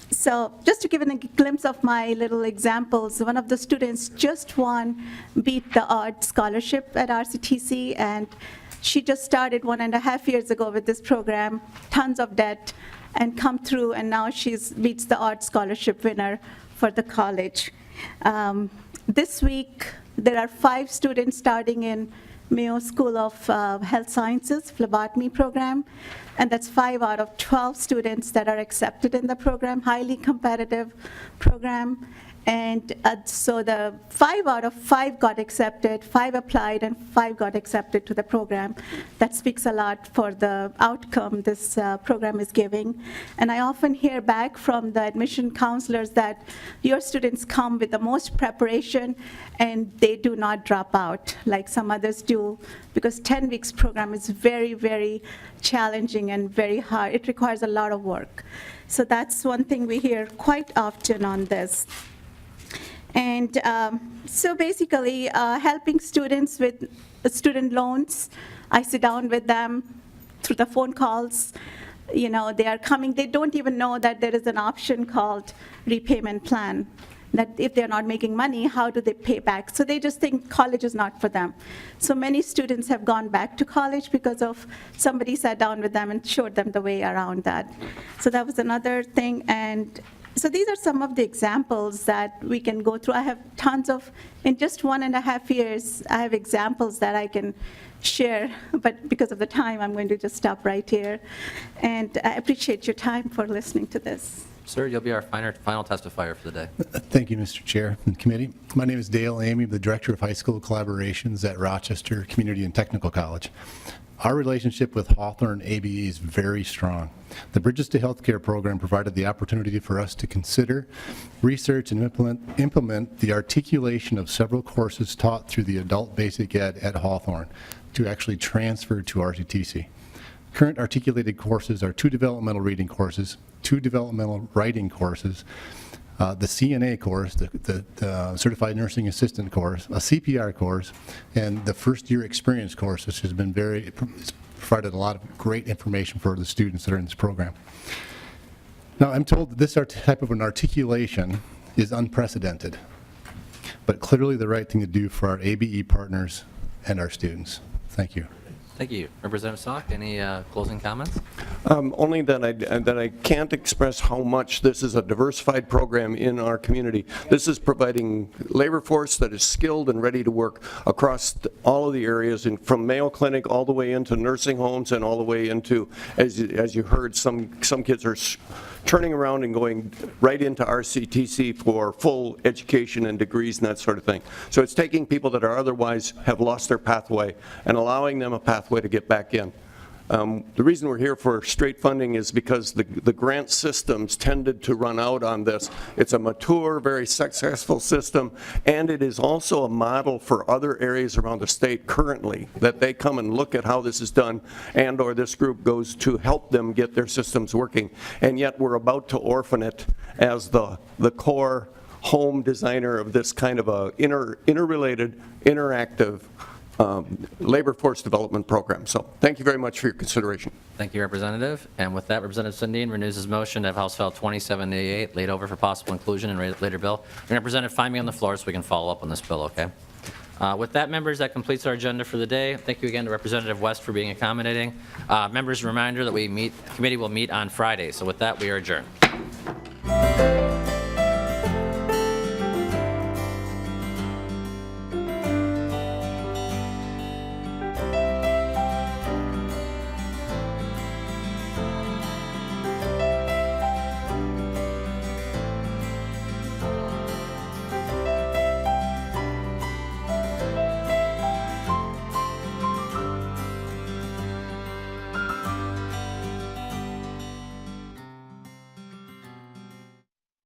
So just to give a glimpse of my little examples, one of the students just won Beat the Odds scholarship at RCTC, and she just started 1.5 years ago with this program, tons of debt, and come through, and now she's Beats the Odds scholarship winner for the college. This week, there are 5 students starting in Mayo School of Health Sciences, phlebotomy program, and that's 5 out of 12 students that are accepted in the program, highly competitive program. And so the 5 out of 5 got accepted, 5 applied, and 5 got accepted to the program. That speaks a lot for the outcome this program is giving. And I often hear back from the admission counselors that your students come with the most preparation and they do not drop out like some others do, because 10 weeks program is very, very challenging and very hard. It requires a lot of work. So that's one thing we hear quite often on this. And so basically, helping students with student loans, I sit down with them through the phone calls. You know, they are coming, they don't even know that there is an option called repayment plan, that if they're not making money, how do they pay back? So they just think college is not for them. So many students have gone back to college because of somebody sat down with them and showed them the way around that. So that was another thing. And so these are some of the examples that we can go through. I have tons of, in just 1.5 years, I have examples that I can share, but because of the time, I'm going to just stop right here. And I appreciate your time for listening to this. Sir, you'll be our final testifier for the day. Thank you, Mr. Chair and committee. My name is Dale Amy, the Director of High School Collaborations at Rochester Community and Technical College. Our relationship with Hawthorne ABE is very strong. The Bridges to Healthcare program provided the opportunity for us to consider, research, and implement the articulation of several courses taught through the Adult Basic Ed at Hawthorne to actually transfer to RCTC. Current articulated courses are 2 developmental reading courses, 2 developmental writing courses, the CNA course, the Certified Nursing Assistant course, a CPR course, and the first year experience course, which has been it's provided a lot of great information for the students that are in this program. Now, I'm told that this type of an articulation is unprecedented, but clearly the right thing to do for our ABE partners and our students. Thank you. Thank you. Representative Salk, any closing comments? Only that I can't express how much this is a diversified program in our community. This is providing labor force that is skilled and ready to work across all of the areas, from Mayo Clinic all the way into nursing homes and all the way into, as you heard, some kids are turning around and going right into RCTC for full education and degrees and that sort of thing. So it's taking people that are otherwise have lost their pathway and allowing them a pathway to get back in. The reason we're here for straight funding is because the grant systems tended to run out on this. It's a mature, very successful system, and it is also a model for other areas around the state currently, that they come and look at how this is done, and or this group goes to help them get their systems working. And yet we're about to orphan it as the core home designer of this kind of a interrelated, interactive labor force development program. So thank you very much for your consideration. Thank you, Representative. And with that, Representative Sundin renews his motion to have House File 2788 laid over for possible inclusion in later bill. Representative, find me on the floor so we can follow up on this bill, okay? With that, members, that completes our agenda for the day. Thank you again to Representative West for being accommodating. Members, reminder that committee will meet on Friday. So with that, we are adjourned.